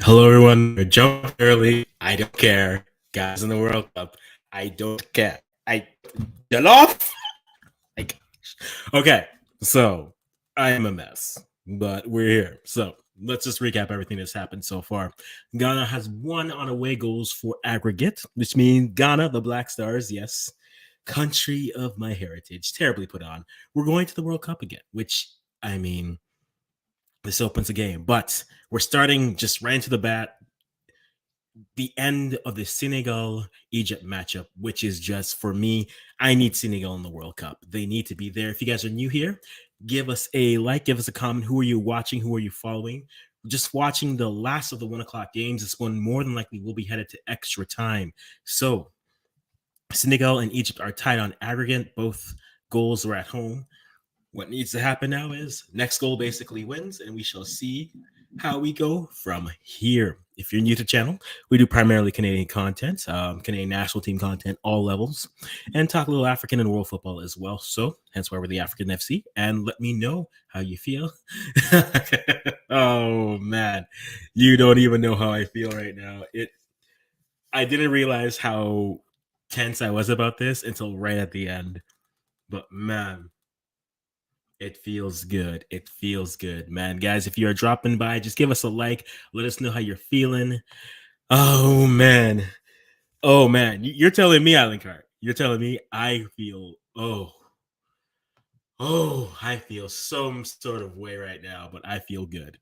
Hello, everyone. I jumped early. I don't care. Guys in the World Cup. I don't care. I get off. Like, okay, so I am a mess, but we're here. So let's just recap everything that's happened so far. Ghana has won on away goals for aggregate, which means Ghana, the Black Stars, yes, country of my heritage, terribly put on. We're going to the World Cup again, which I mean, this opens a game, but we're starting just right into the bat. The end of the Senegal Egypt matchup, which is just for me, I need Senegal in the World Cup. They need to be there. If you guys are new here, give us a like, give us a comment. Who are you watching? Who are you following? Just watching the last of the 1 o'clock games. This one more than likely will be headed to extra time. So Senegal and Egypt are tied on aggregate. Both goals were at home. What needs to happen now is next goal basically wins, and we shall see how we go from here. If you're new to the channel, we do primarily Canadian content, Canadian national team content, all levels, and talk a little African and world football as well. So, hence why we're the African FC. And let me know how you feel. Oh man, you don't even know how I feel right now. I didn't realize how tense I was about this until right at the end. But man, it feels good. It feels good, man. Guys, if you are dropping by, just give us a like. Let us know how you're feeling. Oh, man. Oh, man. You're telling me, Alan. You're telling me I feel, I feel some sort of way right now, but I feel good.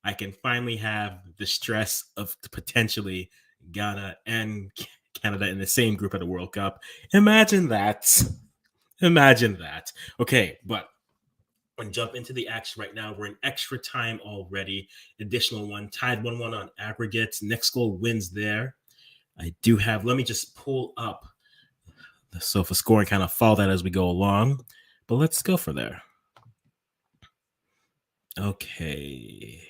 I can finally have the stress of potentially Ghana and Canada in the same group at the World Cup. Imagine that. Imagine that. Okay, but and jump into the action right now. We're in extra time already. Additional one, tied 1-1 on aggregate. Next goal wins there. Let me just pull up the sofa score and kind of follow that as we go along. But let's go for there. Okay.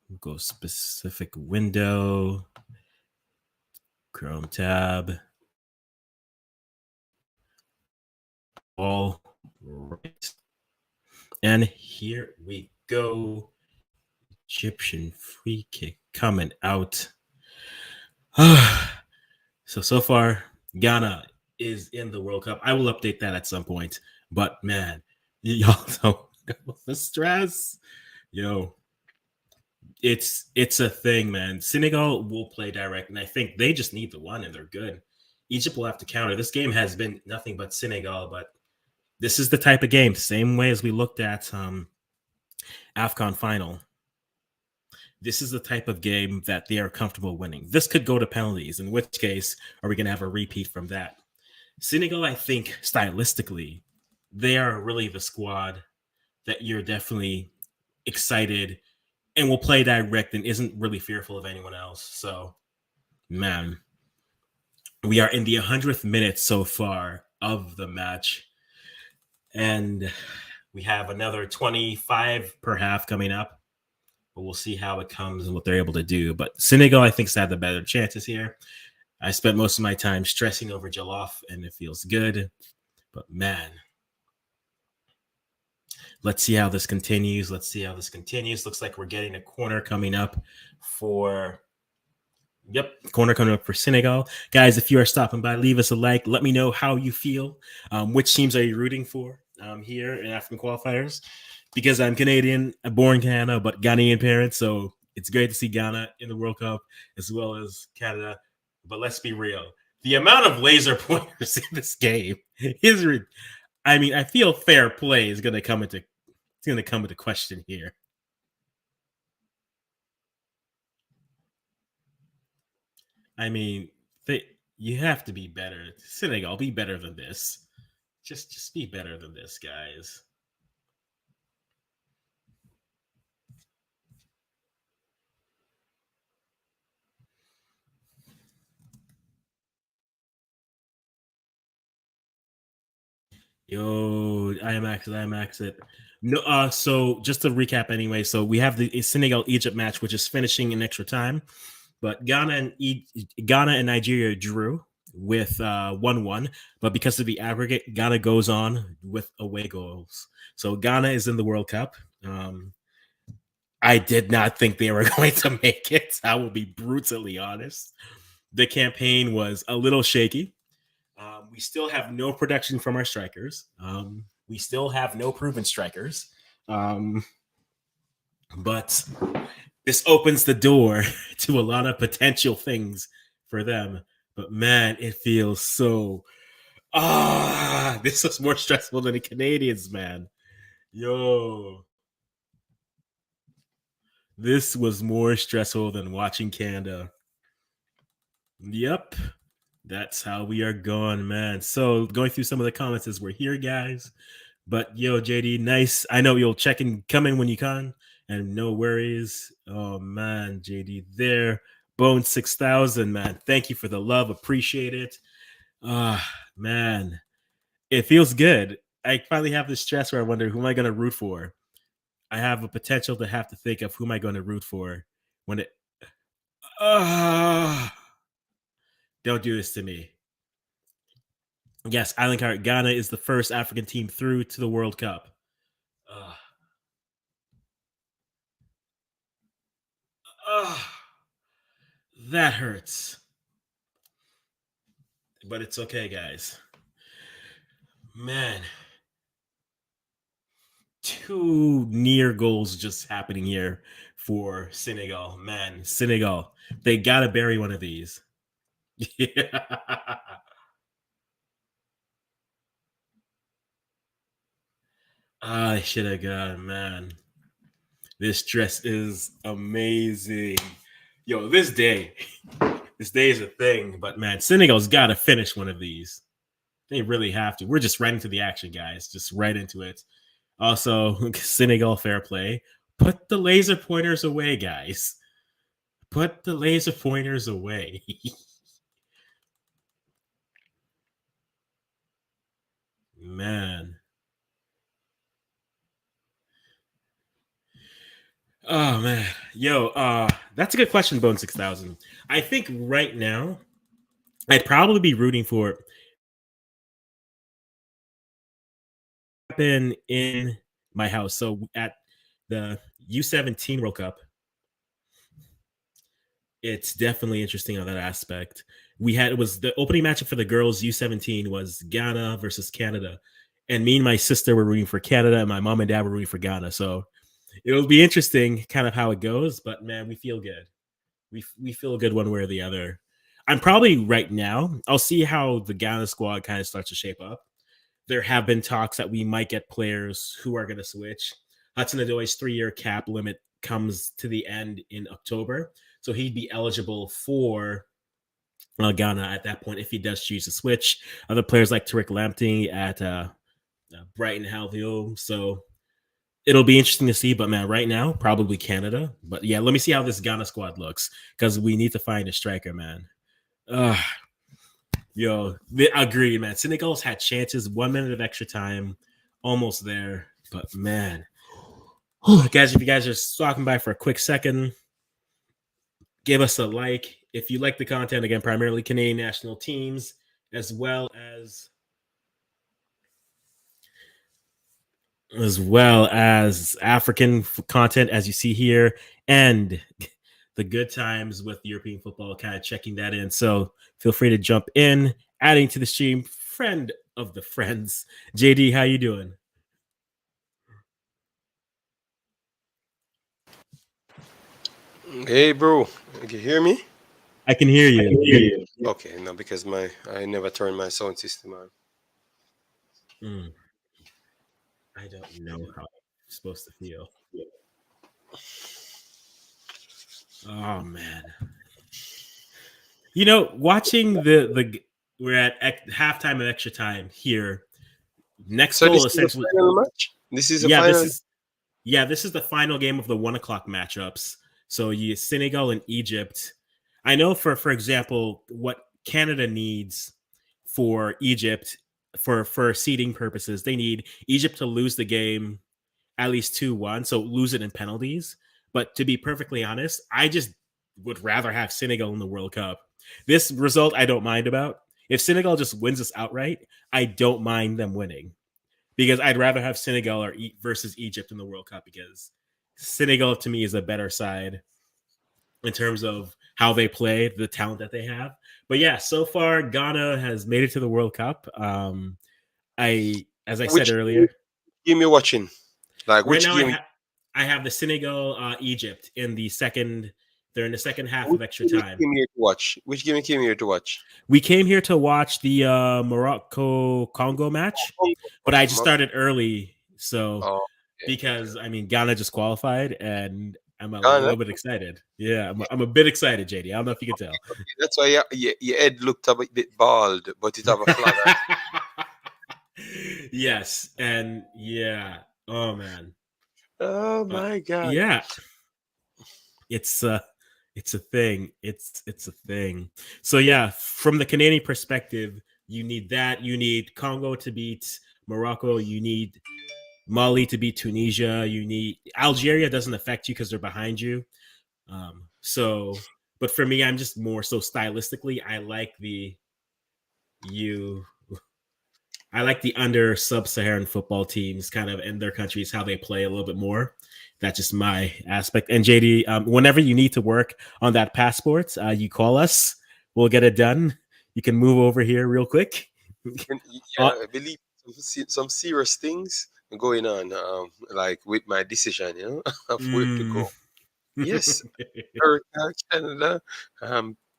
We'll go specific window, Chrome tab. All right. And here we go. Egyptian free kick coming out. So far, Ghana is in the World Cup. I will update that at some point. But man, y'all don't know the stress. Yo, it's a thing, man. Senegal will play direct, and I think they just need the one, and they're good. Egypt will have to counter. This game has been nothing but Senegal, but this is the type of game, same way as we looked at AFCON final. This is the type of game that they are comfortable winning. This could go to penalties, in which case are we going to have a repeat from that? Senegal, I think, stylistically, they are really the squad that you're definitely excited and will play direct and isn't really fearful of anyone else. So, man, we are in the 100th minute so far of the match. And we have another 25 per half coming up. But we'll see how it comes and what they're able to do. But Senegal, I think, has had the better chances here. I spent most of my time stressing over Jollof, and it feels good. But man, let's see how this continues. Looks like we're getting a corner coming up for Senegal. Guys, if you are stopping by, leave us a like. Let me know how you feel. Which teams are you rooting for here in African qualifiers? Because I'm Canadian, born in Canada, but Ghanaian parents. So it's great to see Ghana in the World Cup as well as Canada. But let's be real. The amount of laser pointers in this game is, I feel fair play is going to come into question here. I mean, you have to be better. Senegal, be better than this. Just be better than this, guys. Yo, IMAX it. No, so just to recap anyway, so we have the Senegal Egypt match, which is finishing in extra time, but Ghana and Nigeria drew with 1-1, but because of the aggregate, Ghana goes on with away goals. So Ghana is in the World Cup. I did not think they were going to make it. I will be brutally honest. The campaign was a little shaky. We still have no production from our strikers. We still have no proven strikers. But this opens the door to a lot of potential things for them. But man, it feels so. This was more stressful than the Canadians, man. Yo. This was more stressful than watching Canada. Yep. That's how we are going, man. So going through some of the comments as we're here, guys. But yo, JD, nice. I know you'll check and come in when you can, and no worries. Oh man, JD, there. Bone 6000, man. Thank you for the love. Appreciate it. Man, it feels good. I finally have this stress where I wonder who am I going to root for. I have a potential to have to think of who am I going to root for when it. Don't do this to me. Yes, Island Card Ghana is the first African team through to the World Cup. That hurts. But it's okay, guys. Man. 2 near goals just happening here for Senegal. Man, Senegal. They got to bury one of these. Yeah. I should have got, man. This dress is amazing. Yo, this day is a thing. But man, Senegal's got to finish one of these. They really have to. We're just right into the action, guys. Just right into it. Also, Senegal, fair play. Put the laser pointers away, guys. Put the laser pointers away. Man. Oh man. Yo, that's a good question, Bone 6000. I think right now I'd probably be rooting for happen in my house. So at the U17 World Cup, it's definitely interesting on that aspect. It was the opening matchup for the girls U17 was Ghana versus Canada. And me and my sister were rooting for Canada, and my mom and dad were rooting for Ghana. So it'll be interesting kind of how it goes, but man, we feel good. We feel good one way or the other. I'm probably right now, I'll see how the Ghana squad kind of starts to shape up. There have been talks that we might get players who are going to switch. Hudson-Odoi's 3-year cap limit comes to the end in October, so he'd be eligible for Ghana at that point if he does choose to switch. Other players like Tariq Lamptey at Brighton Halvio. So it'll be interesting to see. But man, right now, probably Canada. But yeah, let me see how this Ghana squad looks because we need to find a striker, man. Yo, agreed, man. Senegal's had chances, 1 minute of extra time, almost there. But man, guys, if you guys are stopping by for a quick second, give us a like. If you like the content, again, primarily Canadian national teams, as well as African content, as you see here, and the good times with European football, kind of checking that in. So feel free to jump in, adding to the stream, friend of the friends. JD, how you doing? Hey, bro, you can hear me? I can hear you. Okay, no, because I never turned my sound system on. I don't know how I'm supposed to feel. Oh man. You know, watching the we're at halftime and extra time here. Next So goal this is the essentially. final match. This is the Yeah, final. this is the final game of the 1:00 matchups. So you Senegal and Egypt. I know for example, what Canada needs for Egypt for seeding purposes, they need Egypt to lose the game at least 2-1, so lose it in penalties. But to be perfectly honest, I just would rather have Senegal in the World Cup. This result I don't mind about. If Senegal just wins us outright, I don't mind them winning because I'd rather have Senegal versus Egypt in the World Cup because Senegal to me is a better side in terms of how they play, the talent that they have. But yeah, so far Ghana has made it to the World Cup. As I said Which earlier, game you watching? Like right which now game? I have the Senegal Egypt in the second. They're in the second half Which of extra game you time. came here to watch? Which game you came here to watch? We came here to watch the Morocco Congo match, but I just started early, so Oh, okay, because okay. I mean Ghana just qualified, and I'm a Ghana. little bit excited. Yeah, I'm a bit excited, JD. I don't know if you can tell. That's why your head looked a bit bald, but it have a flag. Yes, and yeah. Oh man. Oh my God. Yeah, it's it's a thing. It's a thing. So yeah, from the Canadian perspective, you need that. You need Congo to beat Morocco. You need Mali to beat Tunisia. You need Algeria doesn't affect you because they're behind you. So, but for me, I'm just more so stylistically. You. I like the under sub-Saharan football teams, kind of in their countries, how they play a little bit more. That's just my aspect. And JD, whenever you need to work on that passport, you call us. We'll get it done. You can move over here real quick. Yeah, I believe some serious things going on, like with my decision, of where to mm. go. Yes, America, Canada,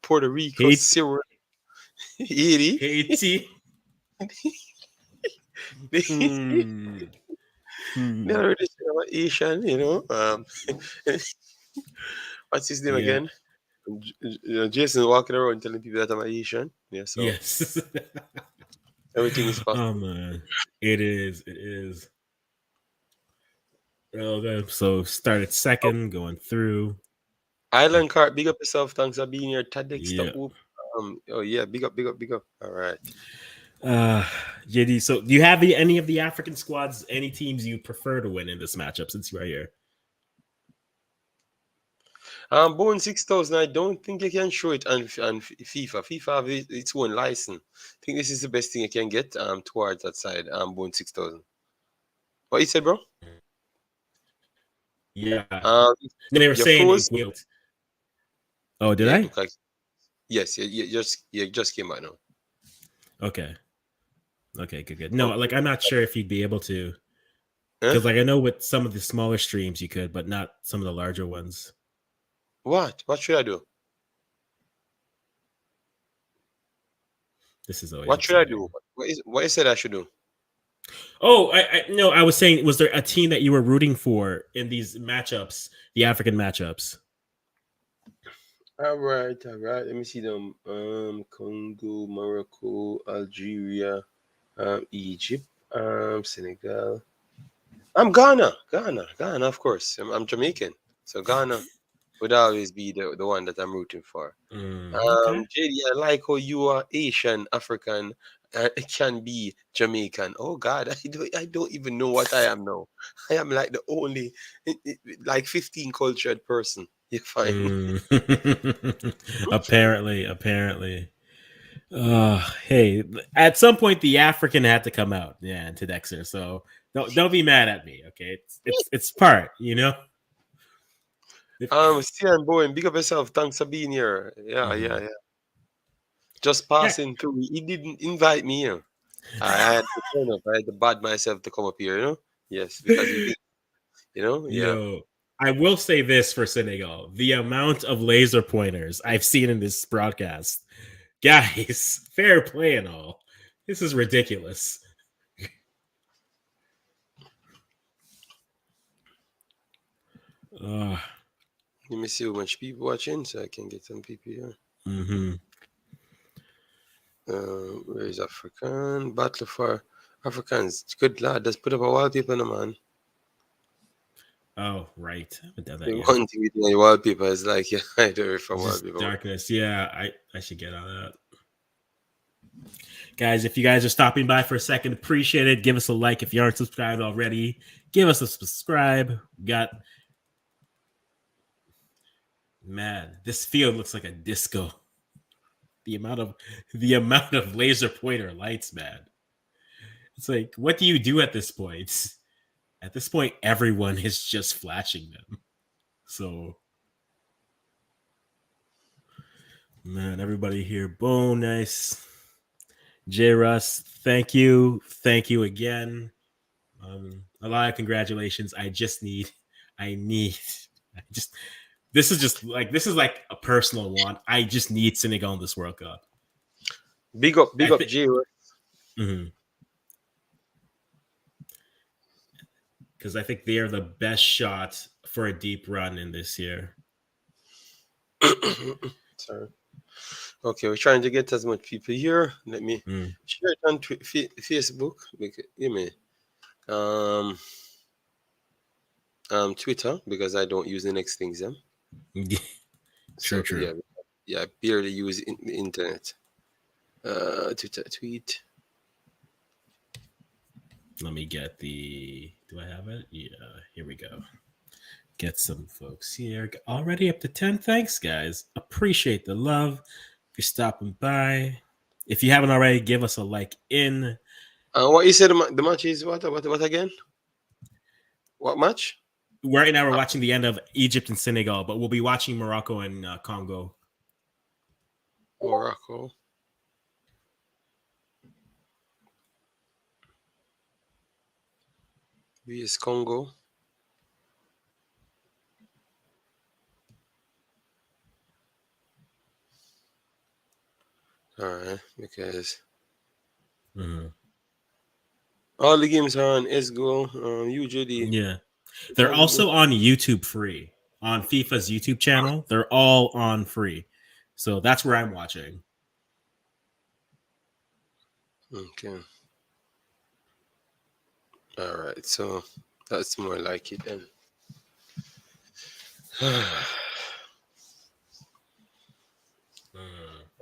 Puerto Rico, Haiti. Syria, Haiti. Haiti. Hmm. They Hmm. already say I'm Asian, what's his name Yeah. again? Jason walking around telling people that I'm Asian. Yeah, so Yes. everything is Oh possible. man, it is. It is. Okay, so started second, going through. Island Card, big up yourself. Thanks for being here. Tadex the Yeah. Oop. Oh yeah, big up, big up, big up. All right. Uh, JD. So, do you have any of the African squads? Any teams you prefer to win in this matchup? Since you're right here. Bone 6000. I don't think you can show it on FIFA. FIFA have its own license. I think this is the best thing you can get towards that side. Bone 6000. What you said, bro? Yeah. Um, They were you saying froze. it will. Oh, did Yeah, it I? look like yes. You just came back now. Okay. Okay. Good. Good. No, like Okay. I'm not sure if you'd be able to, Huh? because like I know with some of the smaller streams you could, but not some of the larger ones. What? What should I do? This is always What should I do? exciting. What you said I should do? Oh, I no, I was saying, was there a team that you were rooting for in these matchups, the African matchups? All right, all right. Let me see them. Congo, Morocco, Algeria, Egypt, Senegal. I'm Ghana, of course. I'm Jamaican, so Ghana would always be the one that I'm rooting for. Okay. JD, I like how you are Asian, African, it can be Jamaican. Oh God, I don't even know what I am now. I am like the only like 15 cultured person you find. Mm. apparently. Hey, at some point the African had to come out, yeah, to Dexter. So don't be mad at me, okay? It's part, you know. Stian Bowen, big up yourself. Thanks for being here. Yeah, yeah, Mhm. yeah. Just Yeah, passing through. He didn't invite me here. I had to turn up. I had to bad myself to come up here. Yes, because he did. Yeah. yo, I will say this for Senegal: the amount of laser pointers I've seen in this broadcast, guys, fair play and all. This is ridiculous. Uh, Let me see how much people watching so I can get some people here. mm-hmm. Where is African? Battle for Africans. Good lad. Just put up a wallpaper, no man. Oh, right. I haven't done that The yet. one thing with my wallpaper is like, yeah, I do it from Just wallpaper. darkness. Yeah, I should get on that. Guys, if you guys are stopping by for a second, appreciate it. Give us a like if you aren't subscribed already. Give us a subscribe. Man, this field looks like a disco. The amount of laser pointer lights, man. It's like, what do you do at this point? At this point, everyone is just flashing them. So, man, everybody here, boom, nice. J. Russ, thank you. Thank you again. A lot of congratulations. I just, this is like a personal one. I just need Senegal in this World Cup. Big up, J. Because I think they are the best shot for a deep run in this year. Sorry. Okay, we're trying to get as much people here. Let me share it on Facebook. Twitter, because I don't use the next things. So true. Yeah, I barely use the internet. Twitter tweet. Let me get the. Do I have it? Yeah, here we go. Get some folks here. Already up to 10. Thanks, guys. Appreciate the love. If you're stopping by, if you haven't already, give us a like in. What you said, the match is what again? What match? Right now, we're watching the end of Egypt and Senegal, but we'll be watching Morocco and Congo. Morocco. vs Congo. All right, because all the games are on ESGO. Usually, yeah, they're also on YouTube free on FIFA's YouTube channel. They're all on free, so that's where I'm watching. Okay. All right, so that's more like it then.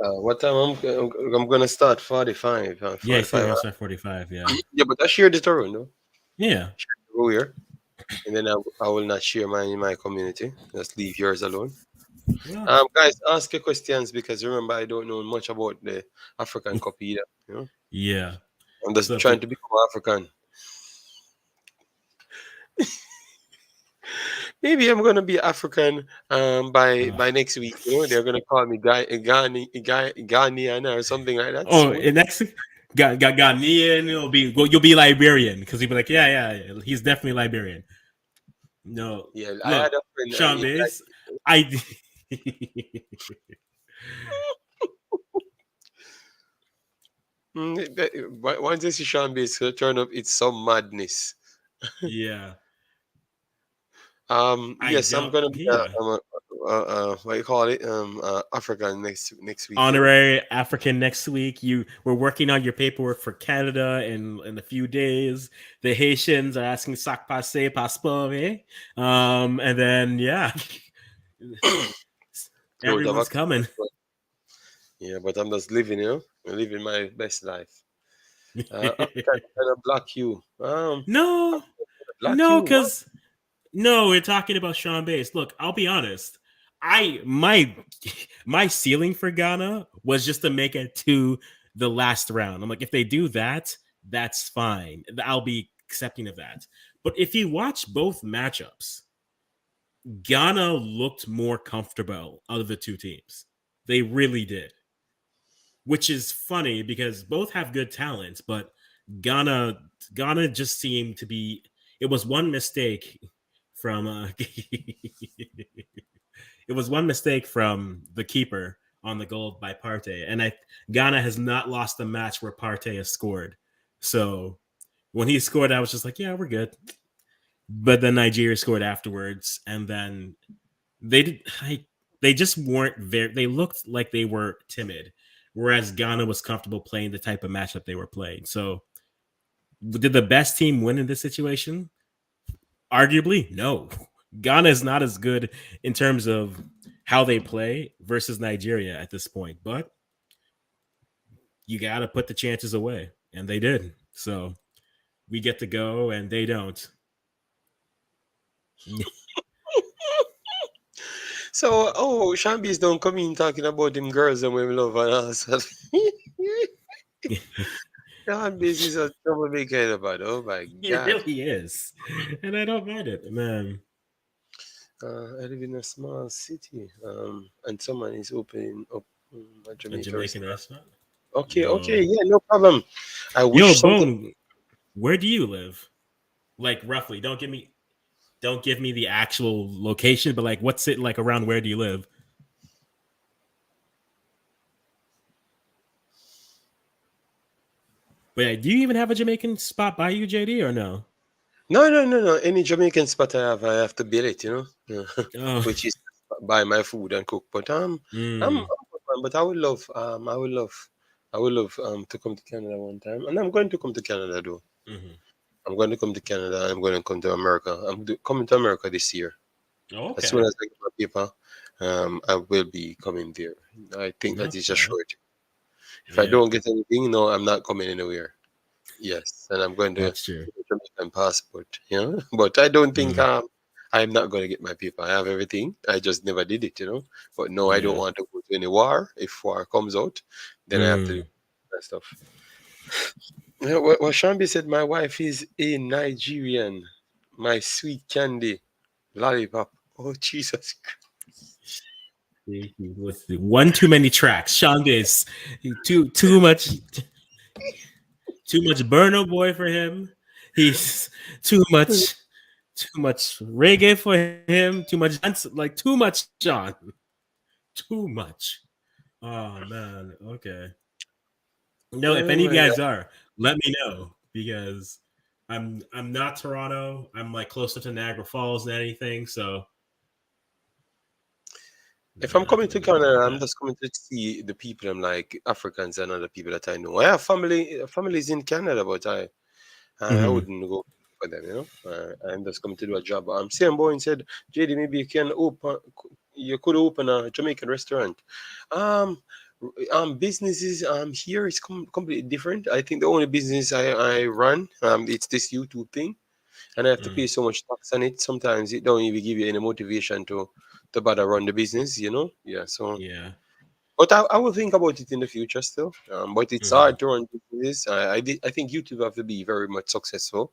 What time I'm gonna start? 45. 45. Yeah, I think I'll start 45. Yeah. Yeah, but I share the Toro, no? Yeah. Go here, and then I will not share mine in my community. Just leave yours alone. Yeah. Guys, ask your questions, because remember, I don't know much about the African Cup either. You know? Yeah. I'm just trying to become African. Maybe I'm gonna be African by next week. You know, they're gonna call me Ghanaian or something like that. Oh, and next Ghanaian, you'll be Liberian, because he'll be like, yeah, he's definitely Liberian. No, yeah, look, I had a friend. Sean Bass, Once I see Sean Bass turn up, it's some madness. Yeah. Yes, I'm gonna be what you call it? African next week. Honorary African next week. We're working on your paperwork for Canada in a few days. The Haitians are asking sac passe passeport, eh? And then everyone's coming. Yeah, but I'm just living, you know, I'm living my best life. I'm trying to block you. No, because we're talking about Sean Bass. Look, I'll be honest. My ceiling for Ghana was just to make it to the last round. I'm like, if they do that, that's fine. I'll be accepting of that. But if you watch both matchups, Ghana looked more comfortable out of the two teams. They really did. Which is funny because both have good talent, but Ghana just seemed to be. It was one mistake from it was one mistake from the keeper on the goal by Partey, and Ghana has not lost a match where Partey has scored. So when he scored, I was just like, yeah, we're good. But then Nigeria scored afterwards, and then they just weren't very. They looked like they were timid, whereas Ghana was comfortable playing the type of matchup they were playing. So, did the best team win in this situation? Arguably, no. Ghana is not as good in terms of how they play versus Nigeria at this point, but you got to put the chances away, and they did. So we get to go, and they don't. So, Shambis don't come in talking about them girls and we love and all. Sean Bass is a troublemaker, but oh my He God. really is, and I don't mind it, man. I live in a small city, and someone is opening up a A Jamaican Jamaican restaurant. restaurant. Okay, Yo, yeah, no problem. I yo, wish something. Bone. Where do you live? Like roughly. Don't give me the actual location, but like what's it like around where do you live? But yeah, do you even have a Jamaican spot by you, JD, or no? No. Any Jamaican spot I have to build it, Oh, which is buy my food and cook. But mm, but I would love to come to Canada one time, and I'm going to come to Canada though. hmm. I'm going to come to Canada. I'm going to come to America. Coming to America this year. Oh, As soon okay. as I get my paper, I will be coming there. I think that is a Okay. short. If I Yeah, don't get anything, no, I'm not coming anywhere. Yes, and I'm going to that's true. get a Jamaican passport. But I don't think Mm, I'm not going to get my paper. I have everything. I just never did. But no, I don't yeah. want to go to any war. If war comes out, then I have to do Mm. that stuff. What Shambi said, my wife is a Nigerian. My sweet candy, lollipop. Oh Jesus! Let's see. One too many tracks. Sean Bass. Too much Burno Boy for him. He's too much reggae for him. Too much dance. Like too much Sean. Too much. Oh man. Okay. No, if Oh any of my you God! guys are, let me know because I'm not Toronto. I'm like closer to Niagara Falls than anything. So If I'm yeah, coming let to me know Canada, about I'm that. just coming to see the people. I'm like Africans and other people that I know. I have families in Canada, but I Mm-hmm. wouldn't go for them. I'm just coming to do a job. Sam Boyne said, JD, maybe you could open a Jamaican restaurant. Um, Businesses here is completely different. I think the only business I run, it's this YouTube thing, and I have to pay Mm, so much tax on it. Sometimes it don't even give you any motivation to bother run the business. Yeah, so. yeah. But I will think about it in the future still. But it's Mm-hmm. hard to run business. I think YouTube have to be very much successful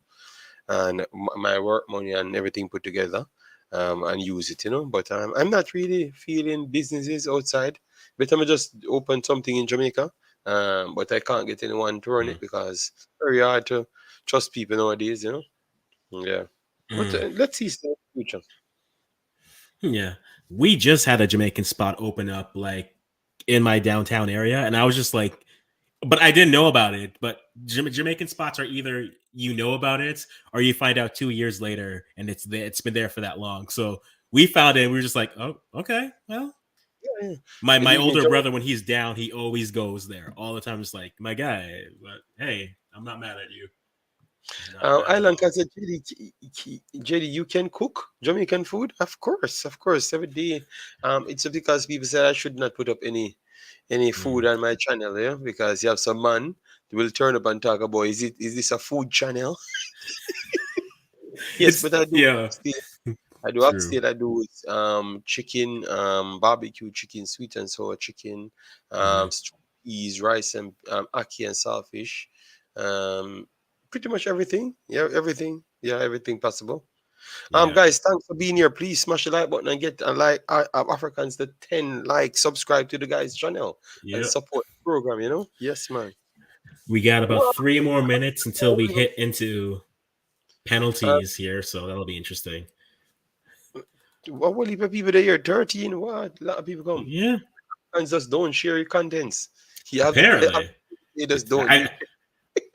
and my work money and everything put together and use it. But I'm not really feeling businesses outside. But I'm just open something in Jamaica. But I can't get anyone to run it because it's very hard to trust people nowadays. Yeah. But Mm, let's see still in the future. yeah. We just had a Jamaican spot open up like in my downtown area, and I was just like, but I didn't know about it. But Jamaican spots are either you know about it or you find out 2 years later, and it's been there for that long. So we found it, and we were just like, oh, okay, well. Yeah, yeah. My Believe me, older brother, when he's down, he always goes there all the time. It's like, my guy, but hey, I'm not mad at you. Not mad at Island all. Cat said, JD, you can cook Jamaican food? Of course, every day. It's because people said I should not put up any food Mm. on my channel, yeah, because you have some man who will turn up and talk about is this a food channel? Yes, It's but I do yeah, upstate. I do true. upstate. I do with chicken, barbecue chicken, sweet and sour chicken, Hmm. string peas, rice and ackee and saltfish. Um, Pretty much everything. Yeah, everything. Yeah, everything possible. Yeah, Guys, thanks for being here. Please smash the like button and get a like Africans the 10 like, subscribe to the guys' channel and yeah. support the program. Yes, man. We got about Well, 3 more minutes until we hit into uh, penalties here, so that'll be interesting. what will heap of people there? 13? What? A lot of people come. Yeah, And just don't share your contents. You have apparently. they just It's, don't.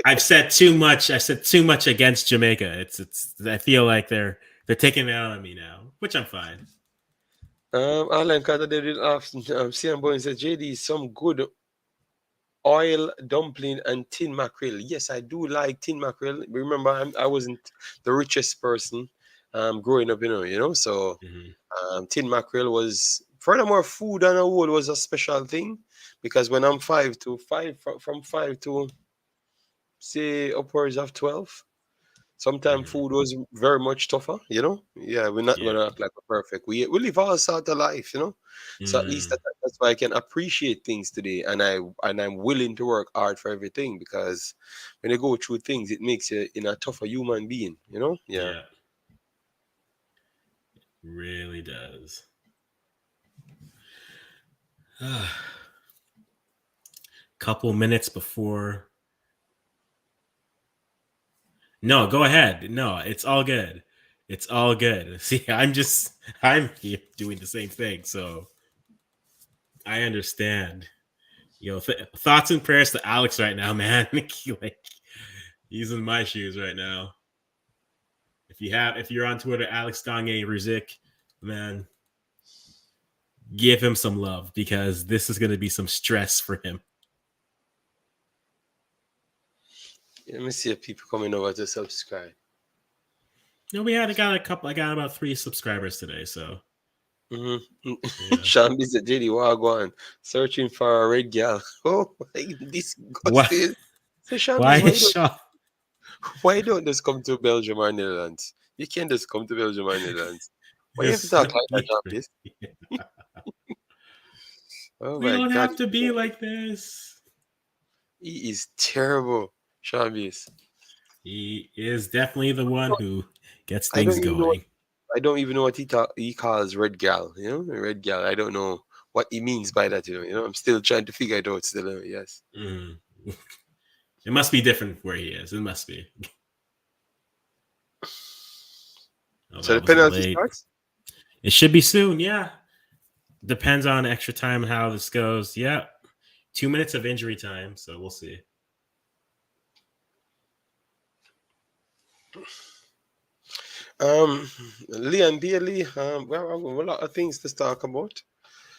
I've said too much. I said too much against Jamaica. It's. I feel like they're taking it out on me now, which I'm fine. Alan Carter did ask CM Boy and said, JD, some good oil dumpling and tin mackerel. Yes, I do like tin mackerel. Remember, I wasn't the richest person growing up. So Hmm. tin mackerel was, furthermore, food on a whole was a special thing because when I'm from 5 to say upwards of 12. Sometimes Mm, food was very much tougher, you know. Yeah, we're not yeah. gonna act like we're perfect. We live all sort of life, you know. So at least Mm, that's why I can appreciate things today, and I'm willing to work hard for everything because when you go through things, it makes you in a tougher human being, you know. Yeah. yeah. Really does. Couple minutes before. No, go ahead. No, it's all good. It's all good. See, I'm here doing the same thing, so I understand. Thoughts and prayers to Alex right now, man. Like he's in my shoes right now. If you're on Twitter, Alex Gagne Ruzik, man, give him some love because this is going to be some stress for him. Let me see if people coming over to subscribe. No, we had got a couple. I got about 3 subscribers today, so Mm-hmm. yeah. Sean is a JD Wagwan searching for a red gal. Oh my What? disgusting. So Sean Why is is Sean? why don't just come to Belgium or Netherlands? You can't just come to Belgium or Netherlands. Why you have to This talk like that, Sean? Oh we my don't god, have to be like this. he is terrible, Sean Beast. He is definitely the one who gets I things don't even know what going. I don't even know what he calls red gal. You know, red gal. I don't know what he means by that. I'm still trying to figure it out. Still, yes. Mm. It must be different where he is. It must be. Oh, So the that was penalty late. starts. It should be soon. Yeah. Depends on extra time how this goes. Yeah. 2 minutes of injury time. So we'll see. Um, Lee and Bailey. Well, I have a lot of things to talk about.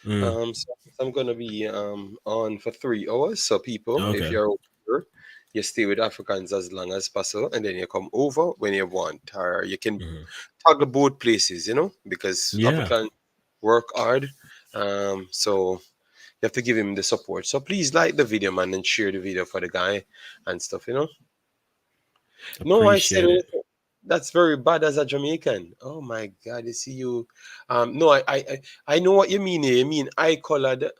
Mm. So I'm gonna be on for 3 hours. So people, if Okay. you're over here, you stay with Africans as long as possible, and then you come over when you want, or you can Mhm. toggle both places. Because Yeah. African work hard. So you have to give him the support. So please like the video, man, and share the video for the guy and stuff. No, I said Appreciate it. that's very bad as a Jamaican. Oh my God, you see you. No, I know what you mean here. You mean eye-colored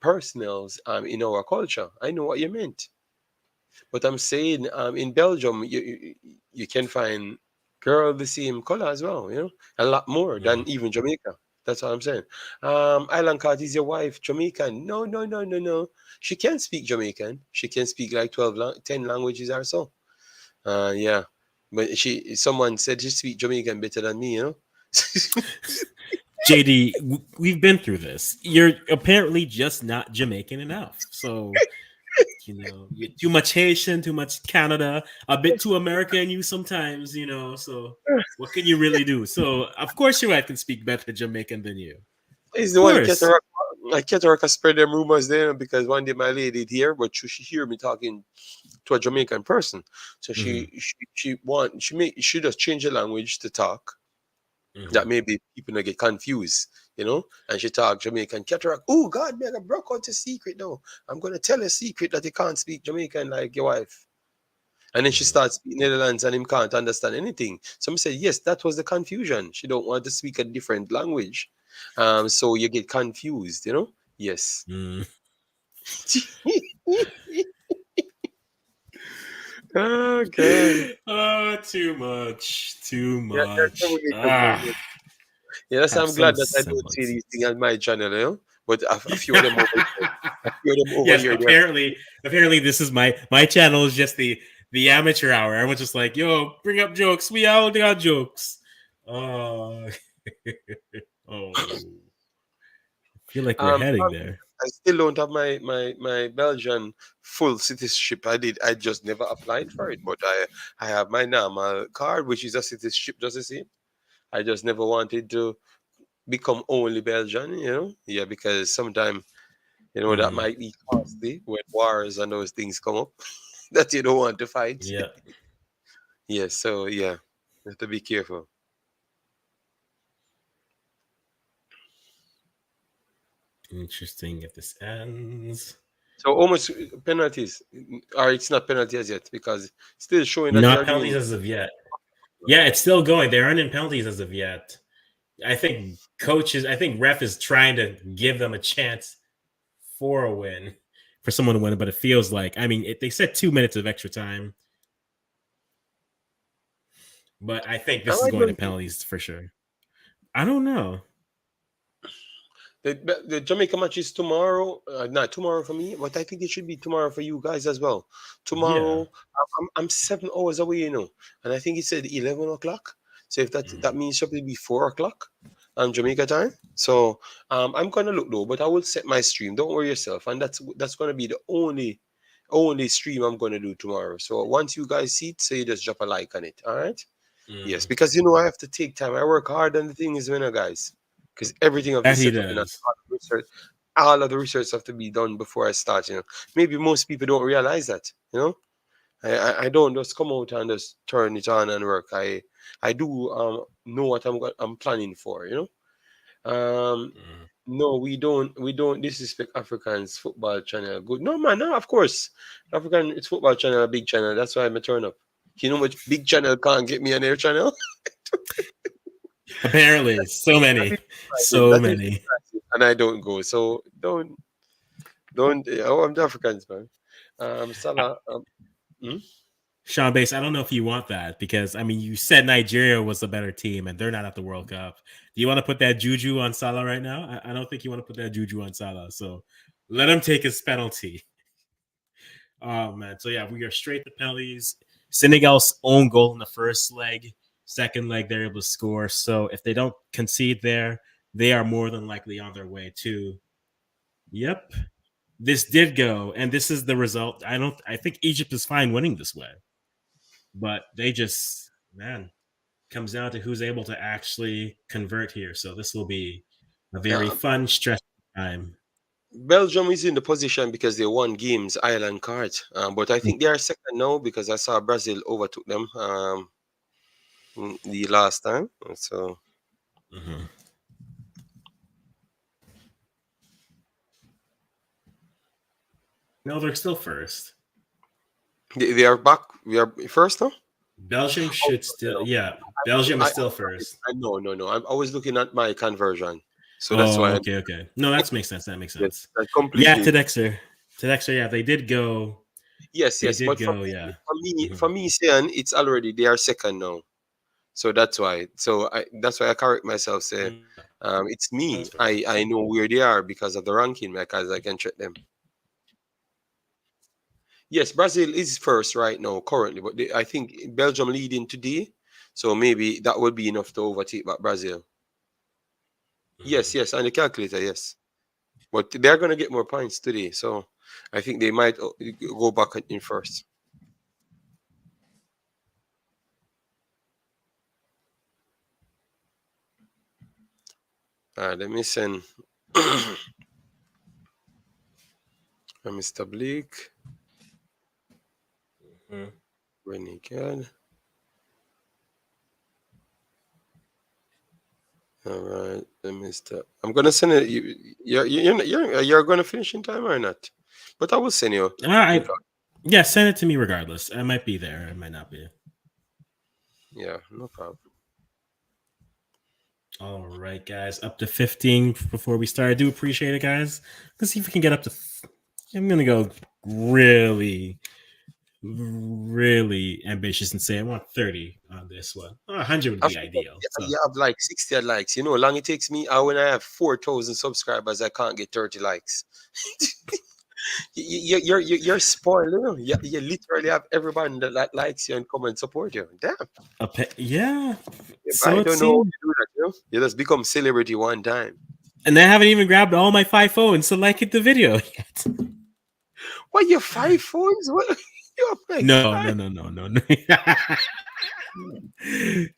personals in our culture. I know what you meant. But I'm saying in Belgium you can find girl the same color as well, a lot more than Mm. even Jamaica. That's what I'm saying. Island Cat is your wife Jamaican? No, no, no, no, no. She can speak Jamaican. She can speak like 10 languages or so. Yeah. But someone said she speak Jamaican better than me. JD, we've been through this. You're apparently just not Jamaican enough. So, you're too much Haitian, too much Canada, a bit too American you sometimes. So, what can you really do? So, of course, your wife can speak better Jamaican than you. He's Of the one course. Cataract spread them rumors there because one day my lady did hear, but she hear me talking to a Jamaican person. So Hmm. she just change the language to talk. That Hmm. maybe people not get confused. And she talk Jamaican cataract. Oh God, man, I broke out a secret now. I'm gonna tell a secret that you can't speak Jamaican like your wife. And then she Hmm. starts speaking Netherlands and him can't understand anything. Some say, yes, that was the confusion. She don't want to speak a different language. So you get confused. Yes. Hmm. Oh God. Oh, too much. Too Yeah, that's how we much. need to go. Ah, Yeah, that's have I'm some glad that I don't see these things semblance. on my channel. But a few of them over here, a few of them over Yes, here, they're apparently this is my channel is just the amateur hour. I was just like, yo, bring up jokes. We all got jokes. Oh, oh, I feel like we're heading there. I still don't have my Belgian full citizenship. I just never applied for it, but I have my normal card, which is a citizenship, just the same. I just never wanted to become only Belgian. Yeah, because sometimes that Mm, might be costly when wars and those things come up that you don't want to fight. yeah, Yeah, so yeah, you have to be careful. interesting if this ends. So almost penalties, or it's not penalties yet because still showing that they Not are penalties doing. as of yet. Yeah, it's still going. They aren't in penalties as of yet. I think ref is trying to give them a chance for a win, for someone to win, but it feels like, I mean, they said 2 minutes of extra time, but I think this is I going to don't know. penalties for sure. I don't know. The Jamaica match is tomorrow. Not tomorrow for me, but I think it should be tomorrow for you guys as well. Yeah. Tomorrow, I'm 7 hours away, and I think it said 11 o'clock. So if that Mhm. means it should be 4 o'clock, Jamaica time. So I'm gonna look though, but I will set my stream. Don't worry yourself, and that's gonna be the only stream I'm gonna do tomorrow. So once you guys see it, so you just drop a like on it. All right. Yes, Mm. because I have to take time. I work hard on the things, guys. Because everything of the That he setup and does. all of the research have to be done before I start. Maybe most people don't realize that. I don't just come out and just turn it on and work. I do know what I'm planning for. Um, Mm. no, we don't disrespect Africans football channel. Good, no man, no, of course, African it's football channel, a big channel. That's why I'm a turn up. You know which big channel can't get me on their channel? Apparently, so That is many, surprising. so That is many. surprising. And I don't go. So don't. Oh, I'm the Africans, man. Salah. Hmm? Sean Base, I don't know if you want that because, I mean, you said Nigeria was a better team and they're not at the World Cup. Do you want to put that juju on Salah right now? I don't think you want to put that juju on Salah. So let him take his penalty. Oh, man. So, yeah, we are straight to penalties. Senegal's own goal in the first leg. Second leg, they're able to score. So if they don't concede there, they are more than likely on their way to. Yep. This did go, and this is the result. I think Egypt is fine winning this way. But they just, man, comes down to who's able to actually convert here. So this will be a very Uh, fun, stressful time. Belgium is in the position because they won games, island cards. But I think they are second now because I saw Brazil overtook them the last time. So Mm-hmm. No, they're still first. they are back. We are first now. Belgium Oh, should still, no, yeah, Belgium I, is I, still first. no. I was looking at my conversion, so that's Oh, why. okay. No, that makes sense. That makes Yes, sense. I Yeah, completely. Tedexer, yeah, they did go. Yes, They yes. did But for go, me, yeah. for me, Mm-hmm. for me, saying it's already they are second now. So that's why. So that's why I correct myself. Say, it's me. That's I first. know where they are because of the ranking, because I can check them. Yes, Brazil is first right now currently, but I think Belgium leading today, so maybe that would be enough to overtake back Brazil. Mm-hmm. Yes, yes, and the calculator, yes. But they're gonna get more points today, so I think they might go back in first. Let me send Mr. Blake. Mm-hmm. Renegade. All right, Mr. I'm gonna send it. You're gonna finish in time or not? But I will send you. All right. Yeah, send it to me regardless. I might be there. I might not be. Yeah, no problem. All right, guys. Up to 15 before we start. I do appreciate it, guys. Let's see if we can get up to. I'm going to go really, really ambitious and say I want 30 on this one. 100 would be After that, ideal. So, you have like 60 likes. You know how long it takes me? When I have 4,000 subscribers, I can't get 30 likes. You're spoiled. You literally have everybody that likes you and come and support you. Damn. yeah. Yeah, but So I it don't know how seems. to do that. You just become celebrity one time. And I haven't even grabbed all my 5 phones to like it the video yet. What, you 5 phones? What? Oh my No, God. no.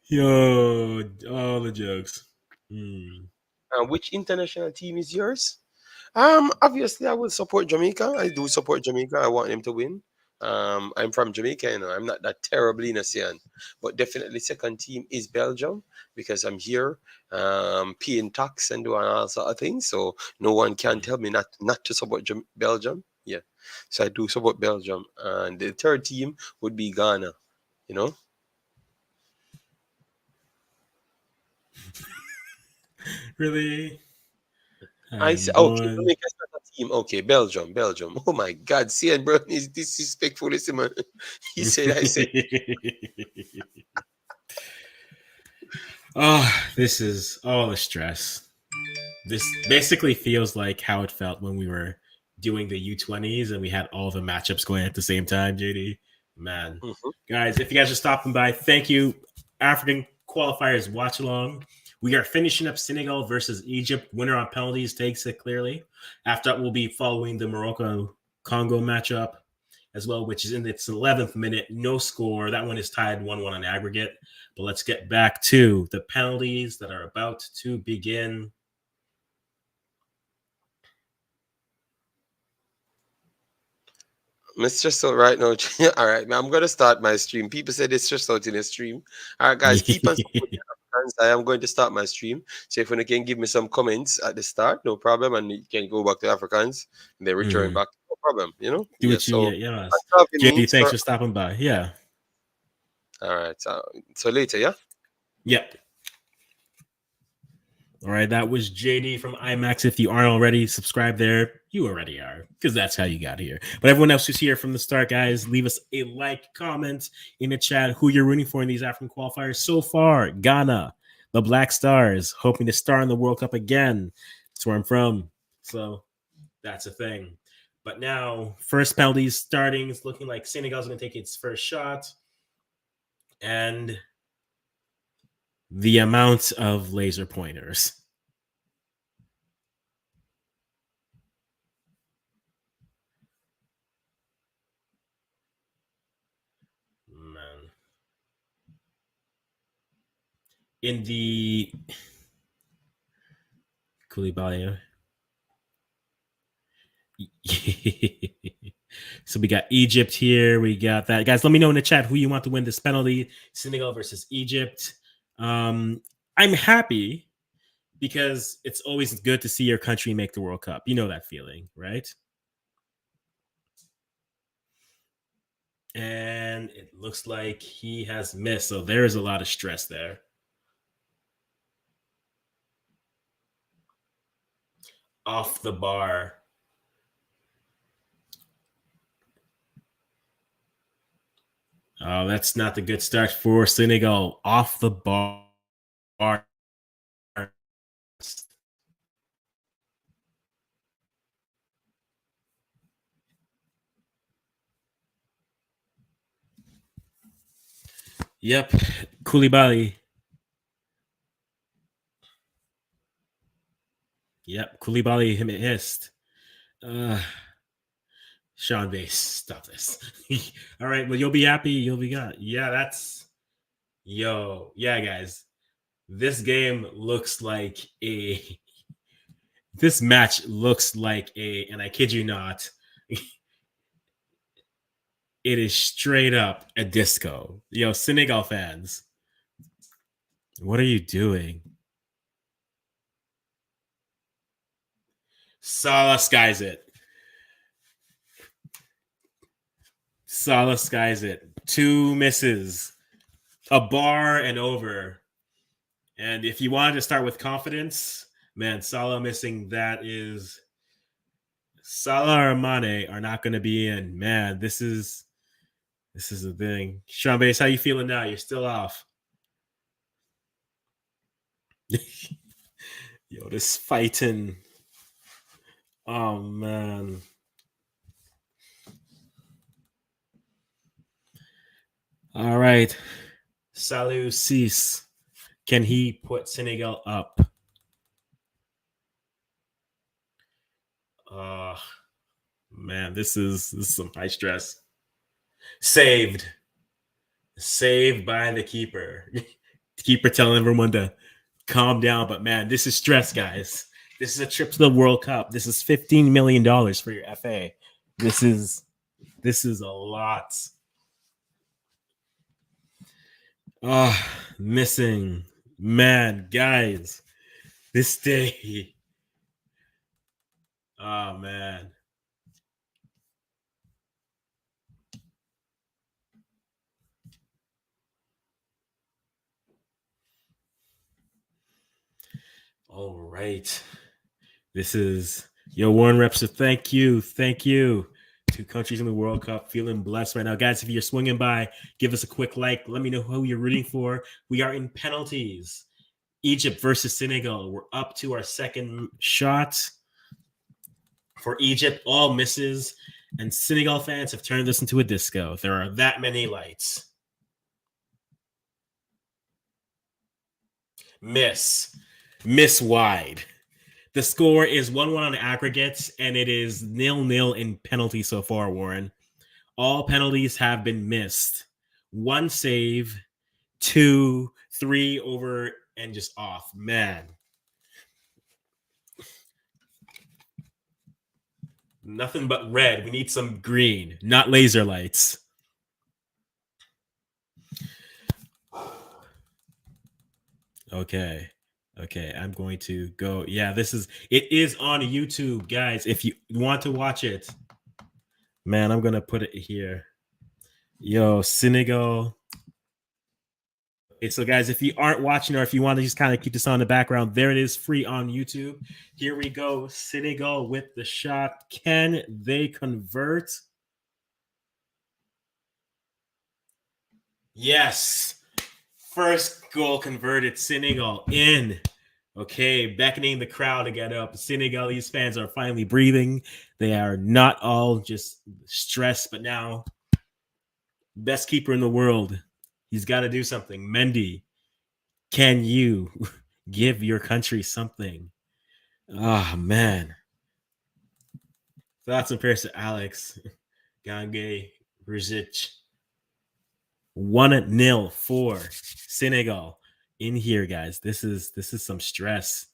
Yo, all the jokes. Hmm. Which international team is yours? Obviously, I will support Jamaica. I do support Jamaica. I want them to win. I'm from Jamaica, I'm not that terribly innocent, but definitely second team is Belgium because I'm here, paying tax and doing all sort of things. So no one can tell me not to support Belgium. Yeah. So I do support Belgium. And the third team would be Ghana, you know? Really? I I'm say, okay, going. Jamaica is not a team. Okay, Belgium, Belgium. Oh my God, see, and bro is disrespectful. Listen, man. He said, I said, Oh, this is all the stress. This basically feels like how it felt when we were doing the U20s and we had all the matchups going at the same time, JD. Man. mhm. Guys, if you guys are stopping by, thank you. African qualifiers watch along. We are finishing up Senegal versus Egypt. Winner on penalties takes it clearly. After that, we'll be following the Morocco Congo matchup as well, which is in its 11th minute. No score. That one is tied 1-1 on aggregate. But let's get back to the penalties that are about to begin. I'm stressed out right now. All right, man, I'm going to start my stream. People said they're stressed out in the stream. All right, guys, keep on supporting Africans. I am going to start my stream. So if you can give me some comments at the start, no problem. And you can go back to Africans and then return Mhm. back, no problem, you know? Do Yeah, what you so yes. having me. JD, thanks So, for stopping by. Yeah. all right. So later, yeah? Yep. All right, that was JD from IMAX. If you aren't already subscribed there, you already are, because that's how you got here. But everyone else who's here from the start, guys, leave us a like, comment in the chat who you're rooting for in these African qualifiers. So far, Ghana, the Black Stars, hoping to star in the World Cup again. That's where I'm from. So that's a thing. But now, first penalties starting. It's looking like Senegal's going to take its first shot. And the amount of laser pointers. Man. In the Koulibaly. So we got Egypt here. We got that. Guys, let me know in the chat who you want to win this penalty. Senegal versus Egypt. I'm happy because it's always good to see your country make the World Cup. You know that feeling, right? And it looks like he has missed. So there is a lot of stress there. Off the bar. Oh, that's not the good start for Senegal. Off the bar. Yep. Koulibaly. Yep. Koulibaly him hissed. Sean Base, stop this. All right. Well, you'll be happy. You'll be got. Yeah, that's Yeah, guys. This game looks like a this match looks like and I kid you not, it is straight up a disco. Senegal fans, what are you doing? Salah skies it. Salah skies it. Two misses. A bar and over. And if you wanted to start with confidence, man, Salah missing that is Salah or Mane are not going to be in. Man, this is the thing. Sean Base, how you feeling now? You're still off. Yo, this fighting. Oh man. All right. Saliou Ciss. Can he put Senegal up? Uh man, this is some high stress. Saved. Saved by the keeper. Keeper telling everyone to calm down. But man, this is stress, guys. This is a trip to the World Cup. This is $15 million for your FA. This is a lot. Missing. Man, guys. This day. Oh man. All right. This is your Warren Reps. So thank you. Thank you. 2 countries in the World Cup. Feeling blessed right now. Guys, if you're swinging by, give us a quick like. Let me know who you're rooting for. We are in penalties. Egypt versus Senegal. We're up to our second shot. For Egypt, all misses. And Senegal fans have turned this into a disco. There are that many lights. Miss wide. The score is 1-1 on aggregates, and it is 0-0 in penalty so far, Warren. All penalties have been missed. 1 save, 2, 3 over, and just off. Man. Nothing but red. We need some green, not laser lights. Okay, I'm going to go. Yeah, it is on YouTube, guys. If you want to watch it, man, I'm gonna put it here. Yo, Senegal. Okay, so guys, if you aren't watching or if you want to just kind of keep this on the background, there it is, free on YouTube. Here we go. Senegal with the shot. Can they convert? Yes. First goal converted. Senegal in. Okay, beckoning the crowd to get up. Senegalese fans are finally breathing. They are not all just stressed, but now best keeper in the world. He's got to do something. Mendy, can you give your country something? Oh, man. Thoughts and prayers to Alex, Gange, Rizic. 1-0 for Senegal in here, guys. This is some stress.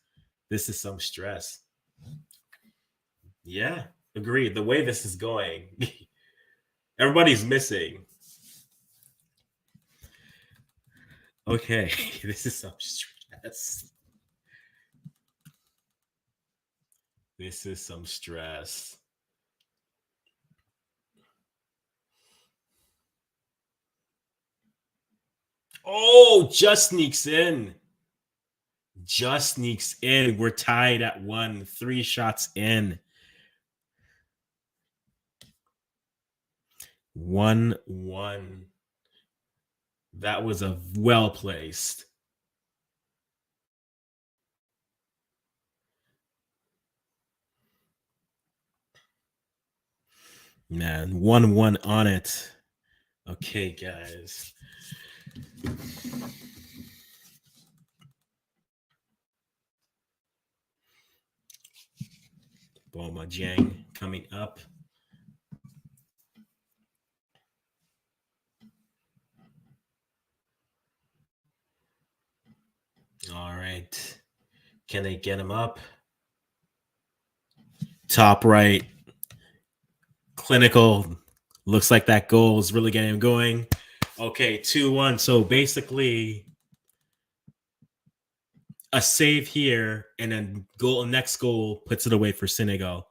This is some stress. Yeah, agreed. The way this is going, everybody's missing. Okay, this is some stress. This is some stress. Oh, just sneaks in. Just sneaks in. We're tied at 1. 3 shots in. 1-1. That was a well placed. Man, 1-1 on it. Okay, guys. Boma Jang coming up. All right. Can they get him up? Top right. Clinical. Looks like that goal is really getting him going. Okay, 2-1. So basically, a save here and then next goal puts it away for Senegal.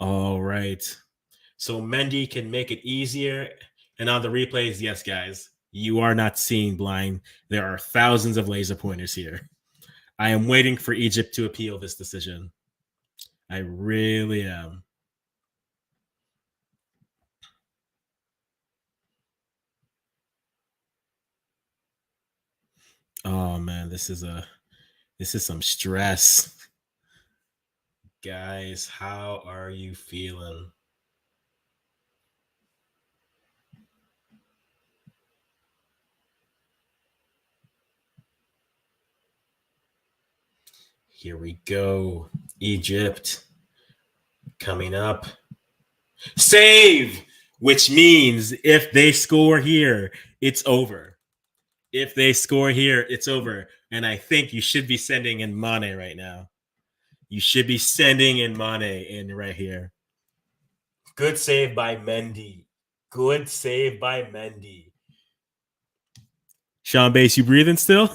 All right. So Mendy can make it easier. And on the replays, yes, guys, you are not seeing blind. There are thousands of laser pointers here. I am waiting for Egypt to appeal this decision. I really am. Oh man, this is some stress. Guys, how are you feeling? Here we go. Egypt coming up. Save! Which means if they score here, it's over. If they score here, it's over. And I think you should be sending in Mane right now. You should be sending in Mane in right here. Good save by Mendy. Good save by Mendy. Sean Bass, you breathing still?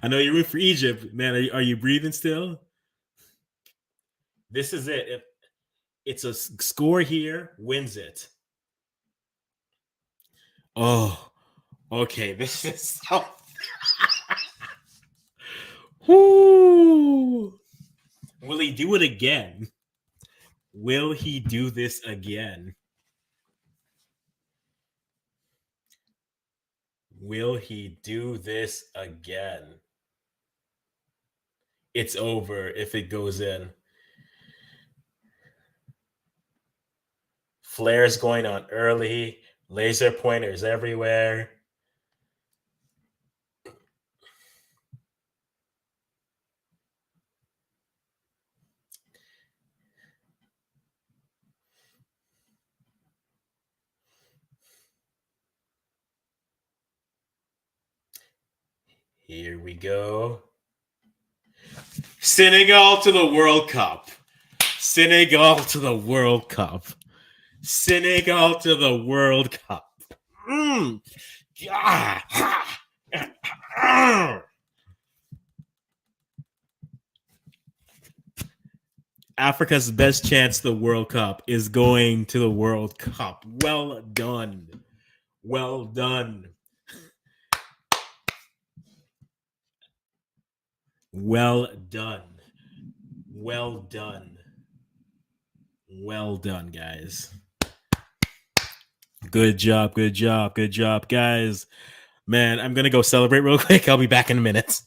I know you're rooting for Egypt, man. Are you breathing still? This is it. If it's a score here, wins it. Oh, okay. This is so. Whoo! Will he do it again? Will he do this again? Will he do this again? It's over if it goes in. Flares going on early. Laser pointers everywhere. Here we go. Senegal to the World Cup. Senegal to the World Cup. Senegal to the World Cup. Africa's best chance to the World Cup is going to the World Cup. Well done. Well done. Well done. Well done. Well done, guys. Good job, good job, good job, guys. Man, I'm going to go celebrate real quick. I'll be back in a minute.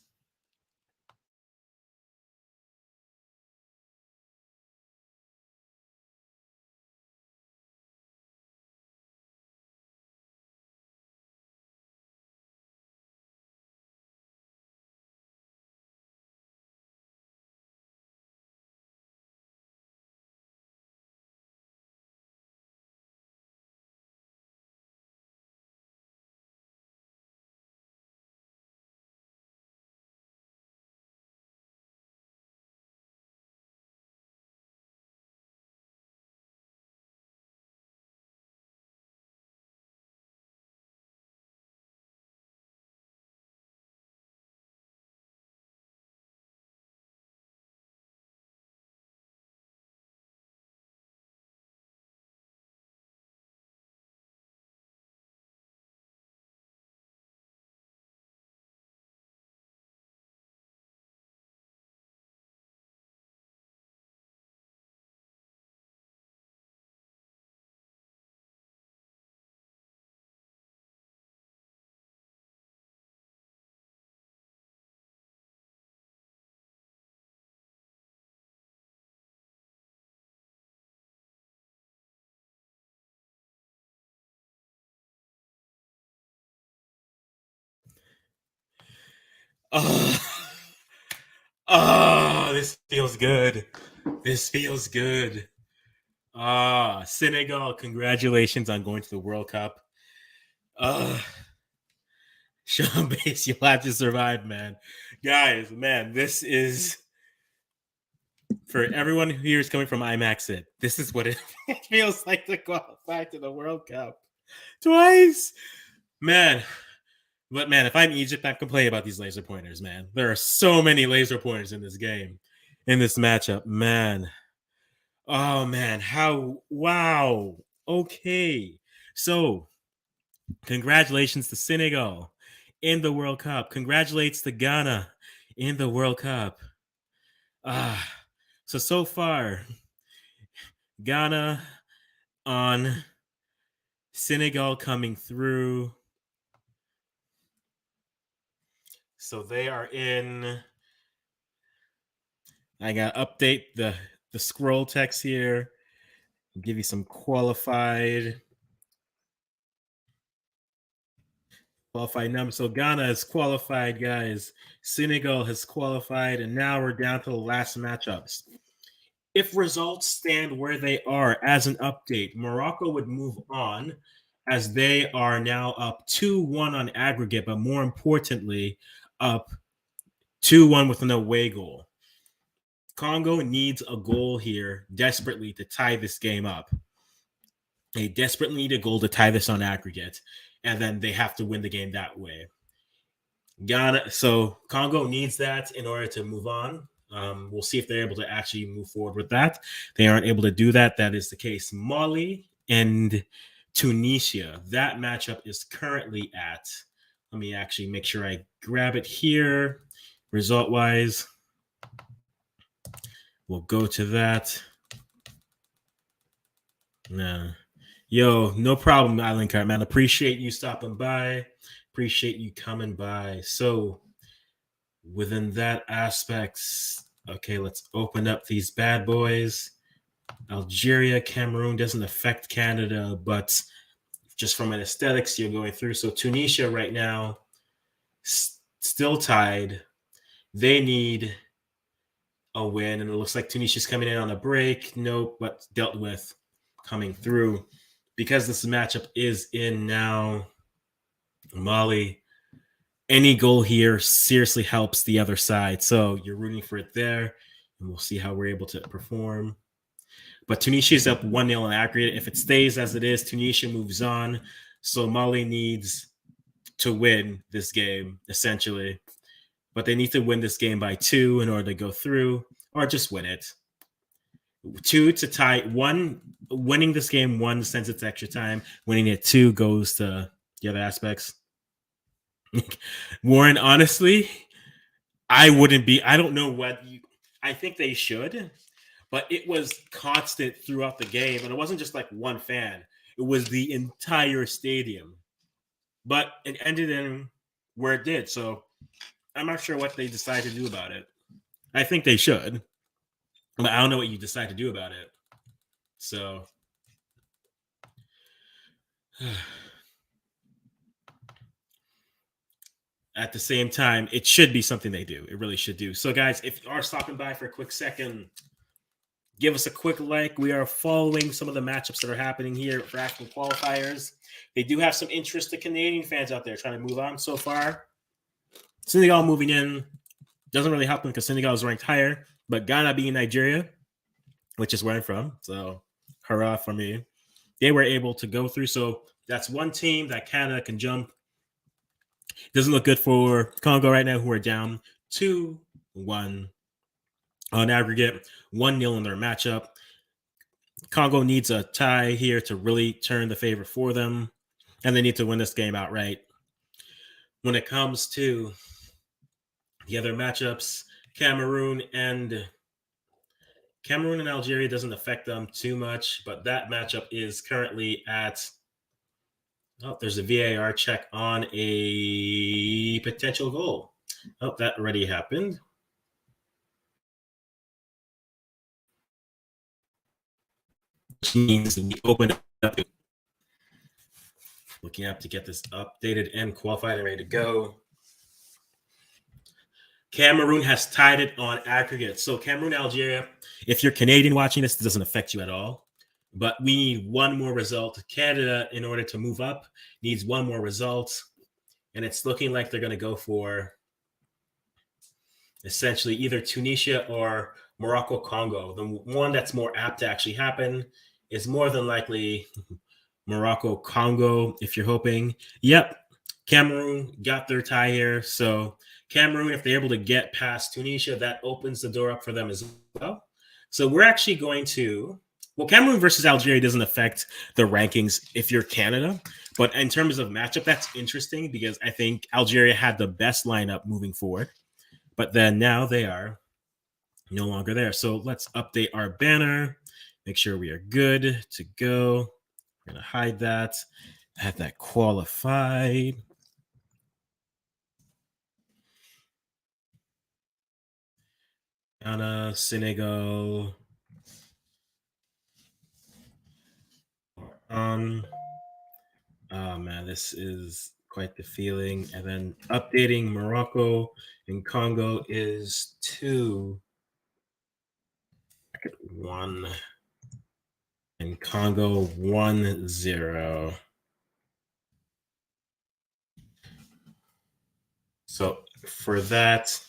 This feels good. This feels good. Senegal, congratulations on going to the World Cup. Sean Bass, you'll have to survive, man. Guys, man, this is for everyone here is coming from IMAX it. This is what it feels like to qualify to the World Cup twice. Man. But man, if I'm Egypt, I'm complaining about these laser pointers, man. There are so many laser pointers in this game, in this matchup, man. Oh man, how wow. Okay. So congratulations to Senegal in the World Cup. Congratulations to Ghana in the World Cup. So far, Ghana on, Senegal coming through. So they are in. I got to update the scroll text here. I'll give you some qualified numbers. So Ghana has qualified, guys. Senegal has qualified, and now we're down to the last matchups. If results stand where they are as an update, Morocco would move on as they are now up 2-1 on aggregate, but more importantly, up 2-1 with an away goal. Congo needs a goal here desperately to tie this game up. They desperately need a goal to tie this on aggregate, and then they have to win the game that way. So Congo needs that in order to move on. We'll see if they're able to actually move forward with that. They aren't able to do that. That is the case. Mali and Tunisia. That matchup is currently at, let me actually make sure I grab it here. result-wise. We'll go to that. Nah. Yo, no problem, Island Cart, man. Appreciate you stopping by. Appreciate you coming by. So, within that aspect, okay, let's open up these bad boys. Algeria, Cameroon doesn't affect Canada, but just from an aesthetics you're going through. So, Tunisia right now, still tied. They need a win, and it looks like Tunisia's coming in on a break. Nope, but dealt with coming through. Because this matchup is in now Mali, any goal here seriously helps the other side. So you're rooting for it there, and we'll see how we're able to perform. But Tunisia is up 1-0 in aggregate. If it stays as it is, Tunisia moves on. So Mali needs to win this game, essentially. But they need to win this game by 2 in order to go through, or just win it. 2 to tie. 1, winning this game 1 sends it to extra time. Winning it 2 goes to the other aspects. Warren, honestly, I don't know what I think they should, but it was constant throughout the game, and it wasn't just like one fan. It was the entire stadium. But it ended in where it did, so I'm not sure what they decide to do about it. I think they should, but I don't know what you decide to do about it. So at the same time, it should be something they do. It really should do. So, guys, if you are stopping by for a quick second, give us a quick like. We are following some of the matchups that are happening here for AFCON qualifiers. They do have some interested Canadian fans out there trying to move on so far. Senegal moving in doesn't really help them because Senegal is ranked higher, but Ghana being Nigeria, which is where I'm from, so hurrah for me. They were able to go through. So that's one team that Canada can jump. Doesn't look good for Congo right now, who are down 2-1 on aggregate, 1-0 in their matchup. Congo needs a tie here to really turn the favor for them, and they need to win this game outright. When it comes to the other matchups, Cameroon and Algeria doesn't affect them too much, but that matchup is currently at there's a VAR check on a potential goal. Oh, that already happened. Which means we open up. Looking up to get this updated and qualified and ready to go. Cameroon has tied it on aggregate. So Cameroon, Algeria, if you're Canadian watching this, it doesn't affect you at all. But we need one more result. Canada, in order to move up, needs one more result. And it's looking like they're going to go for essentially either Tunisia or Morocco, Congo. The one that's more apt to actually happen is more than likely Morocco, Congo, if you're hoping. Yep, Cameroon got their tie here. So Cameroon, if they're able to get past Tunisia, that opens the door up for them as well. So we're actually going to Cameroon versus Algeria doesn't affect the rankings if you're Canada. But in terms of matchup, that's interesting because I think Algeria had the best lineup moving forward. But then now they are no longer there. So let's update our banner. Make sure we are good to go. We're going to hide that. Have that qualified. Ghana, Senegal. Oh man, this is quite the feeling. And then updating Morocco and Congo is 2. 1. And Congo 1-0. So for that,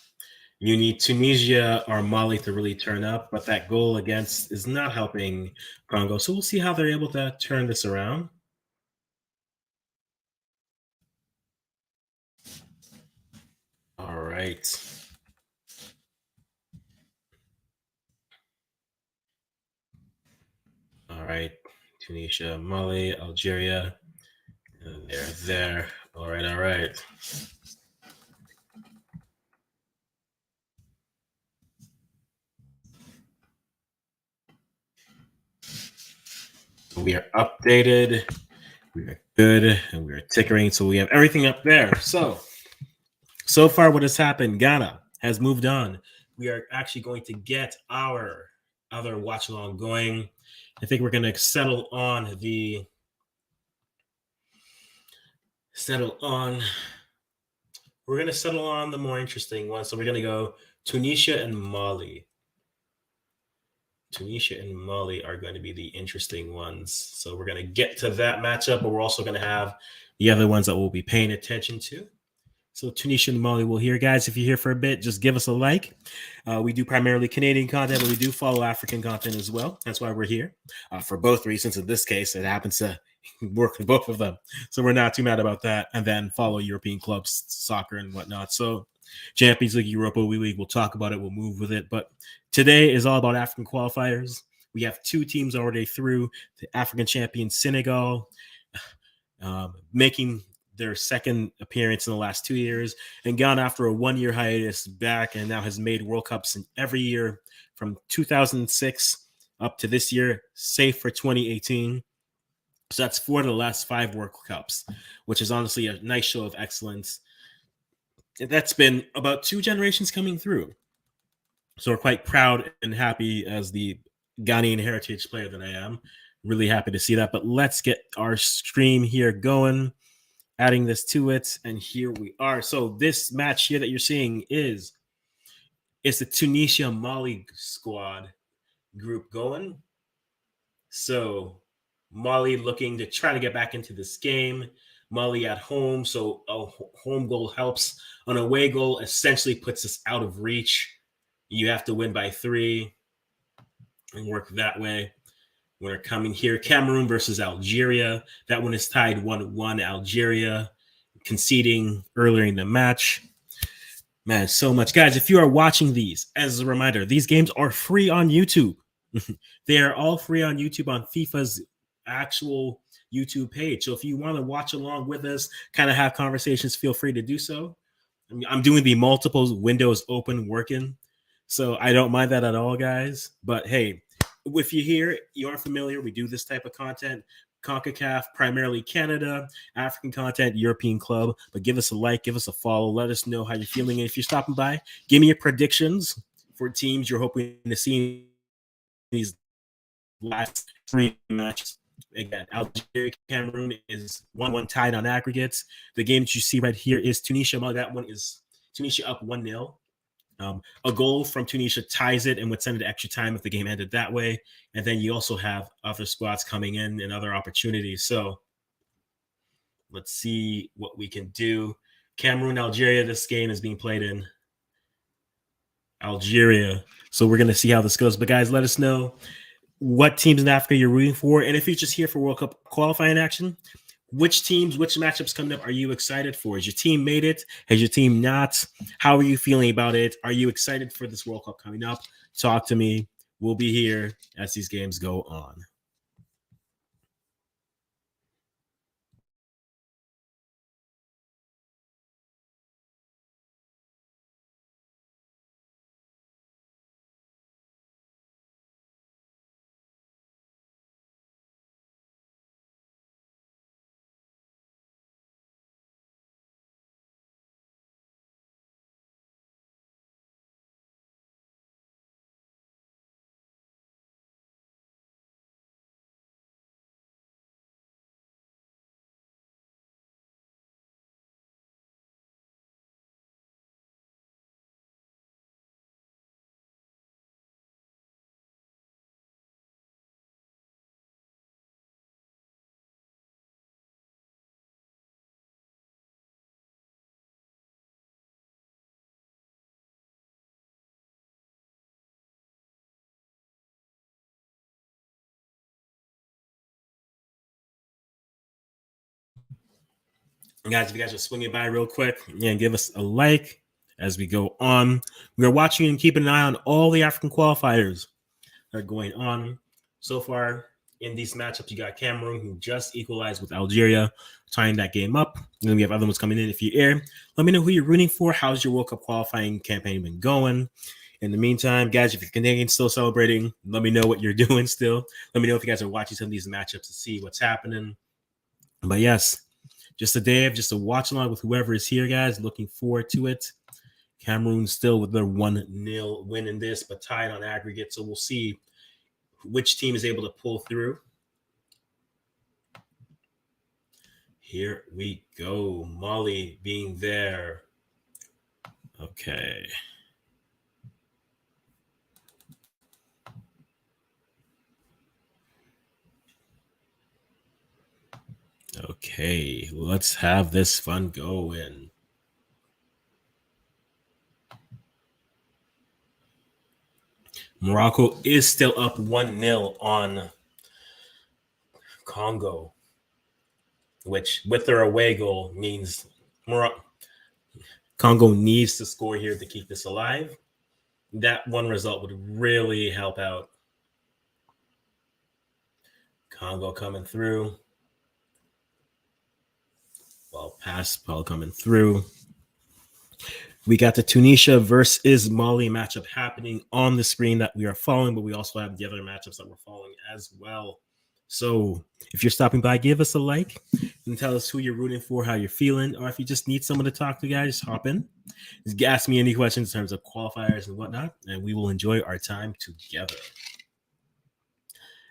you need Tunisia or Mali to really turn up, but that goal against is not helping Congo. So we'll see how they're able to turn this around. All right. All right. Tunisia, Mali, Algeria. And they're there. All right. We are updated. We are good, and we are tickering. So we have everything up there. So far, what has happened? Ghana has moved on. We are actually going to get our other watch along going. I think we're going to settle on the more interesting one. So we're going to go Tunisia and Mali. Tunisia and Mali are going to be the interesting ones. So we're going to get to that matchup, but we're also going to have the other ones that we'll be paying attention to. So Tunisia and Mali will hear. Guys, if you're here for a bit, just give us a like. We do primarily Canadian content, but we do follow African content as well. That's why we're here. For both reasons. In this case, it happens to work with both of them. So we're not too mad about that. And then follow European clubs, soccer and whatnot. So Champions League, Europa League, we'll talk about it. We'll move with it. But today is all about African qualifiers. We have two teams already through. The African champion Senegal, making their second appearance in the last 2 years, and Ghana, after a 1 year hiatus, back and now has made World Cups in every year from 2006 up to this year, save for 2018. So that's 4 of the last 5 World Cups, which is honestly a nice show of excellence. That's been about 2 generations coming through. So we're quite proud and happy as the Ghanaian heritage player that I am. Really happy to see that. But let's get our stream here going. Adding this to it, and here we are. So this match here that you're seeing is the Tunisia Mali squad group going. So Mali looking to try to get back into this game. Mali at home, so a home goal helps. An away goal essentially puts us out of reach. You have to win by 3 and work that way. We're coming here. Cameroon versus Algeria. That one is tied 1-1. Algeria conceding earlier in the match. Man, so much. Guys, if you are watching these, as a reminder, these games are free on YouTube. They are all free on YouTube on FIFA's actual YouTube page. So if you want to watch along with us, kind of have conversations, feel free to do so. I'm doing the multiple windows open working, so I don't mind that at all, guys. But hey, if you're here, you aren't familiar, we do this type of content. CONCACAF, primarily Canada, African content, European club. But give us a like, give us a follow. Let us know how you're feeling. And if you're stopping by, give me your predictions for teams you're hoping to see in these last 3 matches. Again, Algeria, Cameroon is 1-1 tied on aggregates. The game that you see right here is Tunisia. That one is Tunisia up 1-0. A goal from Tunisia ties it and would send it to extra time if the game ended that way. And then you also have other squads coming in and other opportunities. So let's see what we can do. Cameroon, Algeria, this game is being played in Algeria. So we're going to see how this goes. But guys, let us know what teams in Africa you're rooting for. And if you're just here for World Cup qualifying action, which teams, which matchups coming up are you excited for? Has your team made it? Has your team not? How are you feeling about it? Are you excited for this World Cup coming up? Talk to me. We'll be here as these games go on. Guys, if you guys are swinging by real quick, and give us a like as we go on. We are watching and keeping an eye on all the African qualifiers that are going on. So far in these matchups, you got Cameroon, who just equalized with Algeria, tying that game up. And then we have other ones coming in. If you're here, let me know who you're rooting for. How's your World Cup qualifying campaign been going? In the meantime, guys, if you're Canadian still celebrating, let me know what you're doing still. Let me know if you guys are watching some of these matchups to see what's happening. But yes, just a day of just a watch along with whoever is here, guys. Looking forward to it. Cameroon still with their 1-0 win in this, but tied on aggregate. So we'll see which team is able to pull through. Here we go. Mali being there. Okay. Okay, let's have this fun going. Morocco is still up 1-0 on Congo, which with their away goal means Congo needs to score here to keep this alive. That one result would really help out. Congo coming through. Well, pass ball coming through. We got the Tunisia versus Mali matchup happening on the screen that we are following, but we also have the other matchups that we're following as well. So if you're stopping by, give us a like and tell us who you're rooting for, how you're feeling, or if you just need someone to talk to, guys, hop in. Just ask me any questions in terms of qualifiers and whatnot, and we will enjoy our time together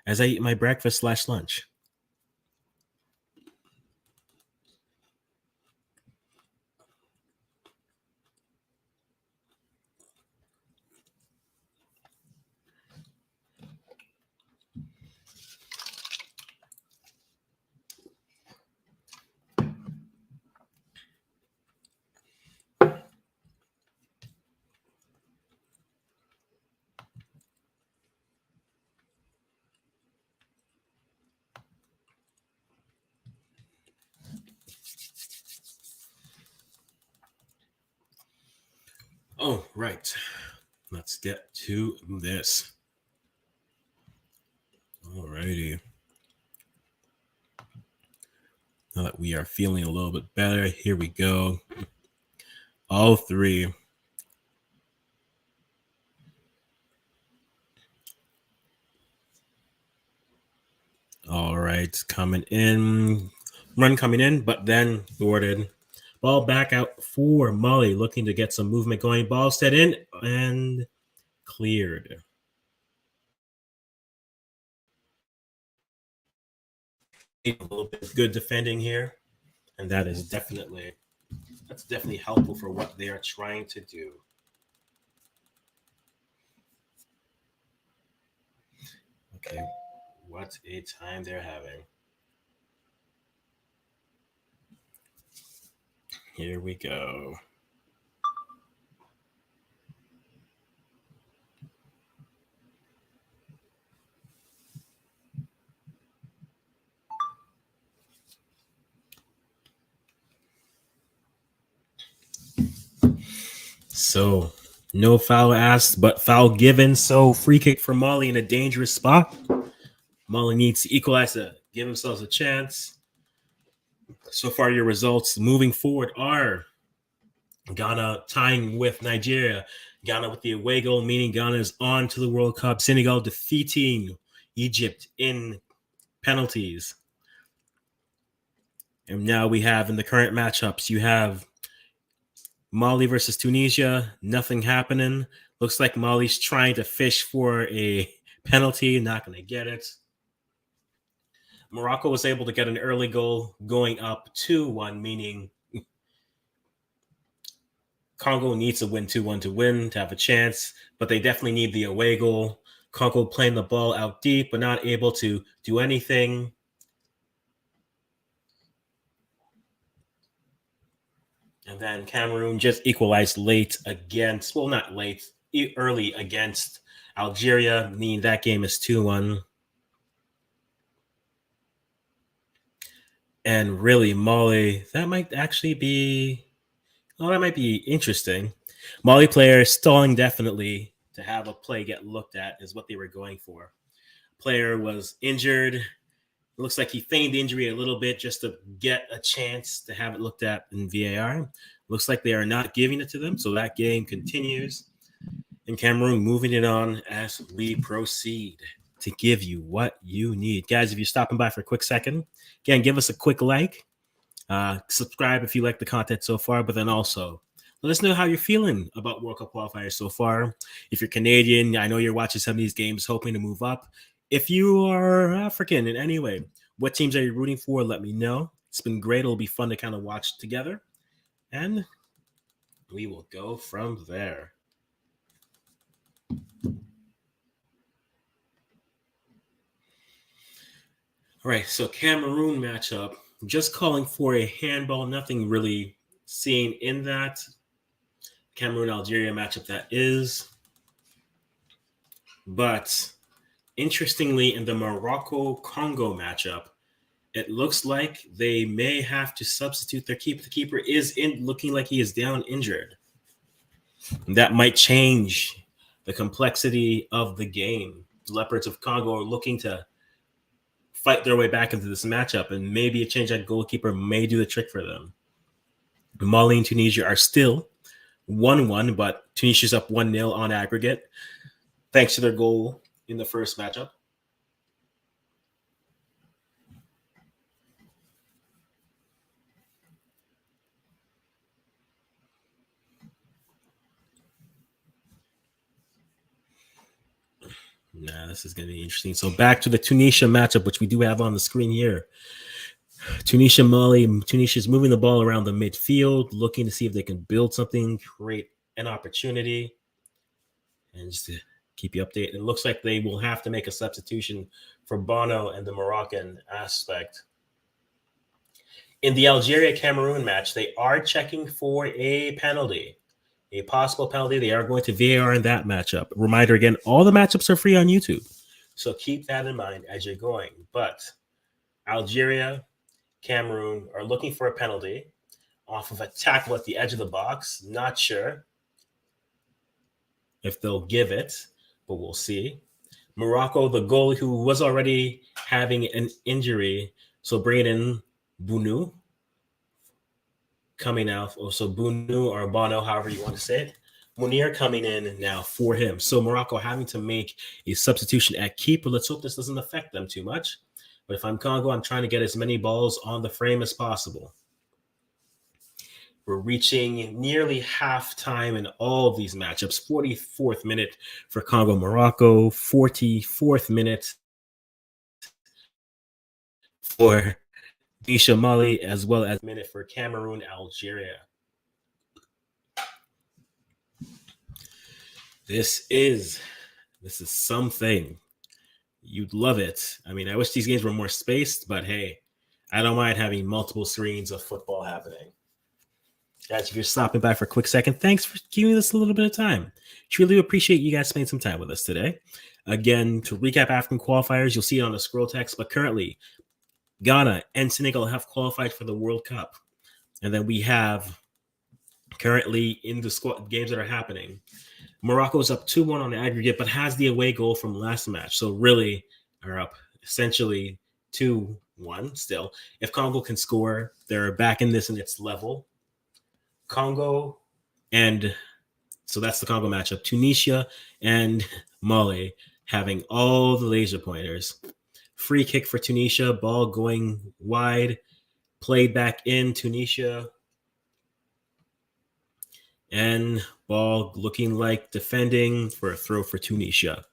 as I eat my breakfast/lunch. Oh, right. Let's get to this. Alrighty. Now that we are feeling a little bit better, here we go. All three. All right, coming in. Run coming in, but then thwarted. Ball back out for Mali, looking to get some movement going. Ball set in and cleared. A little bit of good defending here, and that's definitely helpful for what they are trying to do. Okay, what a time they're having. Here we go. So, no foul asked, but foul given. So, free kick for Mali in a dangerous spot. Mali needs to equalize to give themselves a chance. So far, your results moving forward are Ghana tying with Nigeria. Ghana with the away goal, meaning Ghana is on to the World Cup. Senegal defeating Egypt in penalties. And now we have in the current matchups, you have Mali versus Tunisia, nothing happening. Looks like Mali's trying to fish for a penalty, not going to get it. Morocco was able to get an early goal going up 2-1, meaning Congo needs to win 2-1 to win, to have a chance, but they definitely need the away goal. Congo playing the ball out deep, but not able to do anything. And then Cameroon just equalized late against, well, not late, early against Algeria, meaning that game is 2-1. And really, Mali, that might actually be, well, that might be interesting. Mali player stalling definitely to have a play get looked at is what they were going for. Player was injured. It looks like he feigned injury a little bit just to get a chance to have it looked at in VAR. Looks like they are not giving it to them, so that game continues. And Cameroon moving it on as we proceed to give you what you need. Guys, if you're stopping by for a quick second, again, give us a quick like. Subscribe if you like the content so far, but then also let us know how you're feeling about World Cup qualifiers so far. If you're Canadian, I know you're watching some of these games hoping to move up. If you are African in any way, what teams are you rooting for? Let me know. It's been great. It'll be fun to kind of watch together. And we will go from there. All right, so Cameroon matchup. Just calling for a handball. Nothing really seen in that. Cameroon-Algeria matchup that is. But interestingly, in the Morocco-Congo matchup, it looks like they may have to substitute their keeper. The keeper is looking like he is down injured. That might change the complexity of the game. The Leopards of Congo are looking to fight their way back into this matchup, and maybe a change at goalkeeper may do the trick for them. Mali and Tunisia are still 1-1, but Tunisia's up 1-0 on aggregate, thanks to their goal in the first matchup. This is going to be interesting. So back to the Tunisia matchup, which we do have on the screen here. Tunisia, Mali. Tunisia is moving the ball around the midfield, looking to see if they can build something, create an opportunity. And just to keep you updated, it looks like they will have to make a substitution for Bono and the Moroccan aspect. In the Algeria-Cameroon match, they are checking for a penalty. A possible penalty. They are going to VAR in that matchup. Reminder again, all the matchups are free on YouTube. So keep that in mind as you're going. But Algeria, Cameroon are looking for a penalty off of a tackle at the edge of the box. Not sure if they'll give it, but we'll see. Morocco, the goalie who was already having an injury. So bringing in Bounou. Coming out, so Bounou or Bono, however you want to say it. Munir coming in now for him. So Morocco having to make a substitution at keeper. Let's hope this doesn't affect them too much. But if I'm Congo, I'm trying to get as many balls on the frame as possible. We're reaching nearly halftime in all of these matchups. 44th minute for Congo, Morocco. 44th minute for Tunisia, Mali, as well as a minute for Cameroon, Algeria. This is something. You'd love it. I mean, I wish these games were more spaced, but hey, I don't mind having multiple screens of football happening. Guys, if you're stopping by for a quick second, thanks for giving us a little bit of time. Truly appreciate you guys spending some time with us today. Again, to recap AFCON qualifiers, you'll see it on the scroll text, but currently Ghana and Senegal have qualified for the World Cup. And then we have currently in the squad games that are happening, Morocco's up 2-1 on the aggregate, but has the away goal from last match. So really are up essentially 2-1 still. If Congo can score, they're back in this and it's level. Congo, and so that's the Congo matchup. Tunisia and Mali having all the laser pointers. Free kick for Tunisia, ball going wide, played back in Tunisia, and ball looking like defending for a throw for Tunisia.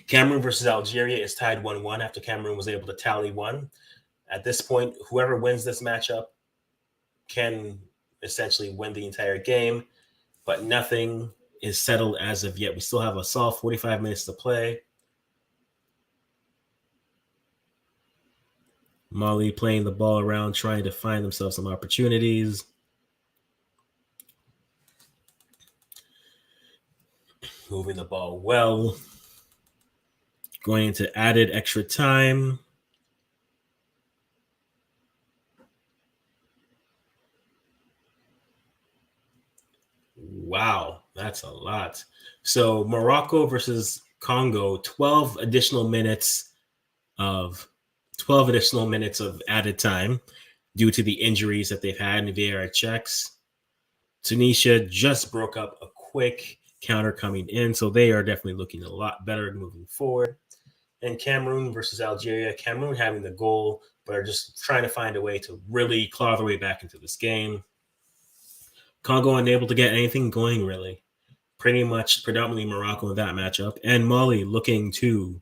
Cameroon versus Algeria is tied 1-1 after Cameroon was able to tally one. At this point, whoever wins this matchup can essentially win the entire game, but nothing is settled as of yet. We still have a solid 45 minutes to play. Mali playing the ball around, trying to find themselves some opportunities. Moving the ball well. Going into added extra time. Wow, that's a lot. So Morocco versus Congo, 12 additional minutes of added time due to the injuries that they've had in VAR checks. Tunisia just broke up a quick counter coming in, so they are definitely looking a lot better moving forward. And Cameroon versus Algeria. Cameroon having the goal, but are just trying to find a way to really claw their way back into this game. Congo unable to get anything going, really. Pretty much predominantly Morocco in that matchup. And Mali looking to...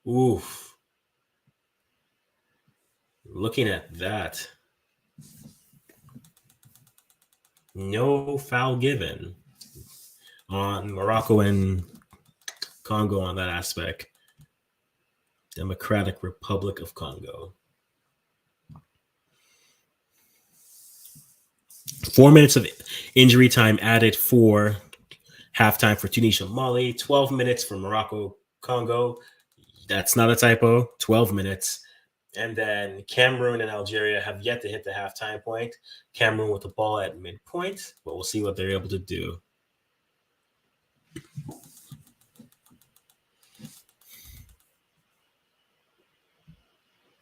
Oof. Looking at that. No foul given on Morocco and Congo on that aspect. Democratic Republic of Congo. 4 minutes of injury time added for halftime for Tunisia, Mali. 12 minutes for Morocco, Congo. That's not a typo. 12 minutes. And then Cameroon and Algeria have yet to hit the halftime point. Cameroon with the ball at midpoint, but we'll see what they're able to do.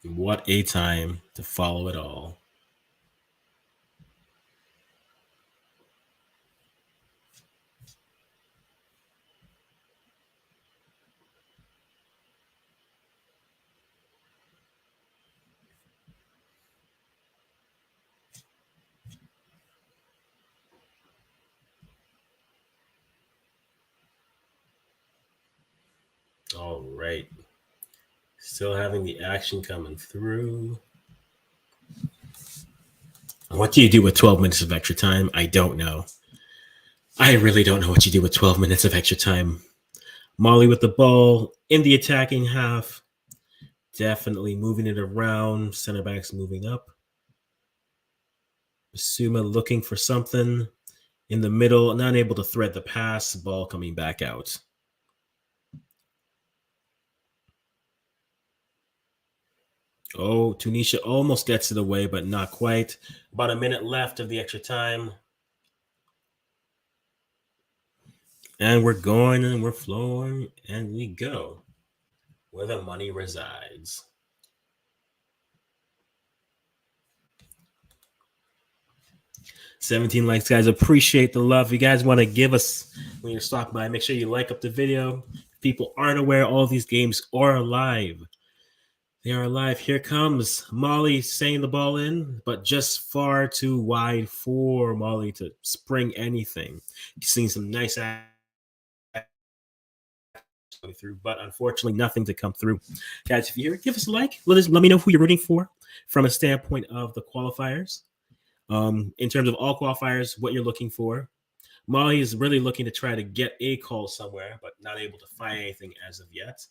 What a time to follow it all. All right. Still having the action coming through. What do you do with 12 minutes of extra time? I don't know. I really don't know what you do with 12 minutes of extra time. Mali with the ball in the attacking half. Definitely moving it around. Center backs moving up. Basuma looking for something in the middle. Not able to thread the pass. Ball coming back out. Oh, Tunisia almost gets it away, but not quite. About a minute left of the extra time. And we're going and we're flowing and we go where the money resides. $17 likes, guys. Appreciate the love. If you guys want to give us when you're stopping by, make sure you like up the video. If people aren't aware, all of these games are live. They are alive. Here comes Mali saying the ball in, but just far too wide for Mali to spring anything. He's seeing some nice through, but unfortunately nothing to come through. Guys, if you're here, give us a like. Let me know who you're rooting for from a standpoint of the qualifiers. In terms of all qualifiers, what you're looking for. Mali is really looking to try to get a call somewhere, but not able to find anything as of yet.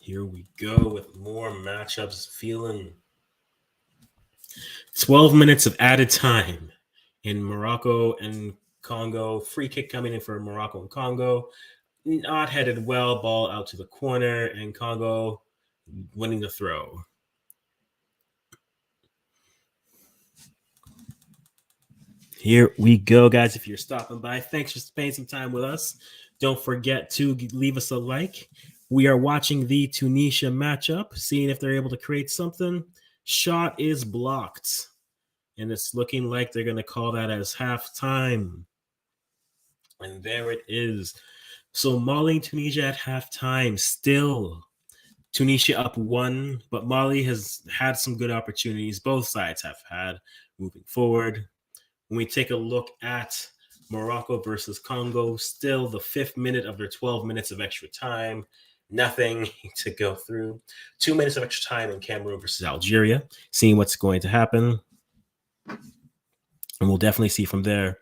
Here we go with more matchups. Feeling 12 minutes of added time in Morocco and Congo. Free kick coming in for Morocco and Congo. Not headed well. Ball out to the corner, and Congo winning the throw. Here we go, guys. If you're stopping by, thanks for spending some time with us. Don't forget to leave us a like. We are watching the Tunisia matchup, seeing if they're able to create something. Shot is blocked, and it's looking like they're going to call that as halftime. And there it is. So Mali and Tunisia at halftime, still Tunisia up 1, but Mali has had some good opportunities. Both sides have had moving forward. When we take a look at Morocco versus Congo, still the 5th minute of their 12 minutes of extra time. Nothing to go through. 2 minutes of extra time in Cameroon versus Algeria. Seeing what's going to happen. And we'll definitely see from there.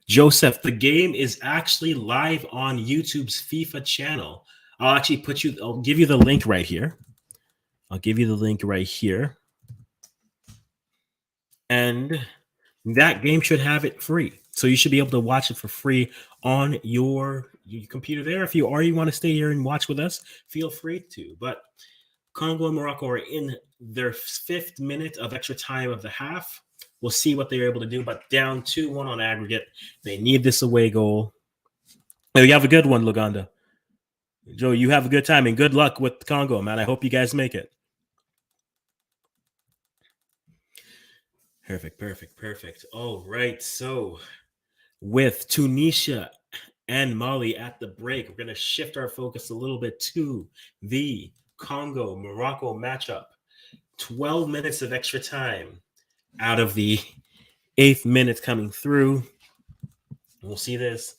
Joseph, the game is actually live on YouTube's FIFA channel. I'll give you the link right here. And that game should have it free. So you should be able to watch it for free on your computer there. If you want to stay here and watch with us, feel free to. But Congo and Morocco are in their 5th minute of extra time of the half. We'll see what they're able to do, but down 2-1 on aggregate. They need this away goal. You have a good one, Luganda. Joe, you have a good time and good luck with Congo, man. I hope you guys make it. Perfect. All right. So, with Tunisia and Mali at the break, we're going to shift our focus a little bit to the Congo Morocco matchup. 12 minutes of extra time out of the 8th minute coming through. We'll see this.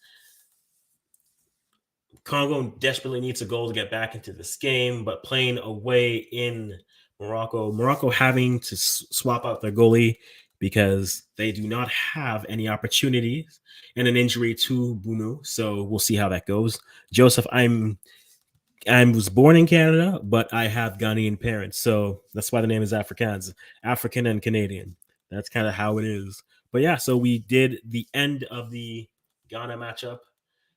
Congo desperately needs a goal to get back into this game, but playing away in Morocco having to swap out their goalie because they do not have any opportunities and an injury to Bunu. So we'll see how that goes. Joseph, I was born in Canada, but I have Ghanaian parents, so that's why the name is Afrikaans, African and Canadian. That's kind of how it is. But yeah, so we did the end of the Ghana matchup.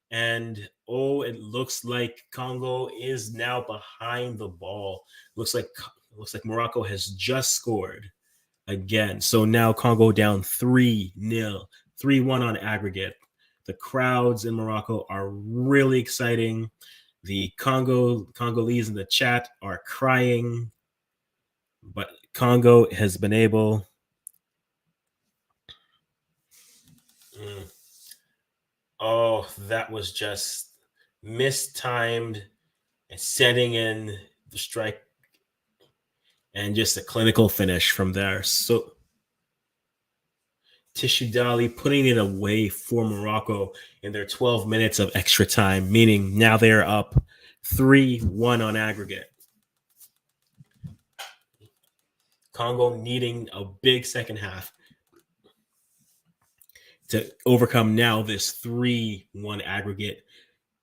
And it looks like Congo is now behind the ball. Looks like Morocco has just scored again. So now Congo down 3-0, 3-1 on aggregate. The crowds in Morocco are really exciting. The Congolese in the chat are crying, but Congo has been able. Oh, that was just mistimed and setting in the strike and just a clinical finish from there. So Tishidali putting it away for Morocco in their 12 minutes of extra time, meaning now they're up 3-1 on aggregate. Congo needing a big second half to overcome now this 3-1 aggregate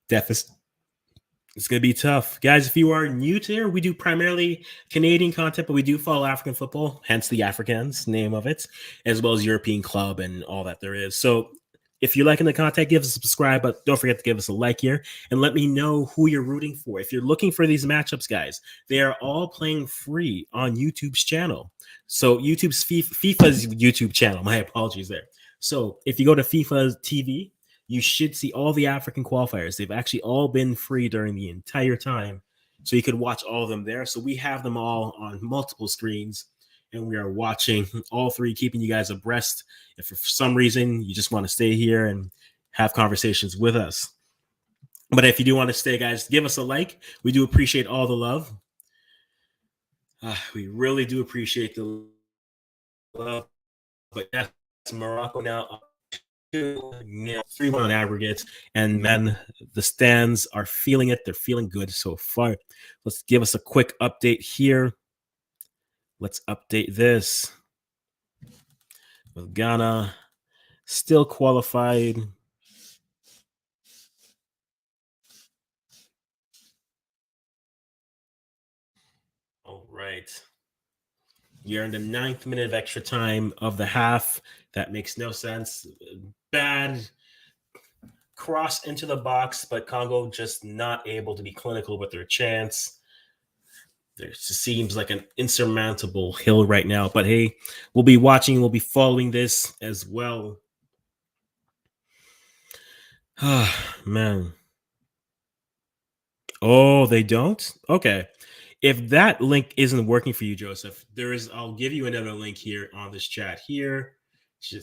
deficit. It's going to be tough. Guys, if you are new to here, we do primarily Canadian content, but we do follow African football, hence the Africans name of it, as well as European club and all that there is. So if you're liking the content, give us a subscribe, but don't forget to give us a like here and let me know who you're rooting for. If you're looking for these matchups, guys, they are all playing free on YouTube's channel. So YouTube's FIFA's YouTube channel. My apologies there. So if you go to FIFA TV, you should see all the African qualifiers. They've actually all been free during the entire time. So you could watch all of them there. So we have them all on multiple screens and we are watching all three, keeping you guys abreast. If for some reason you just want to stay here and have conversations with us. But if you do want to stay, guys, give us a like. We do appreciate all the love. We really do appreciate the love. But yes, Morocco now 3-1 on aggregate, and man, the stands are feeling it. They're feeling good so far. Let's give us a quick update here. Let's update this with Ghana still qualified. All right. You're in the 9th minute of extra time of the half. That makes no sense. Bad cross into the box, but Congo just not able to be clinical with their chance. There seems like an insurmountable hill right now, but hey, we'll be watching, we'll be following this as well. Ah, man. Oh, they don't? Okay. If that link isn't working for you, Joseph, I'll give you another link here on this chat here.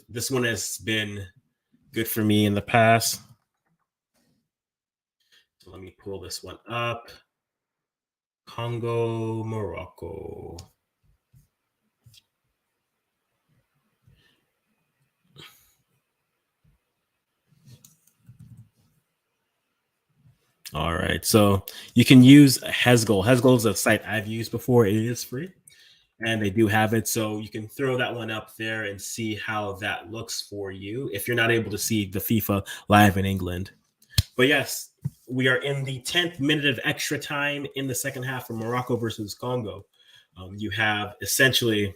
This one has been good for me in the past. So let me pull this one up. Congo, Morocco. All right. So you can use Hezgol. Hezgol is a site I've used before. It is free and they do have it. So you can throw that one up there and see how that looks for you if you're not able to see the FIFA live in England. But yes, we are in the 10th minute of extra time in the second half for Morocco versus Congo. You have essentially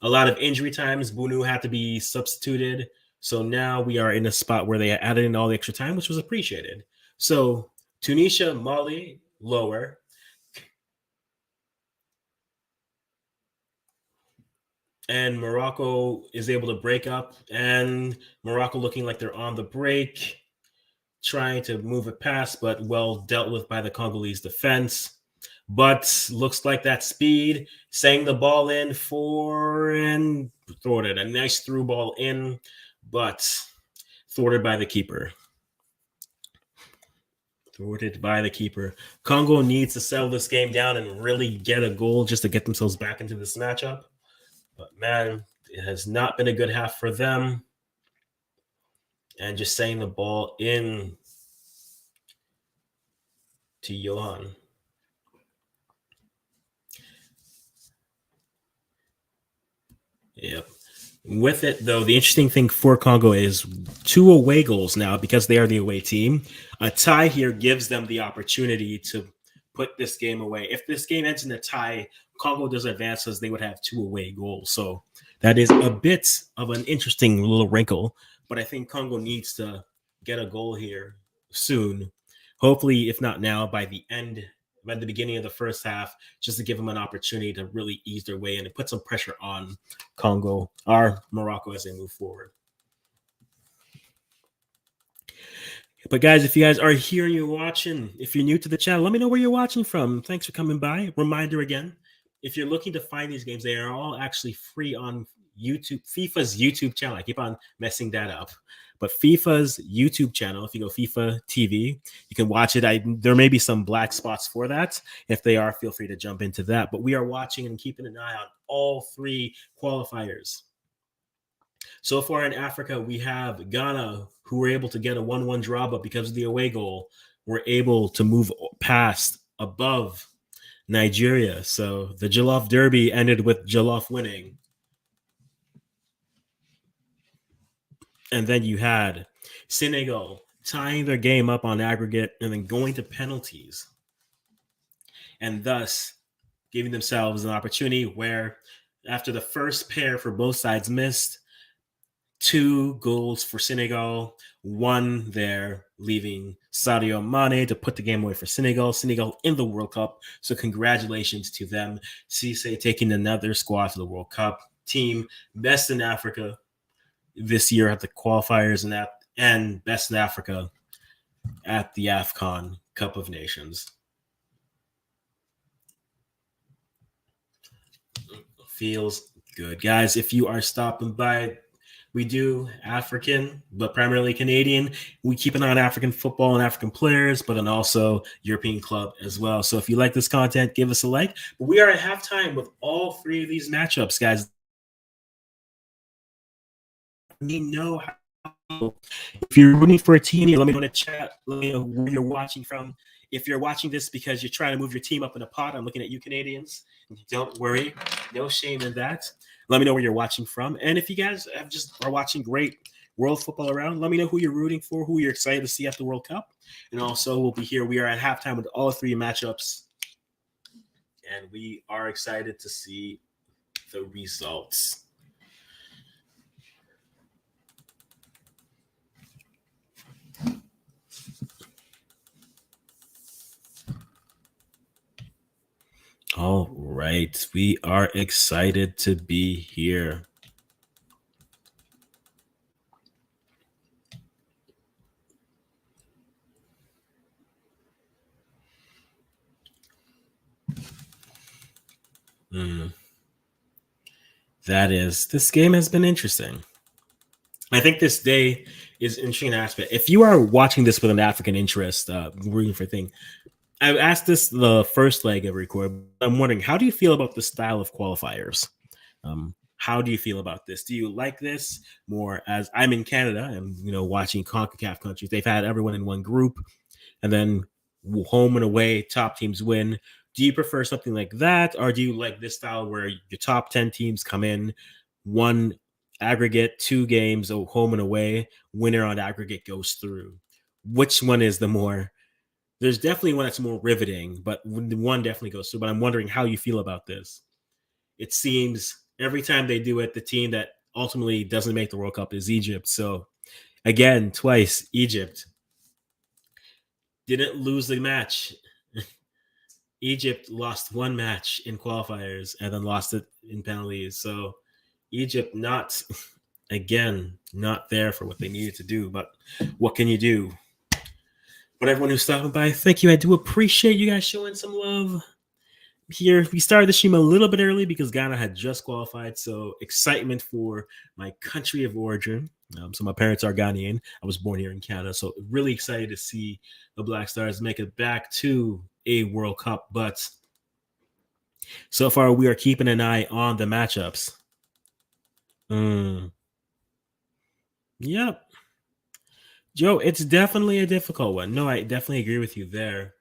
a lot of injury times. Bunu had to be substituted. So now we are in a spot where they added in all the extra time, which was appreciated. So Tunisia, Mali, lower. And Morocco is able to break up. And Morocco looking like they're on the break. trying to move it past, but well dealt with by the Congolese defense. But looks like that speed sang the ball in for and thwarted. A nice through ball in, but thwarted by the keeper. Thwarted by the keeper. Congo needs to settle this game down and really get a goal just to get themselves back into this matchup. But man, it has not been a good half for them. And just saying the ball in to Johan. Yep. With it, though, the interesting thing for Congo is 2 away goals now because they are the away team. A tie here gives them the opportunity to put this game away. If this game ends in a tie, Congo does advance as they would have 2 away goals. So that is a bit of an interesting little wrinkle. But I think Congo needs to get a goal here soon. Hopefully, if not now, by the beginning of the first half, just to give them an opportunity to really ease their way in and put some pressure on Congo or Morocco as they move forward. But guys, if you guys are here and you're watching, if you're new to the channel, let me know where you're watching from. Thanks for coming by. Reminder again, if you're looking to find these games, they are all actually free on YouTube, FIFA's YouTube channel. I keep on messing that up. But FIFA's YouTube channel, if you go FIFA TV, you can watch it. There may be some black spots for that. If they are, feel free to jump into that. But we are watching and keeping an eye on all 3 qualifiers. So far in Africa, we have Ghana, who were able to get a 1-1 draw, but because of the away goal, we're able to move past above Nigeria. So the Jollof Derby ended with Jollof winning. And then you had Senegal tying their game up on aggregate and then going to penalties. And thus giving themselves an opportunity where after the first pair for both sides missed, 2 goals for Senegal, 1 there, leaving Sadio Mane to put the game away for Senegal. Senegal in the World Cup. So congratulations to them. Ciss taking another squad to the World Cup. Team best in Africa this year at the qualifiers and best in Africa at the AFCON Cup of Nations. Feels good. Guys, if you are stopping by, we do African, but primarily Canadian. We keep an eye on African football and African players, but then also European club as well. So if you like this content, give us a like. But we are at halftime with all 3 of these matchups, guys. Me know how, if you're rooting for a team, let me know in the chat. Let me know where you're watching from. If you're watching this because you're trying to move your team up in a pot, I'm looking at you Canadians. Don't worry, no shame in that. Let me know where you're watching from. And if you guys are watching great world football around, let me know who you're rooting for, who you're excited to see at the World Cup. And also, we'll be here. We are at halftime with all 3 matchups. And we are excited to see the results. All right, we are excited to be here. This game has been interesting. I think this day is interesting aspect. If you are watching this with an African interest, rooting for thing, I've asked this the first leg of record. I'm wondering, how do you feel about the style of qualifiers? How do you feel about this? Do you like this more? As I'm in Canada and watching CONCACAF countries, they've had everyone in one group, and then home and away, top teams win. Do you prefer something like that, or do you like this style where your top 10 teams come in, one aggregate, 2 games, home and away, winner on aggregate goes through? Which one is the more? There's definitely one that's more riveting, but one definitely goes through. But I'm wondering how you feel about this. It seems every time they do it, the team that ultimately doesn't make the World Cup is Egypt. So again, twice, Egypt didn't lose the match. Egypt lost 1 match in qualifiers and then lost it in penalties. So Egypt not there for what they needed to do. But what can you do? But everyone who's stopping by, thank you. I do appreciate you guys showing some love. Here, we started the stream a little bit early because Ghana had just qualified. So excitement for my country of origin. So my parents are Ghanaian. I was born here in Canada. So really excited to see the Black Stars make it back to a World Cup. But so far, we are keeping an eye on the matchups. Yep. Joe, it's definitely a difficult one. No, I definitely agree with you there.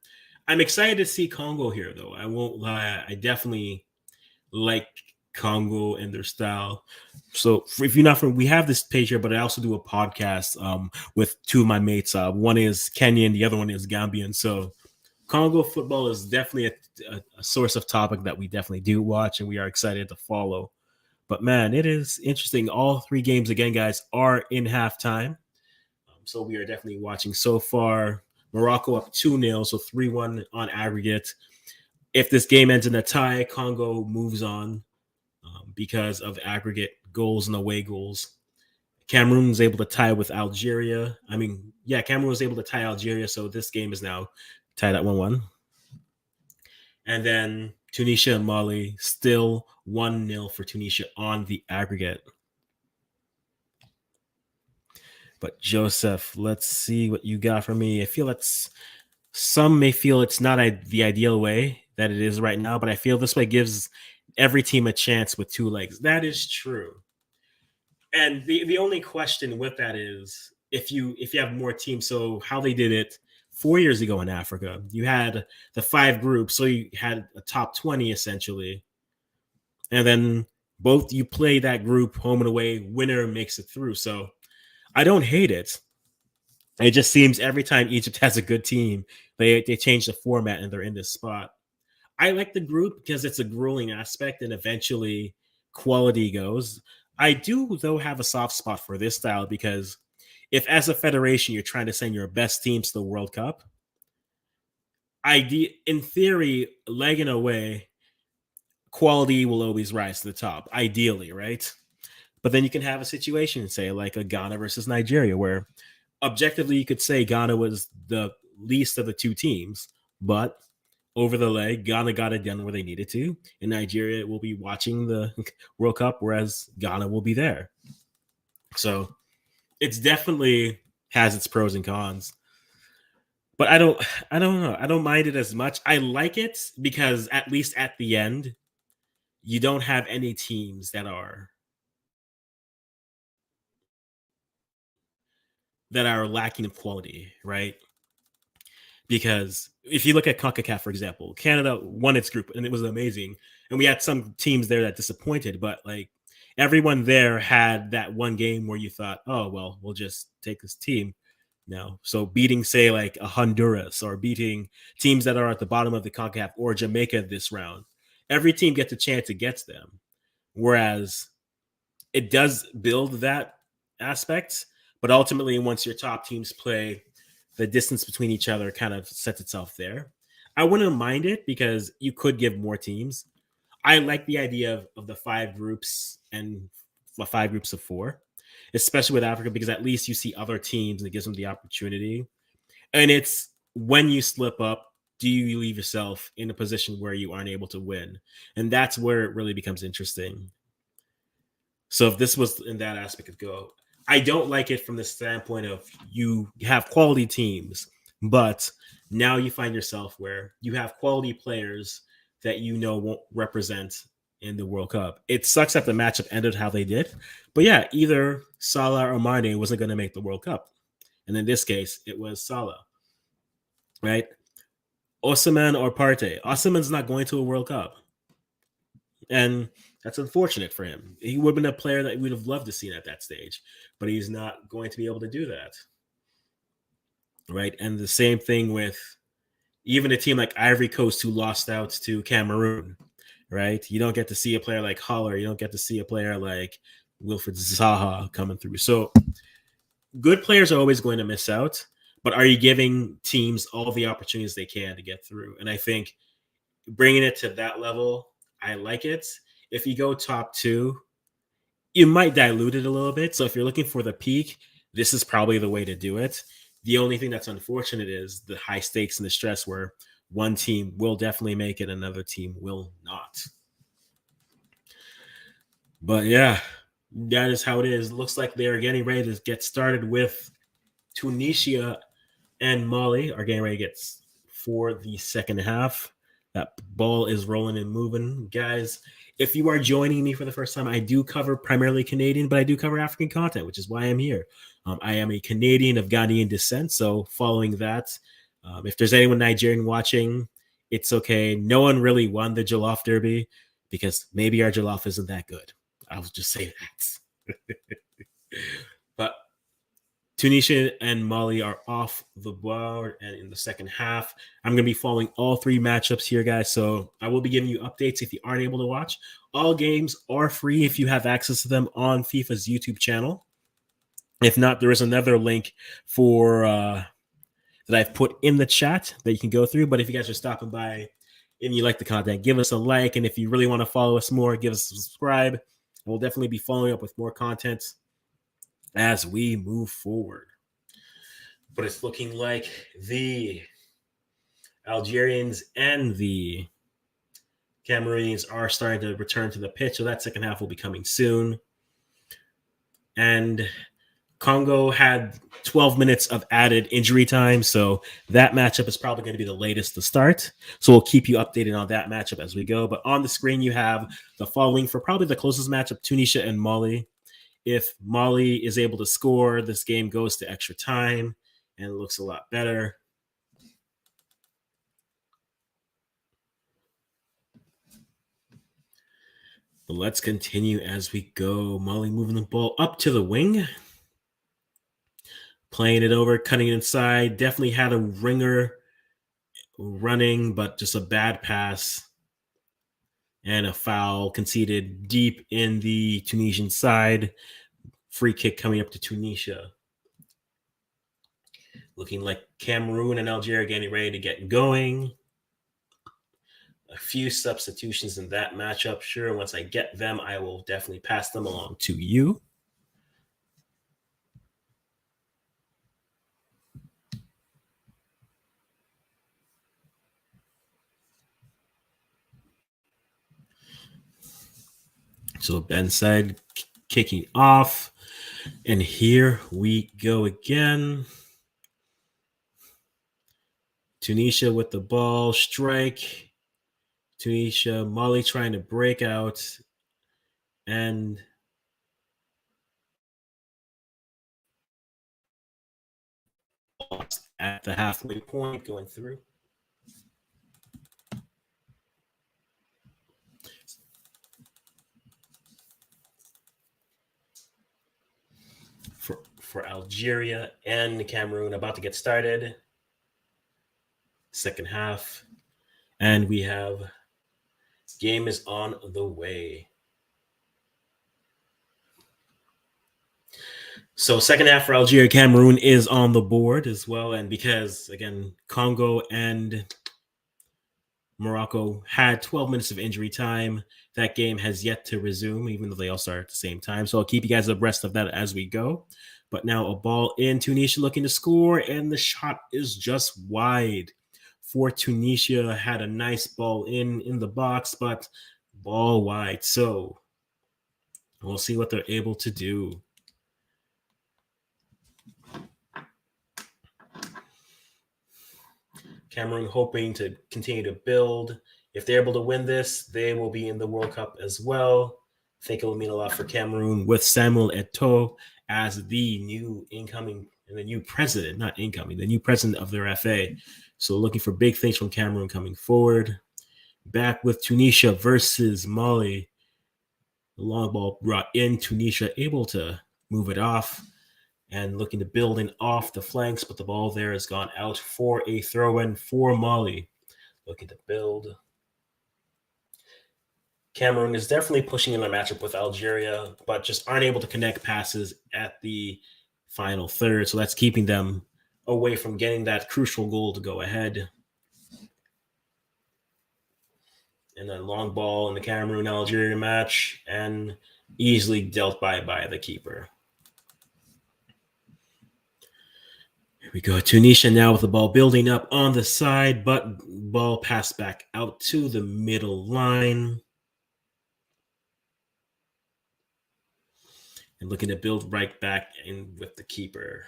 I'm excited to see Congo here, though. I won't lie. I definitely like Congo and their style. So if you're not from, we have this page here, but I also do a podcast with two of my mates. One is Kenyan, the other one is Gambian. So Congo football is definitely a source of topic that we definitely do watch, and we are excited to follow. But man, it is interesting. All three games, again, guys, are in halftime. So we are definitely watching so far. Morocco up 2-0, so 3-1 on aggregate. If this game ends in a tie, Congo moves on because of aggregate goals and away goals. Cameroon was able to tie with Algeria. Cameroon was able to tie Algeria, so this game is now tied at 1-1. And then Tunisia and Mali, still 1-0 for Tunisia on the aggregate. But Joseph, let's see what you got for me. I feel some may feel it's not the ideal way that it is right now, but I feel this way gives every team a chance with two legs. That is true. And the only question with that is if you have more teams. So how they did it 4 years ago in Africa, you had the 5 groups, so you had a top 20 essentially, and then both you play that group home and away. Winner makes it through. So I don't hate it. It just seems every time Egypt has a good team, they change the format and they're in this spot. I like the group because it's a grueling aspect and eventually quality goes. I do, though, have a soft spot for this style because if as a federation you're trying to send your best teams to the World Cup, in theory, legging away, quality will always rise to the top, ideally, right? But then you can have a situation, say, like a Ghana versus Nigeria, where objectively you could say Ghana was the least of the two teams, but over the leg, Ghana got it done where they needed to, and Nigeria will be watching the World Cup, whereas Ghana will be there. So it's definitely has its pros and cons. But I don't know. I don't mind it as much. I like it because at least at the end, you don't have any teams that are lacking in quality, right? Because if you look at CONCACAF, for example, Canada won its group and it was amazing. And we had some teams there that disappointed, but like everyone there had that one game where you thought, oh, well, we'll just take this team now. So beating, say, like a Honduras or beating teams that are at the bottom of the CONCACAF or Jamaica this round, every team gets a chance against them. Whereas it does build that aspect, but ultimately once your top teams play, the distance between each other kind of sets itself there. I wouldn't mind it because you could give more teams. I like the idea of the 5 groups and 5 groups of 4, especially with Africa, because at least you see other teams and it gives them the opportunity. And it's when you slip up, do you leave yourself in a position where you aren't able to win? And that's where it really becomes interesting. So if this was in that aspect of go, I don't like it from the standpoint of you have quality teams, but now you find yourself where you have quality players that you know won't represent in the World Cup. It sucks that the matchup ended how they did, but yeah, either Salah or Mane wasn't going to make the World Cup. And in this case, it was Salah, right? Osimhen or Partey. Osimhen's not going to a World Cup. And that's unfortunate for him. He would have been a player that we'd have loved to see at that stage, but he's not going to be able to do that. Right. And the same thing with even a team like Ivory Coast who lost out to Cameroon. Right. You don't get to see a player like Haller. You don't get to see a player like Wilfred Zaha coming through. So good players are always going to miss out, but are you giving teams all the opportunities they can to get through? And I think bringing it to that level, I like it. If you go top 2, you might dilute it a little bit. So if you're looking for the peak, this is probably the way to do it. The only thing that's unfortunate is the high stakes and the stress where one team will definitely make it, another team will not. But yeah, that is how it is. Looks like they are getting ready to get started with Tunisia and Mali are getting ready to get for the second half. That ball is rolling and moving. Guys, if you are joining me for the first time, I do cover primarily Canadian, but I do cover African content, which is why I'm here. I am a Canadian of Ghanaian descent, so following that, if there's anyone Nigerian watching, it's okay. No one really won the Jollof Derby because maybe our Jollof isn't that good. I'll just say that. But Tunisia and Mali are off the board and in the second half. I'm going to be following all three matchups here, guys. So I will be giving you updates if you aren't able to watch. All games are free if you have access to them on FIFA's YouTube channel. If not, there is another link for that I've put in the chat that you can go through. But if you guys are stopping by and you like the content, give us a like. And if you really want to follow us more, give us a subscribe. We'll definitely be following up with more content as we move forward. But it's looking like the Algerians and the Cameroonians are starting to return to the pitch, so that second half will be coming soon. And Congo had 12 minutes of added injury time, so that matchup is probably going to be the latest to start. So we'll keep you updated on that matchup as we go. But on the screen, you have the following for probably the closest matchup, Tunisia and Mali. If Mali is able to score, this game goes to extra time and it looks a lot better. But let's continue as we go. Mali moving the ball up to the wing. Playing it over, cutting it inside. Definitely had a ringer running, but just a bad pass. And a foul conceded deep in the Tunisian side. Free kick coming up to Tunisia. Looking like Cameroon and Algeria getting ready to get going. A few substitutions in that matchup. Sure, once I get them, I will definitely pass them along to you. So Ben said kicking off. And here we go again. Tunisia with the ball, strike. Tunisia, Mali trying to break out. And at the halfway point going through. For Algeria and Cameroon about to get started. Second half. And we have game is on the way. So second half for Algeria, Cameroon is on the board as well. And because, again, Congo and Morocco had 12 minutes of injury time, that game has yet to resume, even though they all start at the same time. So I'll keep you guys abreast of that as we go. But now a ball in, Tunisia looking to score, and the shot is just wide. For Tunisia, had a nice ball in the box, but ball wide. So we'll see what they're able to do. Cameroon hoping to continue to build. If they're able to win this, they will be in the World Cup as well. I think it will mean a lot for Cameroon with Samuel Eto'o as the new president of their FA. So looking for big things from Cameroon coming forward. Back with Tunisia versus Mali. The long ball brought in. Tunisia able to move it off and looking to build in off the flanks, but the ball there has gone out for a throw-in for Mali. Looking to build. Cameroon is definitely pushing in a matchup with Algeria, but just aren't able to connect passes at the final third. So that's keeping them away from getting that crucial goal to go ahead. And then long ball in the Cameroon-Algeria match and easily dealt by the keeper. we go. Tunisia now with the ball building up on the side, but ball passed back out to the middle line. And looking to build right back in with the keeper.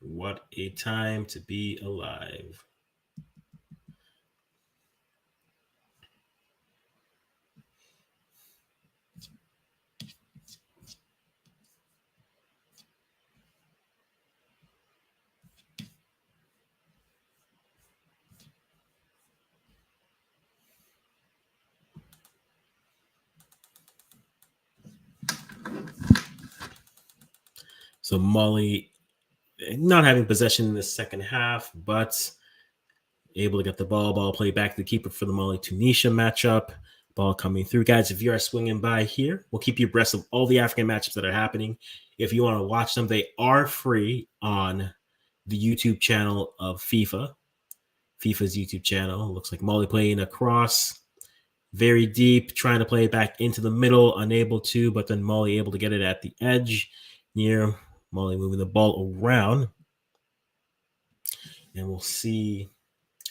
What a time to be alive. So Mali not having possession in the second half, but able to get the ball play back to the keeper for the Mali-Tunisia matchup. Ball coming through. Guys, if you are swinging by here, we'll keep you abreast of all the African matchups that are happening. If you want to watch them, they are free on the YouTube channel of FIFA. FIFA's YouTube channel. Looks like Mali playing across. Very deep, trying to play it back into the middle, unable to, but then Mali able to get it at the edge near Mali moving the ball around. And we'll see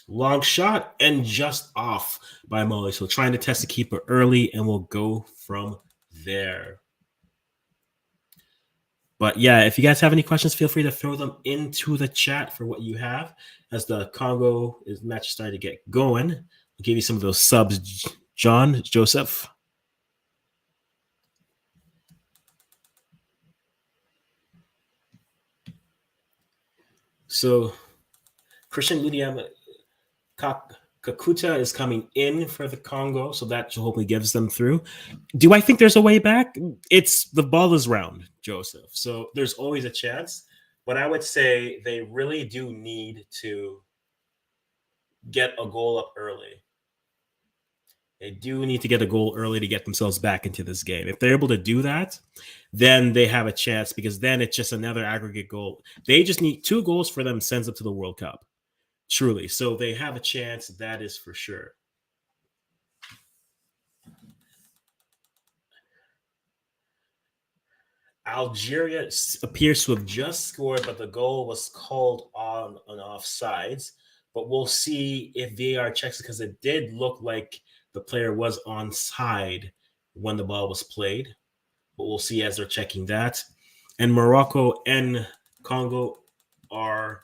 long shot and just off by Mali. So trying to test the keeper early, and we'll go from there. But yeah, if you guys have any questions, feel free to throw them into the chat for what you have as the Congo match starting to get going. I'll give you some of those subs, John, Joseph. So Christian Ludiama Kakuta is coming in for the Congo, so that hopefully gives them through. Do I think there's a way back? It's the ball is round, Joseph. So there's always a chance. But I would say they really do need to get a goal up early. They do need to get a goal early to get themselves back into this game. If they're able to do that, then they have a chance, because then it's just another aggregate goal. They just need 2 goals for them sends up to the World Cup. Truly. So they have a chance, that is for sure. Algeria appears to have just scored, but the goal was called on offsides. But we'll see if VAR checks, because it did look like the player was onside when the ball was played. But we'll see as they're checking that. And Morocco and Congo are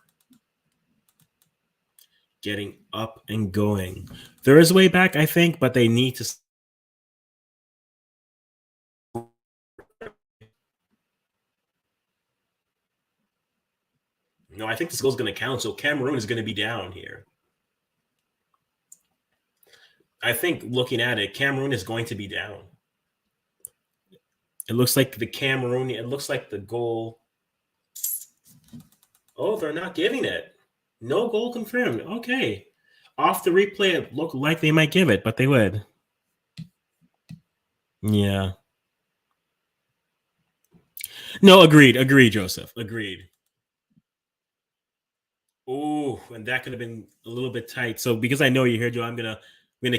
getting up and going. There is a way back, I think, but they need to. No, I think this goal is going to count. So Cameroon is going to be down here. I think looking at it, Cameroon is going to be down. It looks like it looks like the goal. Oh, they're not giving it. No goal confirmed. Okay. Off the replay, it looked like they might give it, but they would. Yeah. No, agreed, Joseph. Agreed. Oh, and that could have been a little bit tight. So because I know you're here, Joe, I'm gonna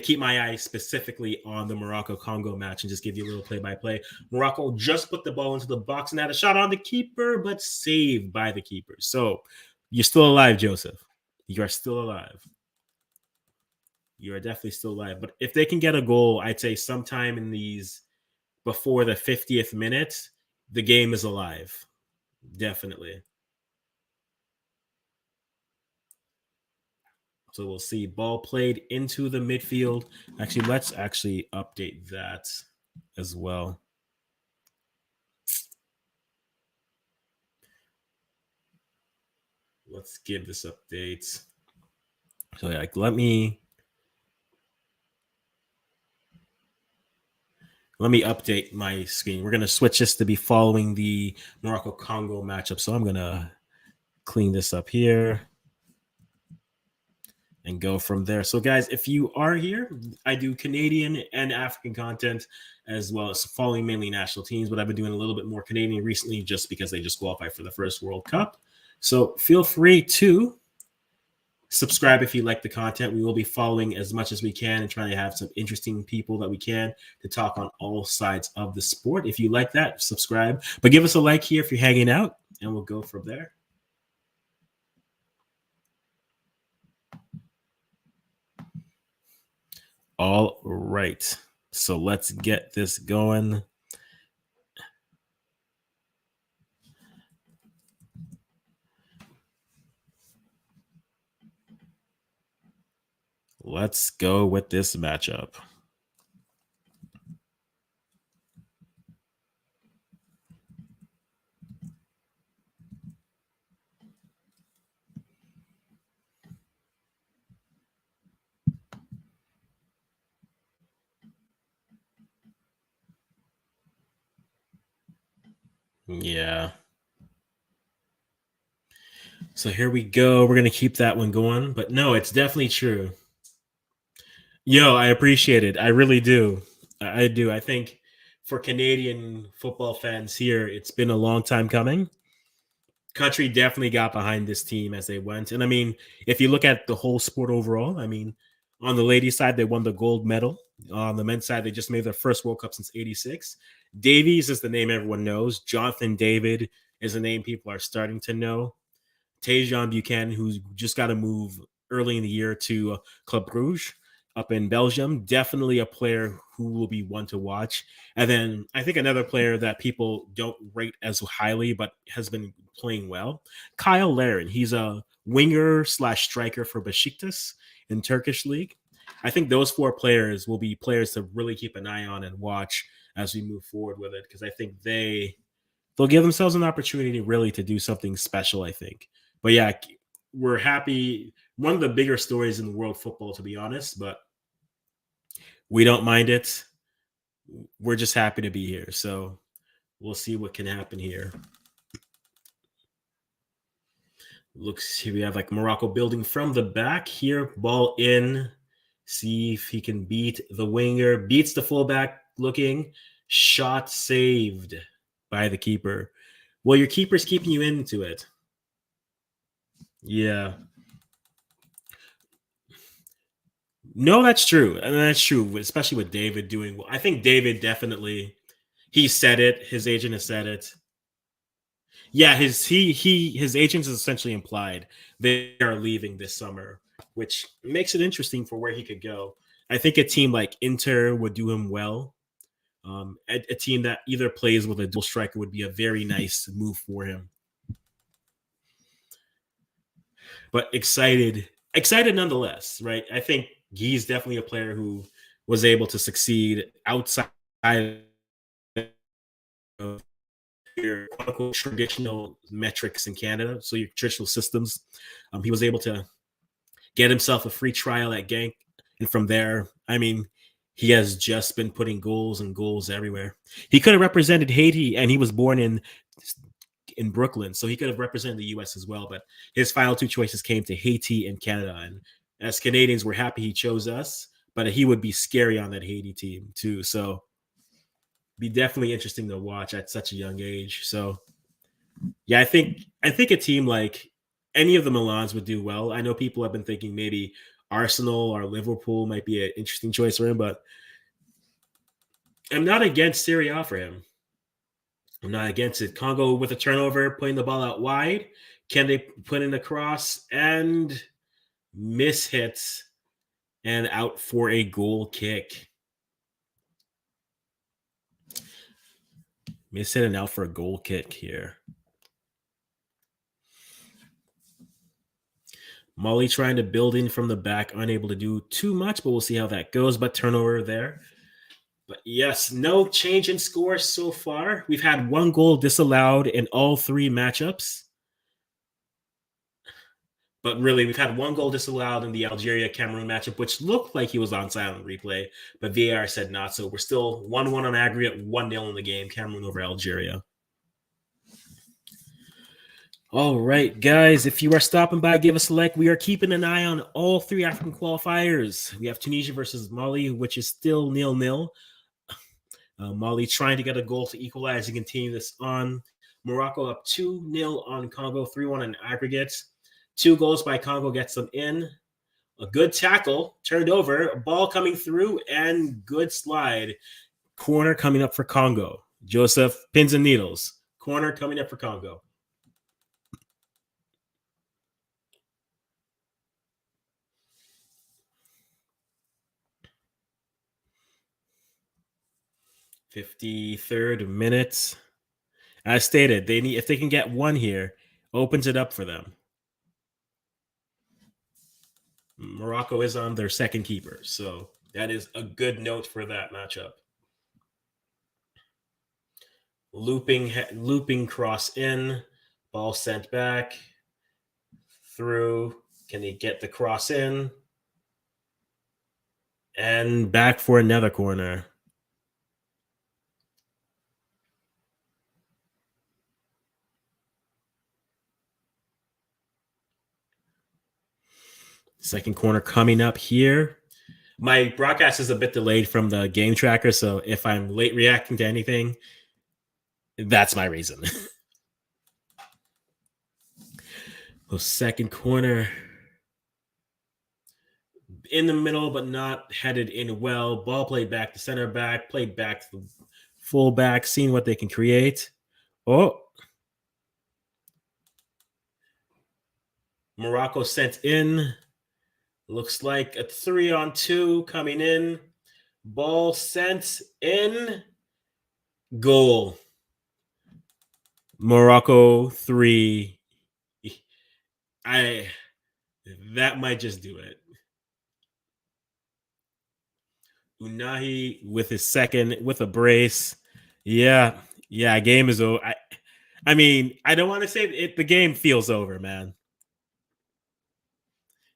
keep my eye specifically on the Morocco-Congo match and just give you a little play-by-play. Morocco just put the ball into the box and had a shot on the keeper, but saved by the keeper. So you're still alive, Joseph. You are still alive. You are definitely still alive. But if they can get a goal, I'd say sometime in these before the 50th minute, the game is alive. Definitely. So we'll see ball played into the midfield. Actually, let's actually update that as well. Let's give this update. So like, let me update my screen. We're going to switch this to be following the Morocco-Congo matchup. So I'm going to clean this up here and go from there. So guys, if you are here, I do Canadian and African content, as well as following mainly national teams, but I've been doing a little bit more Canadian recently just because they just qualified for the first World Cup. So feel free to Subscribe if you like the content. We will be following as much as we can and trying to have some interesting people that we can to talk on all sides of the sport. If you like that, subscribe. But give us a like here if you're hanging out, and we'll go from there. All right. So let's get this going. Let's go with this matchup. Yeah. So here we go. We're going to keep that one going. But no, it's definitely true. Yo, I appreciate it. I really do. I do. I think for Canadian football fans here, it's been a long time coming. Country definitely got behind this team as they went. And I mean, if you look at the whole sport overall, I mean, on the ladies' side, they won the gold medal. On the men's side, they just made their first World Cup since '86. Davies is the name everyone knows. Jonathan David is a name people are starting to know. Tajon Buchanan, who's just got to move early in the year to Club Brugge up in Belgium. Definitely a player who will be one to watch. And then I think another player that people don't rate as highly, but has been playing well, Kyle Larin. He's a winger / striker for Besiktas in Turkish league. I think those four players will be players to really keep an eye on and watch as we move forward with it, because I think they'll give themselves an opportunity really to do something special, I think. But yeah, we're happy. One of the bigger stories in world football, to be honest, but we don't mind it. We're just happy to be here. So we'll see what can happen here. Looks here we have like Morocco building from the back here. Ball in. See if he can beat the winger. Beats the fullback looking. Shot saved by the keeper. Well, your keeper's keeping you into it. Yeah. No, that's true. And that's true, especially with David doing well. I think David definitely he said it. His agent has said it. Yeah, his agent has essentially implied they are leaving this summer, which makes it interesting for where he could go. I think a team like Inter would do him well. A team that either plays with a dual striker would be a very nice move for him. But excited nonetheless, right? I think he's definitely a player who was able to succeed outside of your quote unquote traditional metrics in Canada, so your traditional systems. He was able to get himself a free trial at Genk, and from there, I mean, he has just been putting goals and goals everywhere. He could have represented Haiti, and he was born in Brooklyn, so he could have represented the U.S. as well. But his final two choices came to Haiti and Canada, and as Canadians, we're happy he chose us. But he would be scary on that Haiti team too. So be definitely interesting to watch at such a young age. So yeah, I think a team like any of the Milans would do well. I know people have been thinking maybe Arsenal or Liverpool might be an interesting choice for him, but I'm not against Serie A for him. I'm not against it. Congo with a turnover, putting the ball out wide. Can they put in a cross and miss hits and out for a goal kick? Miss it and out for a goal kick here. Molly trying to build in from the back, unable to do too much, but we'll see how that goes. But turnover there. But yes, no change in score so far. We've had one goal disallowed in all three matchups. But really, we've had one goal disallowed in the Algeria-Cameroon matchup, which looked like he was on silent replay, but VAR said not. So we're still 1-1 on aggregate, 1-0 in the game, Cameroon over Algeria. All right, guys, if you are stopping by, give us a like. We are keeping an eye on all three African qualifiers. We have Tunisia versus Mali, which is still 0-0. Mali trying to get a goal to equalize and continue this on. Morocco up 2-0 on Congo, 3-1 in aggregate. 2 goals by Congo gets them in. A good tackle, turned over, ball coming through, and good slide. Corner coming up for Congo. Joseph, pins and needles. Corner coming up for Congo. "53rd minute." As stated, they need, if they can get one here, opens it up for them. Morocco is on their second keeper, so that is a good note for that matchup. Looping cross in, ball sent back through. Can he get the cross in? And back for another corner. Second corner coming up here. My broadcast is a bit delayed from the game tracker, so if I'm late reacting to anything, that's my reason. The second corner in the middle, but not headed in well. Ball played back to center back, played back to the full back, seeing what they can create. Oh, Morocco sent in. Looks like a 3-on-2 coming in. Ball sent in. Goal. Morocco 3. That might just do it. Unahi with his second with a brace. Yeah, game is over. I mean, I don't want to say it. The game feels over, man.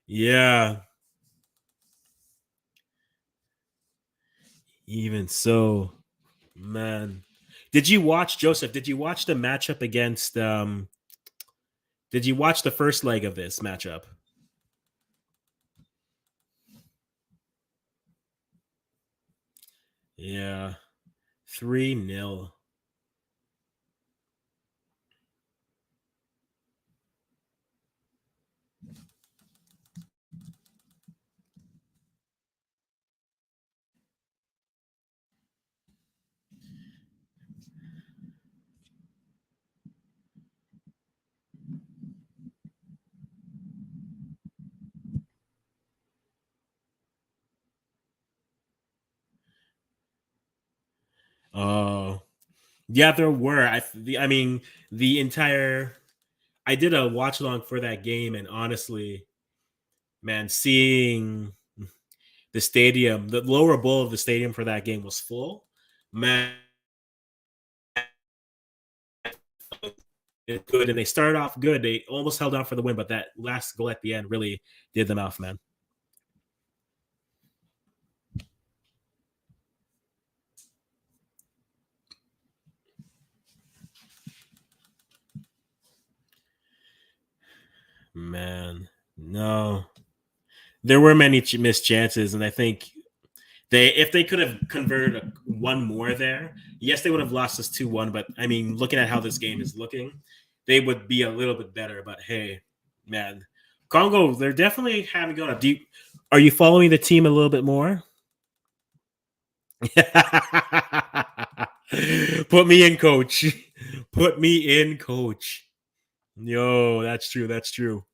Yeah. Even so, man. Did you watch, Joseph? Did you watch the matchup against did you watch the first leg of this matchup? Yeah. 3-0. Oh, yeah, there were. I mean, the entire. I did a watch along for that game, and honestly, man, seeing the stadium, the lower bowl of the stadium for that game was full. Man, it's good, and they started off good. They almost held on for the win, but that last goal at the end really did them off, man. Man, no, there were many missed chances, and I think if they could have converted one more there, yes, they would have lost this 2-1. But I mean, looking at how this game is looking, they would be a little bit better. But hey, man, Congo, they're definitely having gone up. Are you following the team a little bit more? Put me in, coach. Put me in, coach. Yo, that's true. That's true.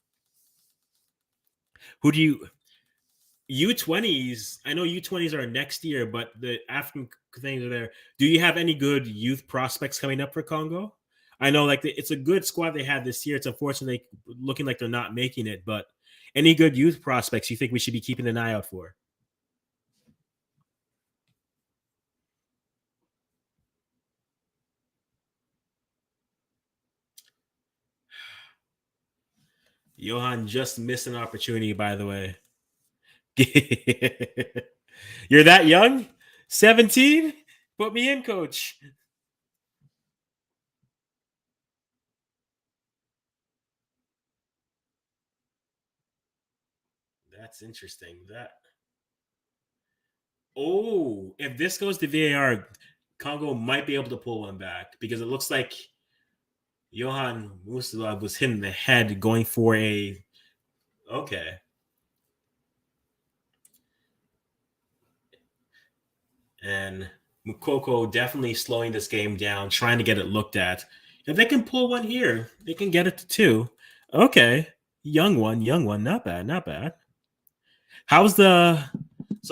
Who do you U20s? I know U20s are next year, but the African things are there. Do you have any good youth prospects coming up for Congo? I know, like it's a good squad they had this year. It's unfortunately looking like they're not making it, but any good youth prospects you think we should be keeping an eye out for? Johan just missed an opportunity, by the way. You're that young? 17? Put me in, coach. That's interesting. If this goes to VAR, Congo might be able to pull one back because it looks like Johan Musila was hit in the head going for a Okay. And Mukoko definitely slowing this game down, trying to get it looked at. If they can pull one here, they can get it to two. Okay. Young one. Not bad, not bad. How's the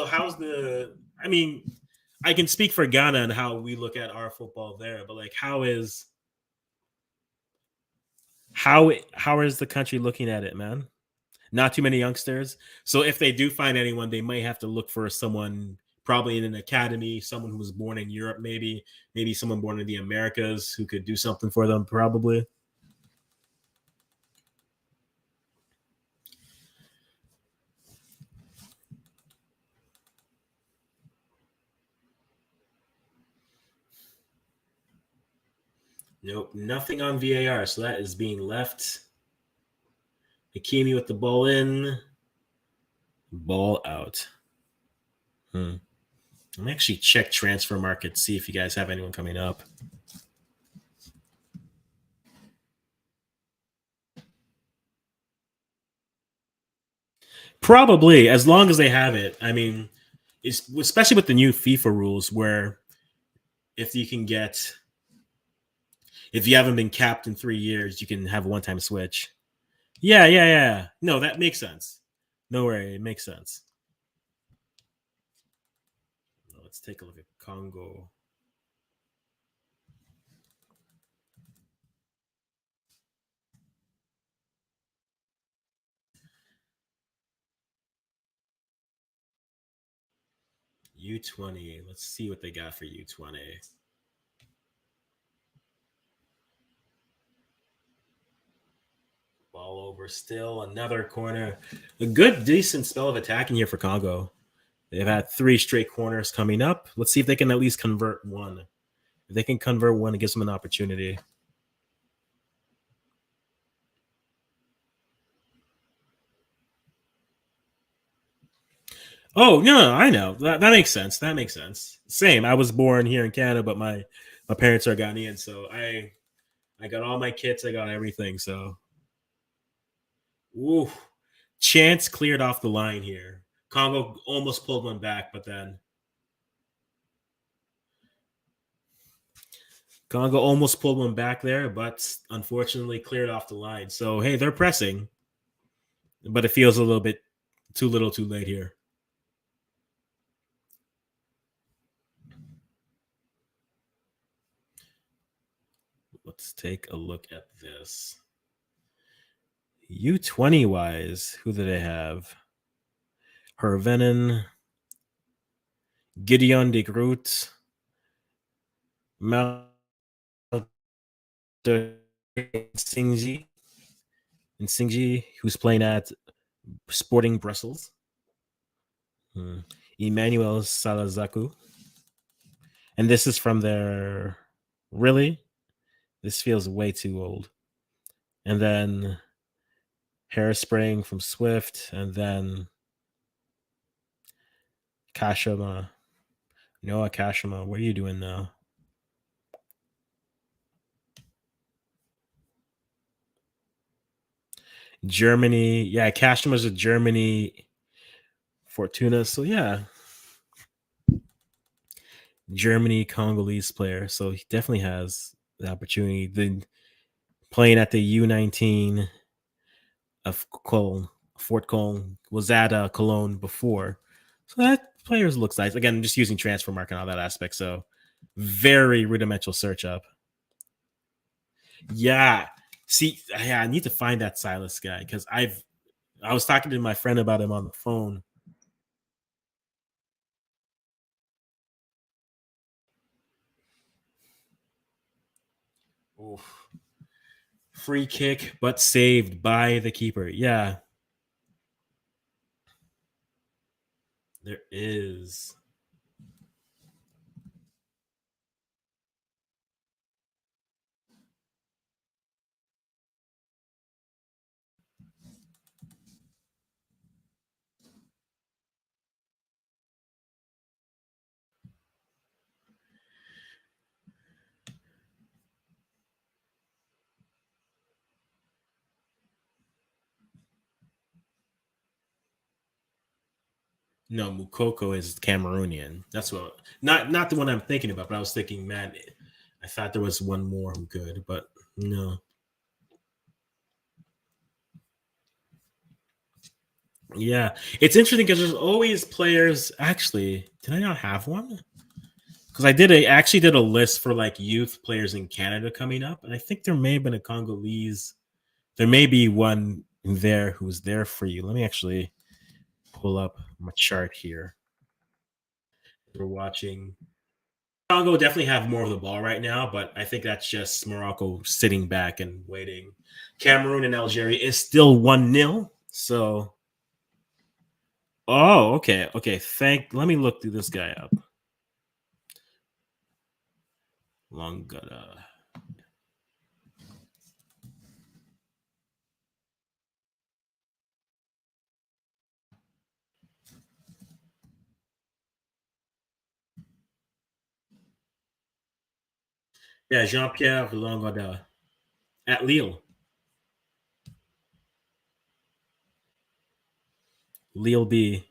how's the I mean, I can speak for Ghana and how we look at our football there, but like how is the country looking at it, man? Not too many youngsters. So if they do find anyone, they might have to look for someone probably in an academy, someone who was born in Europe, maybe someone born in the Americas who could do something for them, probably. Nope, nothing on VAR. So that is being left. Hakimi with the ball in, ball out. Let me actually check transfer market, see if you guys have anyone coming up. Probably, as long as they have it. I mean, it's especially with the new FIFA rules where if you can get if you haven't been capped in 3 years, you can have a one-time switch. Yeah. No, that makes sense. No worry, it makes sense. Let's take a look at Congo. U20. Let's see what they got for U20. Ball over still. Another corner. A good, decent spell of attacking here for Congo. They've had 3 straight corners coming up. Let's see if they can at least convert one. If they can convert one, it gives them an opportunity. Oh no, I know that makes sense. That makes sense. Same. I was born here in Canada, but my parents are Ghanaian, so I got all my kits. I got everything. So, ooh, chance cleared off the line here. Congo almost pulled one back, but then Congo almost pulled one back there, but unfortunately cleared off the line. So hey, they're pressing, but it feels a little bit too little, too late here. Let's take a look at this. U20 wise, who do they have? Hervenen, Gideon de Groot, Mal Singji, and Singji, who's playing at Sporting Brussels. Emmanuel Salazaku. And this is from their. Really? This feels way too old. And then Hairspring from Swift, and then Kashima. Noah Kashima, what are you doing now? Germany. Yeah, Kashima's a Germany Fortuna. So yeah. Germany Congolese player. So he definitely has the opportunity. The playing at the U19 of Cologne, Fort Cologne, was at Cologne before. So that players looks nice. Again, I'm just using transfer market and all that aspect. So very rudimental search up. Yeah. See, yeah, I need to find that Silas guy because I was talking to my friend about him on the phone. Oof. Free kick, but saved by the keeper. Yeah. There is. No, Mukoko is Cameroonian. That's what not the one I'm thinking about, but I was thinking, man, I thought there was one more who could, but no. Yeah, it's interesting because there's always players. Actually, did I not have one? Because actually did a list for like youth players in Canada coming up, and I think there may have been a Congolese. There may be one there who's there for you. Let me actually pull up my chart here. We're watching. Congo definitely have more of the ball right now, but I think that's just Morocco sitting back and waiting. Cameroon and Algeria is still 1-0. So, oh, okay. Okay. Let me look through this guy up. Longada. Yeah, Jean-Pierre Longada at Lille. Lille B.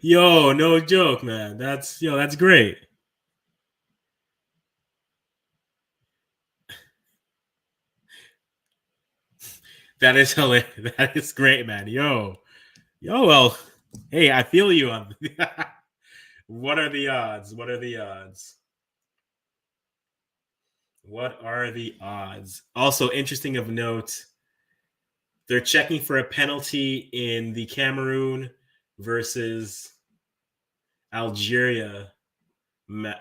Yo, no joke, man. That's great. That is hilarious. That is great, man. Yo, well, hey, I feel you on. What are the odds? What are the odds? What are the odds? Also, interesting of note, they're checking for a penalty in the Cameroon versus Algeria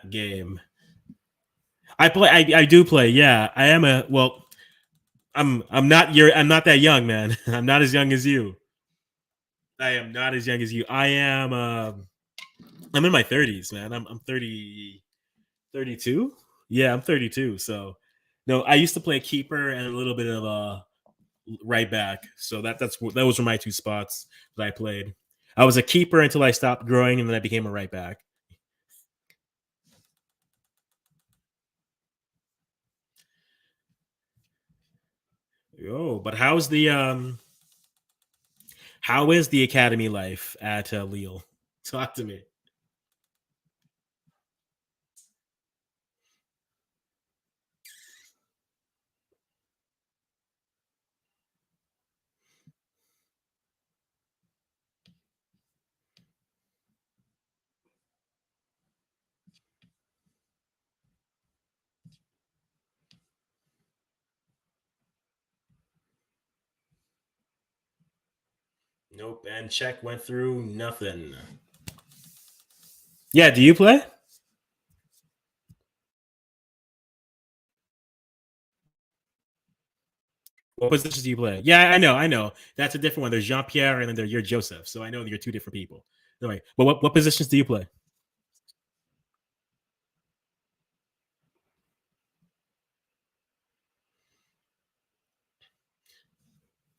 game. I play. I do play. Yeah, I am a. Well, I'm not. I'm not that young, man. I'm not as young as you. I am not as young as you. I am. I'm in my 30s, man. I'm 30, 32. Yeah, I'm 32. So, no, I used to play keeper and a little bit of right back. So those were my two spots that I played. I was a keeper until I stopped growing, and then I became a right back. Oh, but how is the academy life at Lille? Talk to me. Nope, and check went through nothing. Yeah, do you play? What positions do you play? Yeah, I know. That's a different one. There's Jean Pierre, and then you're Joseph. So I know you're two different people. Anyway, but what positions do you play?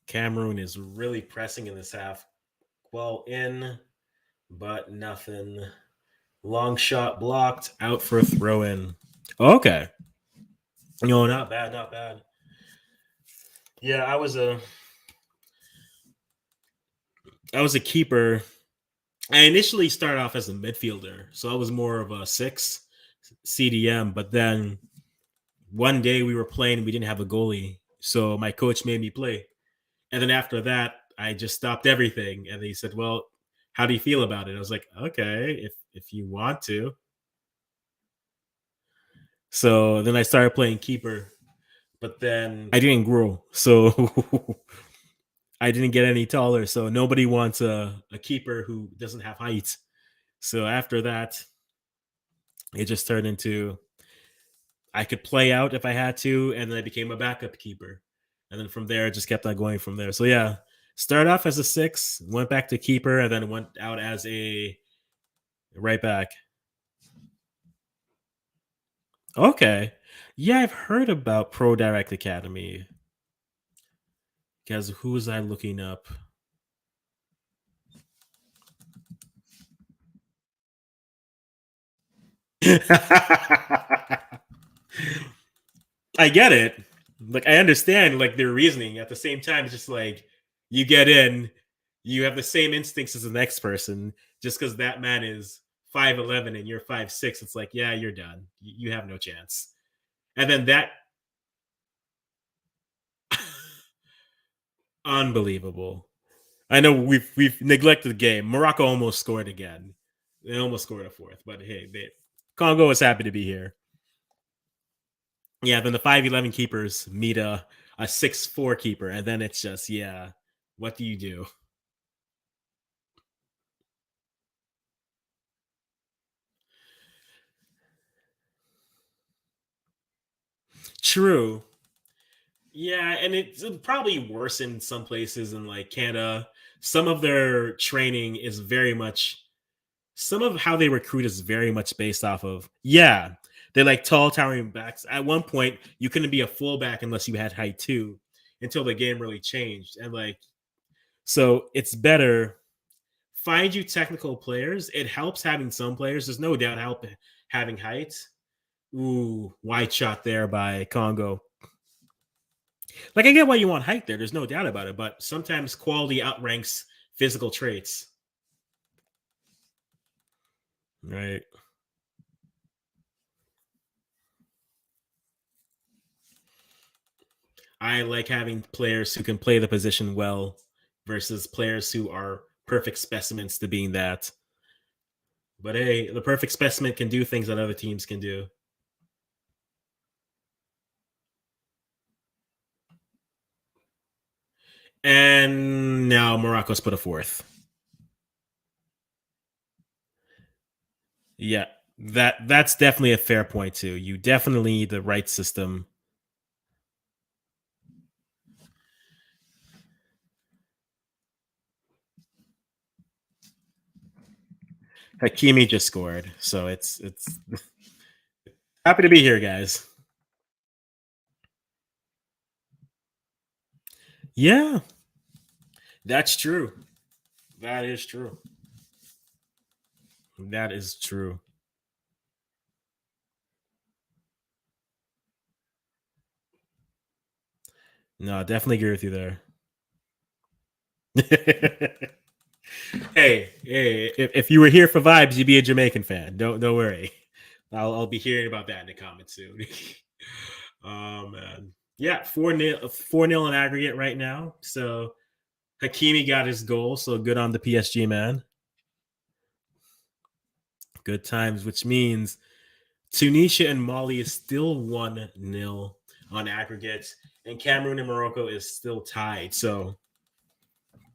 Cameroon is really pressing in this half. Well, in, but nothing. Long shot blocked, out for a throw in. Okay. No, not bad, not bad. Yeah, I was a keeper. I initially started off as a midfielder, so I was more of a six CDM. But then one day we were playing, we didn't have a goalie, so my coach made me play. And then after that, I just stopped everything. And he said, "Well, how do you feel about it?" I was like, "Okay, if you want to." So then I started playing keeper, but then I didn't grow, so I didn't get any taller. So nobody wants a keeper who doesn't have height. So after that, it just turned into I could play out if I had to, and then I became a backup keeper. And then from there, it just kept on going from there. So yeah, started off as a six, went back to keeper, and then went out as a right back. Okay. Yeah, I've heard about Pro Direct Academy. Because who was I looking up? I get it. Like I understand like their reasoning. At the same time, it's just like you get in, you have the same instincts as the next person. Just because that man is 5'11" and you're 5'6", it's like, yeah, you're done. You have no chance. And then that unbelievable. I know we've neglected the game. Morocco almost scored again. They almost scored a fourth, but hey, Congo is happy to be here. Yeah, then the 5'11" keepers meet a 6'4" keeper, and then it's just, yeah, what do you do? True. Yeah, and it's probably worse in some places in like Canada. Some of their training is very much some of how they recruit is very much based off of, yeah, they're like tall towering backs. At one point, you couldn't be a fullback unless you had height too, until the game really changed. And like, so it's better find you technical players. It helps having some players. There's no doubt help having height. Ooh, wide shot there by Congo. Like, I get why you want height there. There's no doubt about it. But sometimes quality outranks physical traits. Right. I like having players who can play the position well versus players who are perfect specimens to being that. But hey, the perfect specimen can do things that other teams can do. And now Morocco's put a fourth. Yeah, that's definitely a fair point too. You definitely need the right system. Hakimi just scored, so it's happy to be here, guys. Yeah, that's true. That is true. That is true. No, definitely agree with you there. hey, if you were here for vibes, you'd be a Jamaican fan. Don't worry. I'll be hearing about that in the comments soon. Oh man, yeah, 4-0 in aggregate right now. So Hakimi got his goal, so good on the PSG man. Good times, which means Tunisia and Mali is still 1-0 on aggregate, and Cameroon and Morocco is still tied. So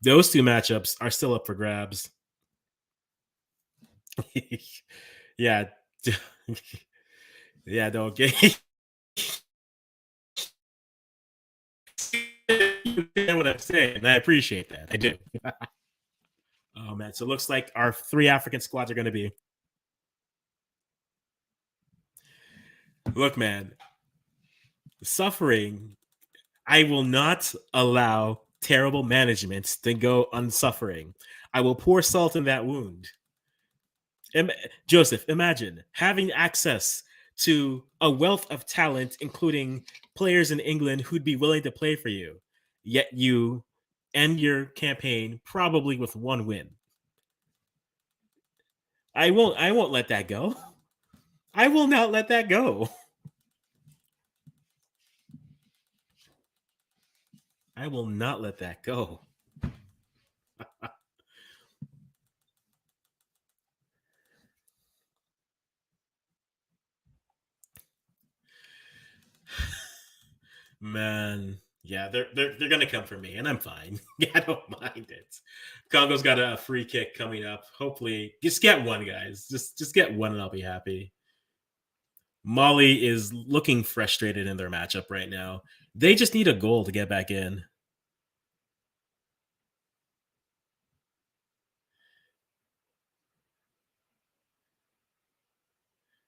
those two matchups are still up for grabs. yeah. yeah, don't get what I'm saying. I appreciate that. I do. Oh man, so it looks like our 3 African squads are going to be. Look, man, suffering. I will not allow terrible management to go unsuffering. I will pour salt in that wound. Joseph, imagine having access to a wealth of talent, including players in England who'd be willing to play for you, yet you end your campaign probably with 1 win. I won't let that go. I will not let that go. I will not let that go. Man, yeah, they're gonna come for me, and I'm fine. yeah, I don't mind it. Congo's got a free kick coming up. Hopefully, just get one, guys. Just get one, and I'll be happy. Mali is looking frustrated in their matchup right now. They just need a goal to get back in.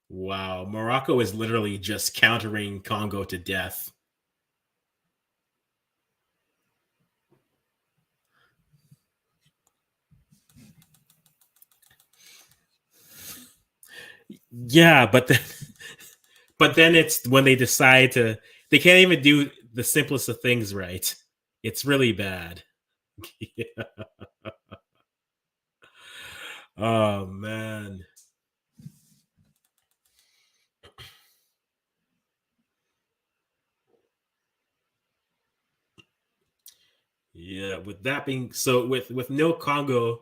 Wow, Morocco is literally just countering Congo to death. Yeah, but then it's when they decide to they can't even do the simplest of things right. It's really bad. yeah. Oh man. Yeah, with that being so with no Congo,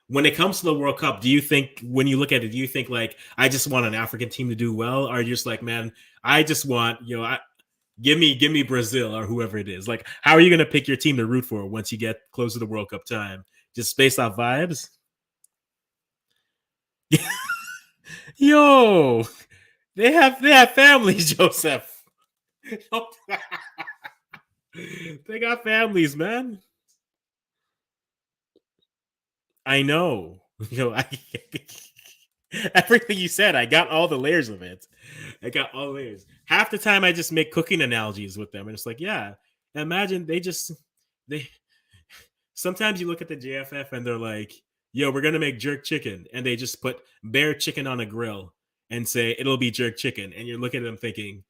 when it comes to the World Cup, do you think when you look at it, do you think like I just want an African team to do well, or are you just like, man, I just want, give me Brazil or whoever it is. Like, how are you gonna pick your team to root for once you get close to the World Cup time? Just based off vibes? Yo, they have families, Joseph. They got families, man. I know. Everything you said, I got all the layers of it. I got all the layers. Half the time, I just make cooking analogies with them, and it's like, yeah, imagine they. Sometimes you look at the JFF and they're like, "Yo, we're gonna make jerk chicken," and they just put bare chicken on a grill and say it'll be jerk chicken, and you're looking at them thinking,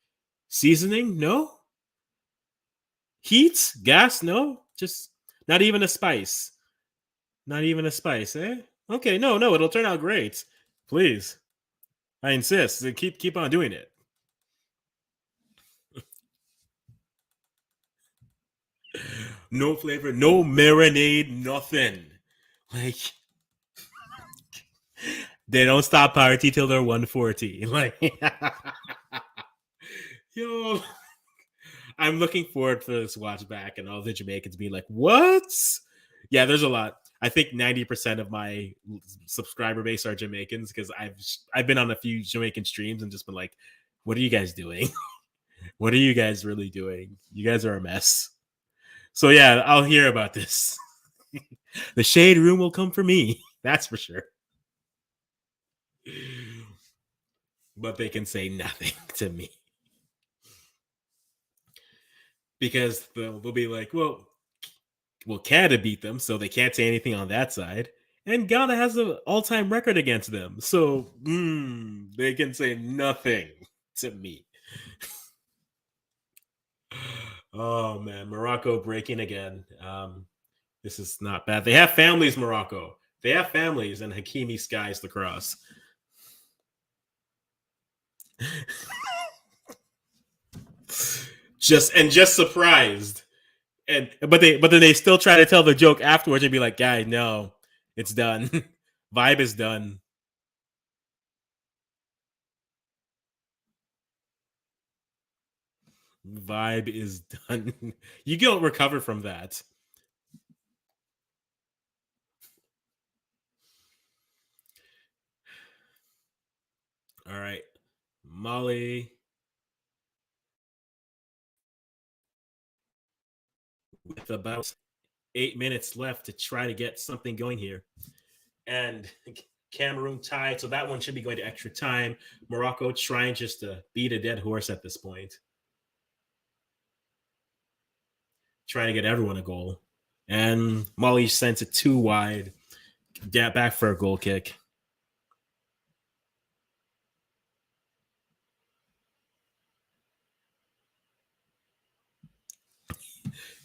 seasoning, no, heat, gas, no, just not even a spice. Not even a spice, eh? Okay, no, it'll turn out great. Please, I insist. Keep on doing it. No flavor, no marinade, nothing. Like they don't stop party till they're 140. Like yo, I'm looking forward for this watch back and all the Jamaicans being like, "What?" Yeah, there's a lot. I think 90% of my subscriber base are Jamaicans because I've been on a few Jamaican streams and just been like, "What are you guys doing? What are you guys really doing? You guys are a mess." So yeah, I'll hear about this. The shade room will come for me. That's for sure. But they can say nothing to me because they'll be like, well, Canada beat them, so they can't say anything on that side. And Ghana has an all-time record against them, so they can say nothing to me. Oh man, Morocco breaking again. This is not bad. They have families, Morocco. They have families, and Hakimi skies the cross. just surprised. But then they still try to tell the joke afterwards and be like, "Guy, no, it's done. Vibe is done." Vibe is done. You don't recover from that. All right, Molly. With about 8 minutes left to try to get something going here, and Cameroon tied, so that one should be going to extra time. Morocco trying just to beat a dead horse at this point, trying to get everyone a goal. And Molly sends it too wide. Back for a goal kick.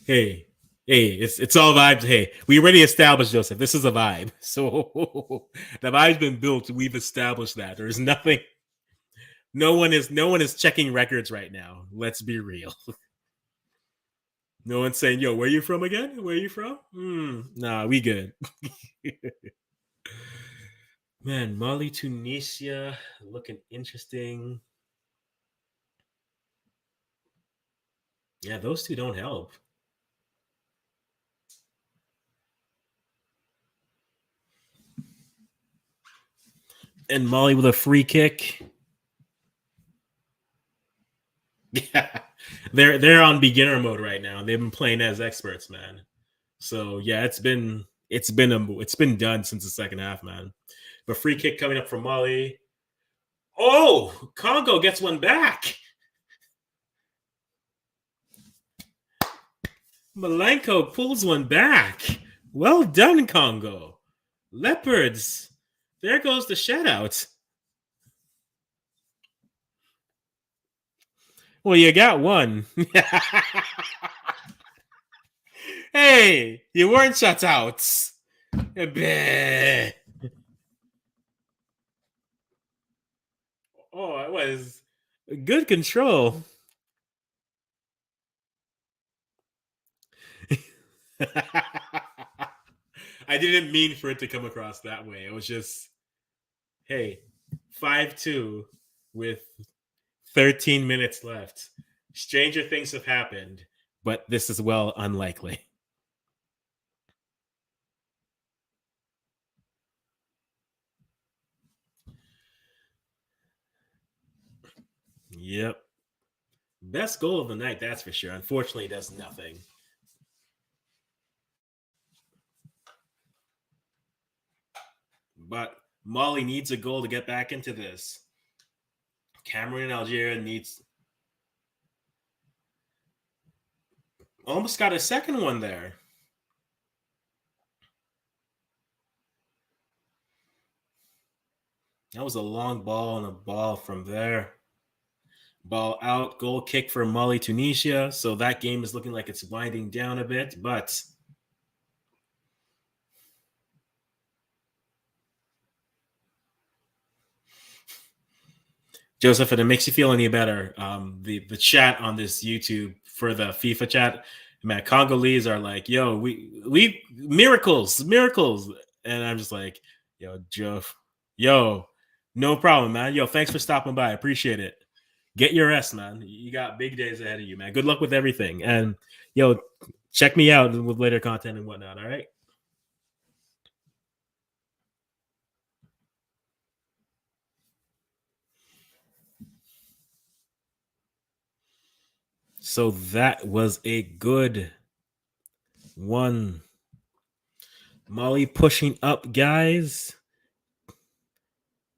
Hey, it's all vibes. Hey, we already established, Joseph. This is a vibe. So the vibe's been built. We've established that. There's nothing. No one is checking records right now. Let's be real. No one's saying, "Yo, where you from again? Where you from?" Nah, we good. Man, Mali, Tunisia, looking interesting. Yeah, those two don't help. And Mali with a free kick. Yeah, they're on beginner mode right now. They've been playing as experts, man. So yeah, it's been done since the second half, man. But free kick coming up from Mali. Oh, Congo gets one back. Malenko pulls one back. Well done, Congo. Leopards. There goes the shutout. Well, you got one. Hey, you weren't shut out. Oh, it was good control. I didn't mean for it to come across that way. It was just, hey, 5-2 with 13 minutes left. Stranger things have happened, but this is well unlikely. Yep. Best goal of the night, that's for sure. Unfortunately, it does nothing. But Mali needs a goal to get back into this. Cameroon and Algeria needs. Almost got a second one there. That was a long ball and a ball from there. Ball out, goal kick for Mali, Tunisia. So that game is looking like it's winding down a bit, but Joseph, if it makes you feel any better, the chat on this YouTube for the FIFA chat, man, Congolese are like, yo, we miracles, and I'm just like, yo, Joe, yo, no problem, man. Yo, thanks for stopping by. I appreciate it. Get your rest, man. You got big days ahead of you, man. Good luck with everything, and yo, check me out with later content and whatnot. All right. So that was a good one. Mali pushing up, guys.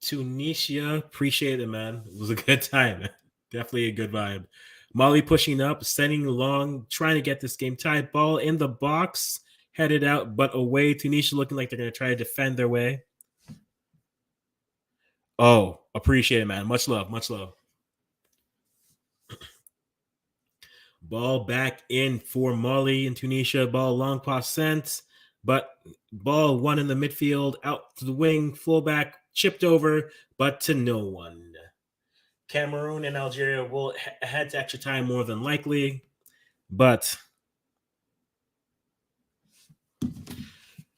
Tunisia, appreciate it, man. It was a good time. Definitely a good vibe. Mali pushing up, sending long, trying to get this game tied. Ball in the box, headed out, but away. Tunisia looking like they're going to try to defend their way. Oh, appreciate it, man. Much love, much love. Ball back in for Mali and Tunisia. Ball long pass sent, but ball one in the midfield, out to the wing, fullback, chipped over, but to no one. Cameroon and Algeria will head to extra time more than likely, but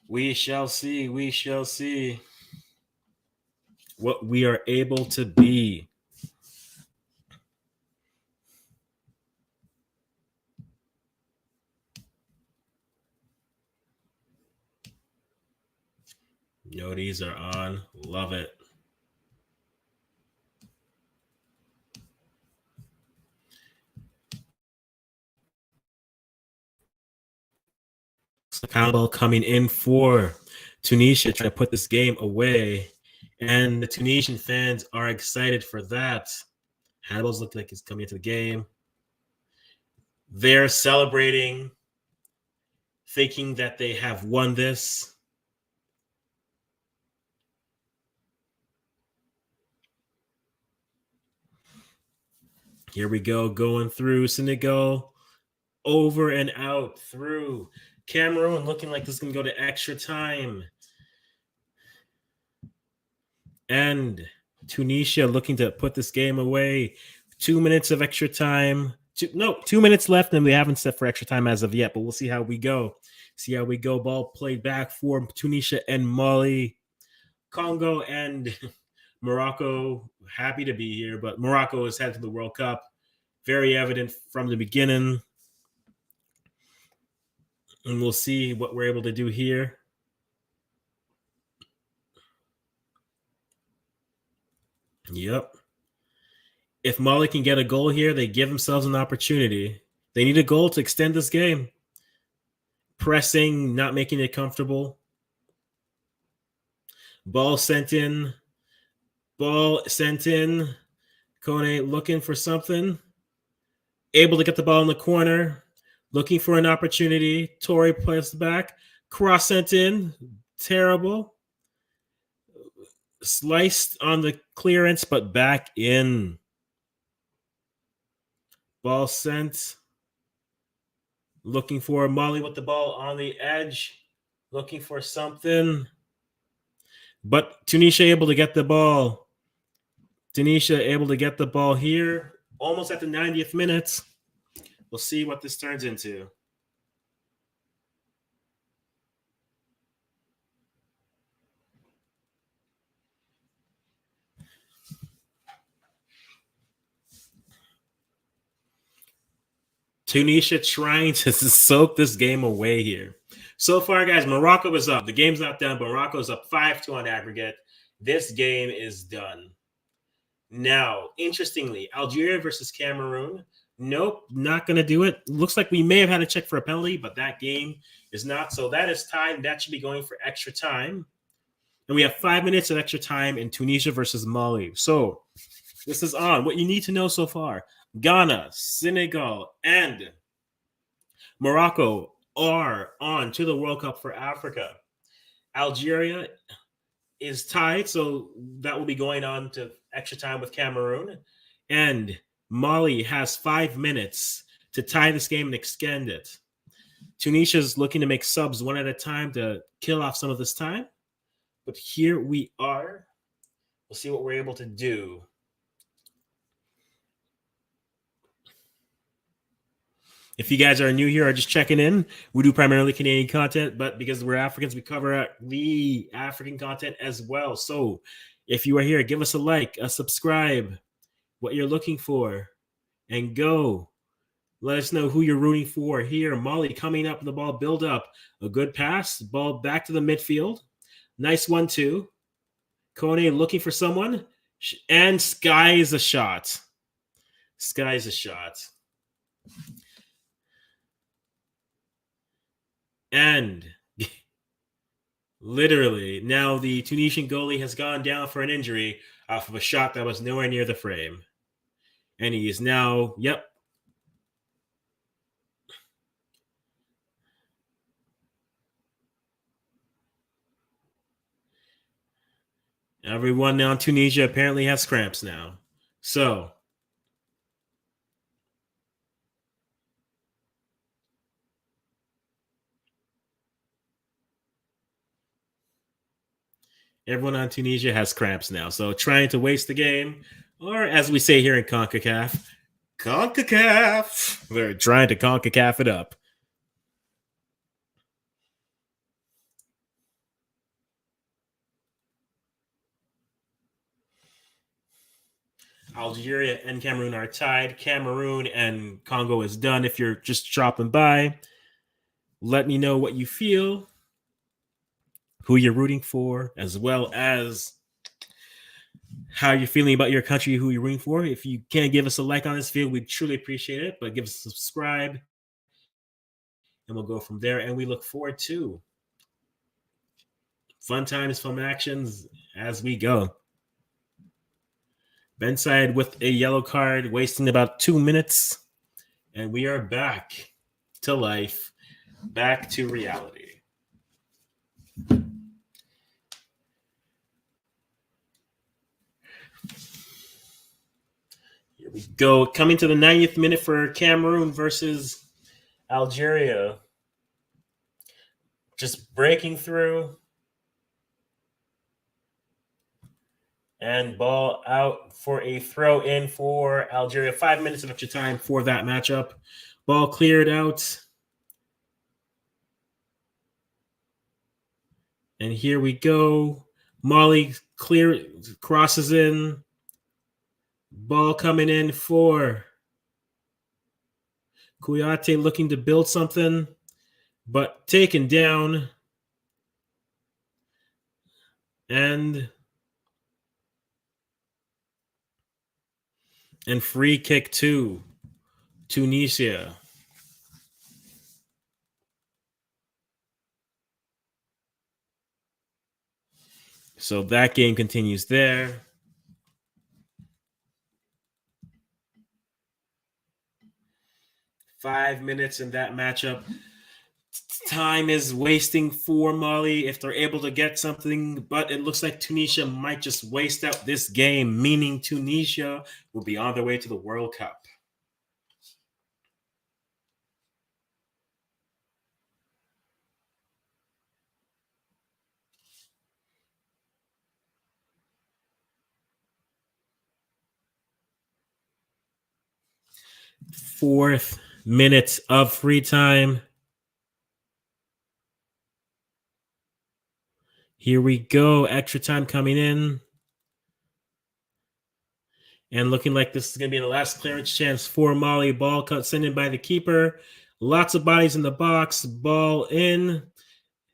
we shall see. We shall see what we are able to be. Noties are on. Love it. Hannibal coming in for Tunisia, trying to put this game away. And the Tunisian fans are excited for that. Hannibal's looked like he's coming into the game. They're celebrating, thinking that they have won this. Here we go, going through Senegal, over and out through Cameroon, looking like this is going to go to extra time. And Tunisia looking to put this game away. 2 minutes of extra time. 2 minutes left, and we haven't set for extra time as of yet, but we'll see how we go. Ball played back for Tunisia and Mali. Congo and Morocco, happy to be here, but Morocco is headed to the World Cup. Very evident from the beginning. And we'll see what we're able to do here. Yep. If Mali can get a goal here, they give themselves an opportunity. They need a goal to extend this game. Pressing, not making it comfortable. Ball sent in. Kone looking for something. Able to get the ball in the corner. Looking for an opportunity. Torre plays back. Cross sent in. Terrible. Sliced on the clearance, but back in. Ball sent. Looking for Mali with the ball on the edge. Looking for something. But Tunisia able to get the ball. Tunisia able to get the ball here, almost at the 90th minute. We'll see what this turns into. Tunisia trying to soak this game away here. So far, guys, Morocco is up. The game's not done, but Morocco's up 5-2 on aggregate. This game is done. Now, interestingly, Algeria versus Cameroon. Nope, not going to do it. Looks like we may have had to check for a penalty, but that game is not. So that is time. That should be going for extra time. And we have 5 minutes of extra time in Tunisia versus Mali. So this is on. What you need to know so far. Ghana, Senegal, and Morocco are on to the World Cup for Africa. Algeria is tied, so that will be going on to extra time with Cameroon. And Mali has 5 minutes to tie this game and extend it. Tunisia is looking to make subs one at a time to kill off some of this time. But here we are. We'll see what we're able to do. If you guys are new here or just checking in, we do primarily Canadian content, but because we're Africans, we cover the African content as well. So if you are here, give us a like, a subscribe, what you're looking for, and go. Let us know who you're rooting for here. Mali coming up with the ball, build up. A good pass, ball back to the midfield. Nice 1-2. Kone looking for someone, and skies a shot. Skies a shot. And literally, now the Tunisian goalie has gone down for an injury off of a shot that was nowhere near the frame. And he is now, everyone now in Tunisia apparently has cramps now. So, everyone on Tunisia has cramps now. So, trying to waste the game, or as we say here in CONCACAF, they're trying to CONCACAF it up. Algeria and Cameroon are tied. Cameroon and Congo is done. If you're just dropping by, let me know what you feel, who you're rooting for, as well as how you're feeling about your country, who you're rooting for. If you can give us a like on this video, we'd truly appreciate it. But give us a subscribe, and we'll go from there. And we look forward to fun times, fun actions as we go. Benside with a yellow card, wasting about 2 minutes. And we are back to life, back to reality. Here we go. Coming to the 90th minute for Cameroon versus Algeria. Just breaking through. And ball out for a throw in for Algeria. 5 minutes of extra time for that matchup. Ball cleared out. And here we go. Mali crosses in. Ball coming in for Kouyaté, looking to build something, but taken down. And free kick to Tunisia. So that game continues there. Five minutes in that matchup. Time is wasting for Mali if they're able to get something, but it looks like Tunisia might just waste out this game, meaning Tunisia will be on their way to the World Cup. 4th minute of free time. Here we go. Extra time coming in. And looking like this is going to be the last clearance chance for Mali. Ball cut sent in by the keeper. Lots of bodies in the box. Ball in.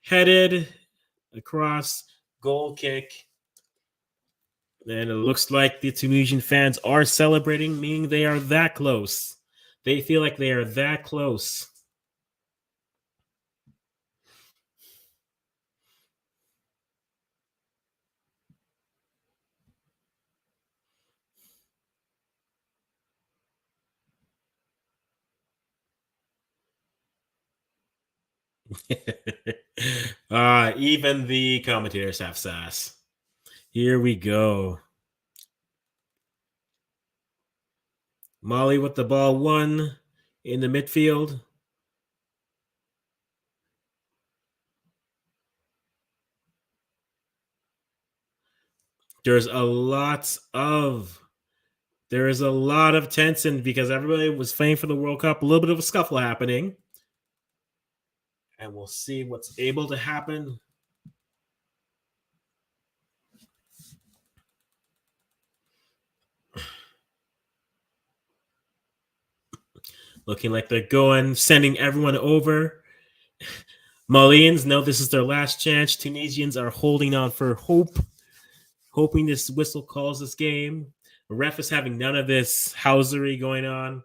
Headed across. Goal kick. And it looks like the Tunisian fans are celebrating, meaning they are that close. They feel like they are that close. Even the commentators have sass. Here we go. Mali with the ball, 1 in the midfield. There is a lot of tension because everybody was fighting for the World Cup. A little bit of a scuffle happening. And we'll see what's able to happen. Looking like they're sending everyone over. Malians know this is their last chance. Tunisians are holding on for hope, hoping this whistle calls this game. The ref is having none of this housery going on.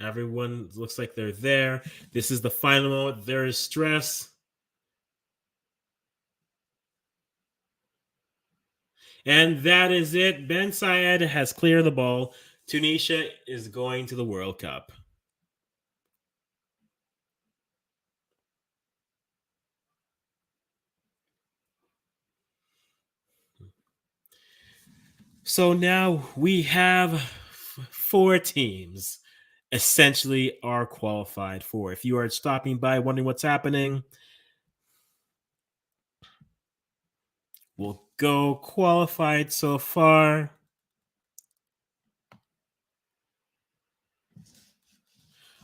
Everyone looks like they're there. This is the final moment. There is stress. And that is it. Ben Sayed has cleared the ball. Tunisia is going to the World Cup. So now we have 4 teams essentially are qualified for. If you are stopping by wondering what's happening, we'll go qualified so far.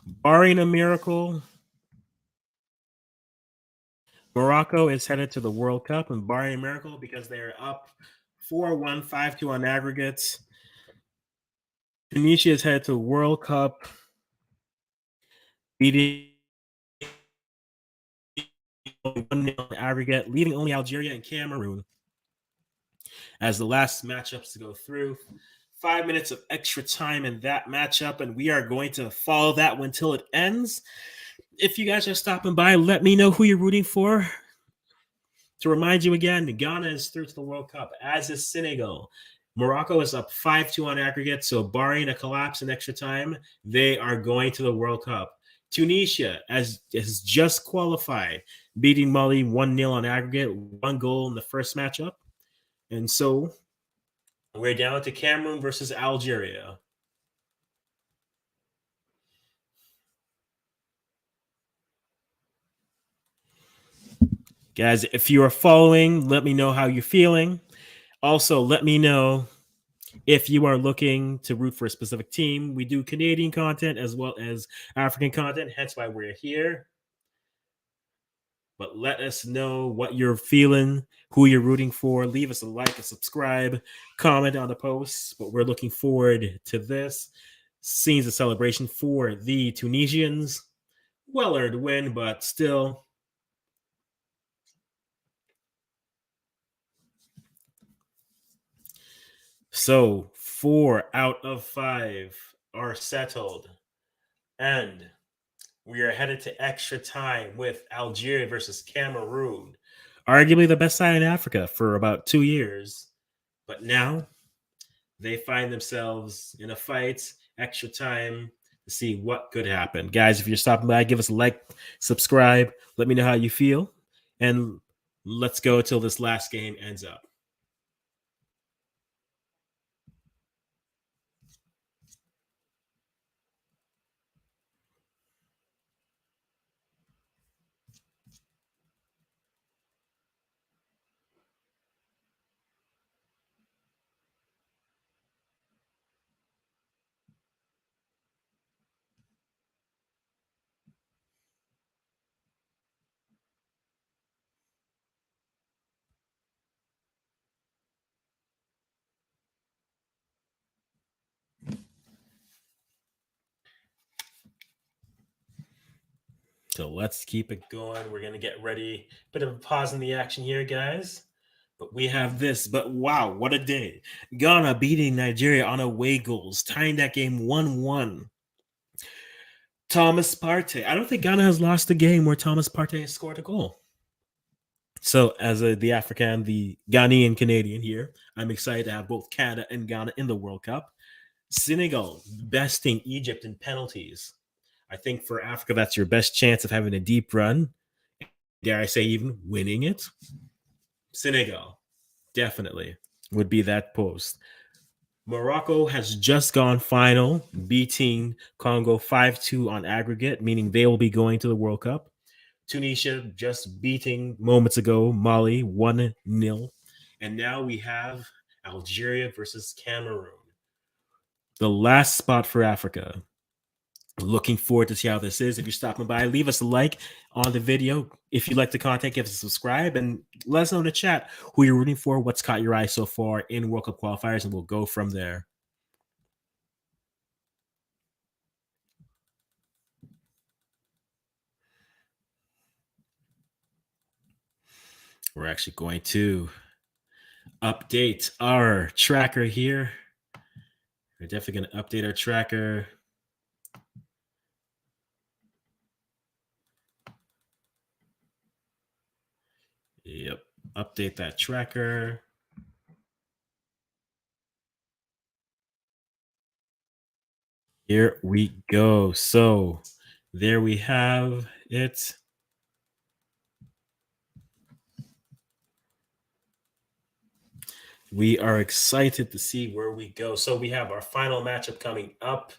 Barring a miracle, Morocco is headed to the World Cup, and barring a miracle, because they are up 4-1, 5-2 on aggregates, Tunisia is headed to the World Cup, beating 1-0 on aggregate, leaving only Algeria and Cameroon as the last matchups to go through. 5 minutes of extra time in that matchup, and we are going to follow that one till it ends. If you guys are stopping by, let me know who you're rooting for. To remind you again, Ghana is through to the World Cup, as is Senegal. Morocco is up 5-2 on aggregate, so barring a collapse in extra time, they are going to the World Cup. Tunisia has just qualified, beating Mali 1-0 on aggregate, 1 goal in the first matchup. And so we're down to Cameroon versus Algeria. Guys, if you are following, let me know how you're feeling. Also, let me know if you are looking to root for a specific team. We do Canadian content as well as African content, hence why we're here. But let us know what you're feeling, who you're rooting for. Leave us a like, a subscribe, comment on the posts. But we're looking forward to this. Scenes of celebration for the Tunisians. Well-earned win, but still. So 4 out of 5 are settled. And we are headed to extra time with Algeria versus Cameroon. Arguably the best side in Africa for about 2 years. But now they find themselves in a fight, extra time, to see what could happen. Guys, if you're stopping by, give us a like, subscribe, let me know how you feel, and let's go till this last game ends up. So let's keep it going. We're going to get ready. Bit of a pause in the action here, guys. But we have this. But wow, what a day. Ghana beating Nigeria on away goals, tying that game 1-1. Thomas Partey. I don't think Ghana has lost a game where Thomas Partey has scored a goal. So, as the African, the Ghanaian Canadian here, I'm excited to have both Canada and Ghana in the World Cup. Senegal besting Egypt in penalties. I think for Africa, that's your best chance of having a deep run. Dare I say, even winning it? Senegal, definitely, would be that post. Morocco has just gone final, beating Congo 5-2 on aggregate, meaning they will be going to the World Cup. Tunisia just beating moments ago Mali 1-0. And now we have Algeria versus Cameroon. The last spot for Africa. Looking forward to see how this is. If you're stopping by, leave us a like on the video. If you like the content, give us a subscribe and let us know in the chat who you're rooting for, what's caught your eye so far in World Cup qualifiers, and we'll go from there. We're actually going to update our tracker here. We're definitely going to update our tracker. Yep. Update that tracker. Here we go. So there we have it. We are excited to see where we go. So we have our final matchup coming up.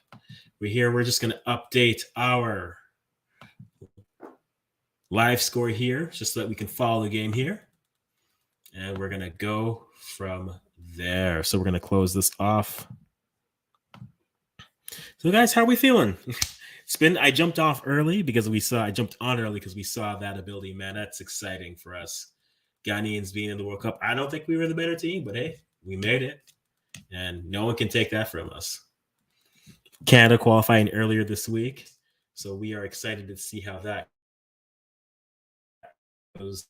We're just going to update our live score here just so that we can follow the game here. And we're going to go from there. So we're going to close this off. So guys, how are we feeling? I jumped off early because I jumped on early because we saw that ability, man. That's exciting for us. Ghanaians being in the World Cup. I don't think we were the better team, but hey, we made it. And no one can take that from us. Canada qualifying earlier this week. So we are excited to see how that goes.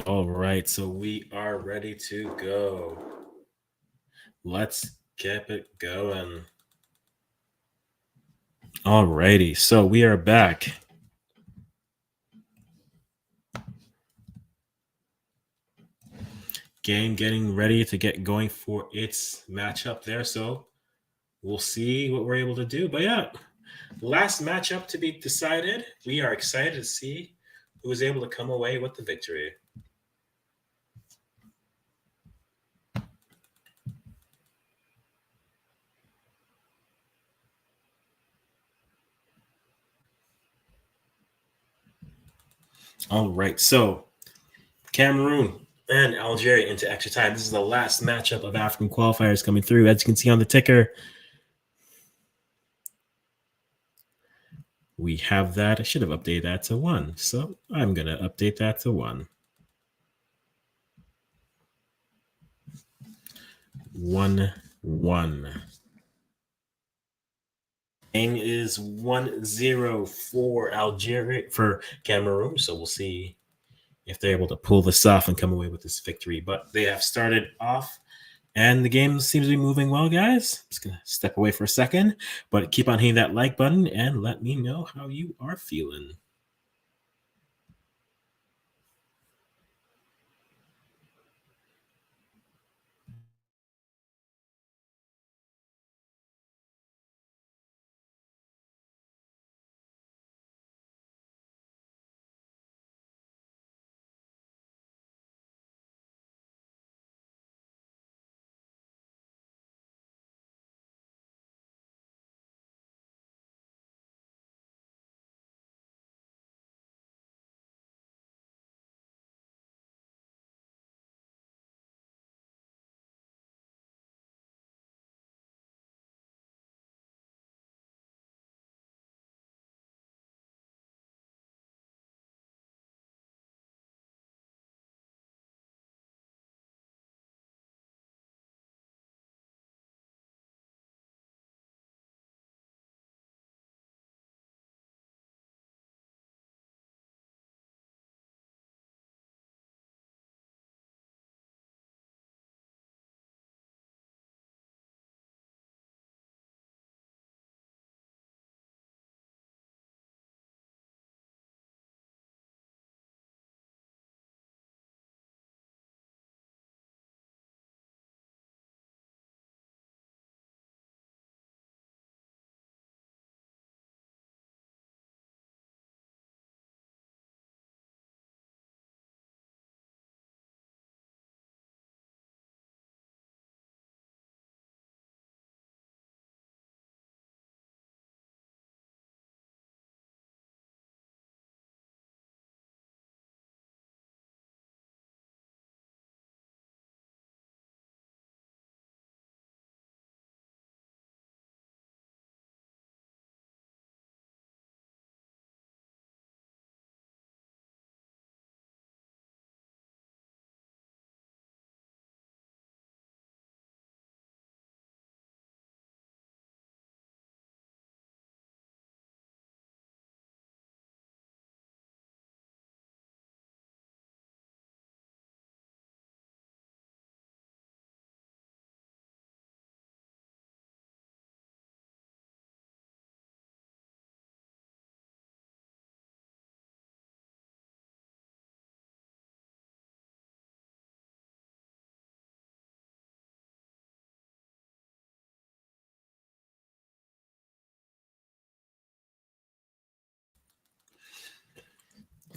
All right, so we are ready to go. Let's keep it going. All righty, so we are back. Game getting ready to get going for its matchup there. So we'll see what we're able to do. But yeah, last matchup to be decided. We are excited to see who is able to come away with the victory. All right, so Cameroon and Algeria into extra time. This is the last matchup of African qualifiers coming through. As you can see on the ticker, we have that. I should have updated that to 1. So I'm going to update that to 1. 1-1. Game is 1-0 for Algeria, for Cameroon. So we'll see if they're able to pull this off and come away with this victory. But they have started off, and the game seems to be moving well, guys. I'm just going to step away for a second, but keep on hitting that like button and let me know how you are feeling.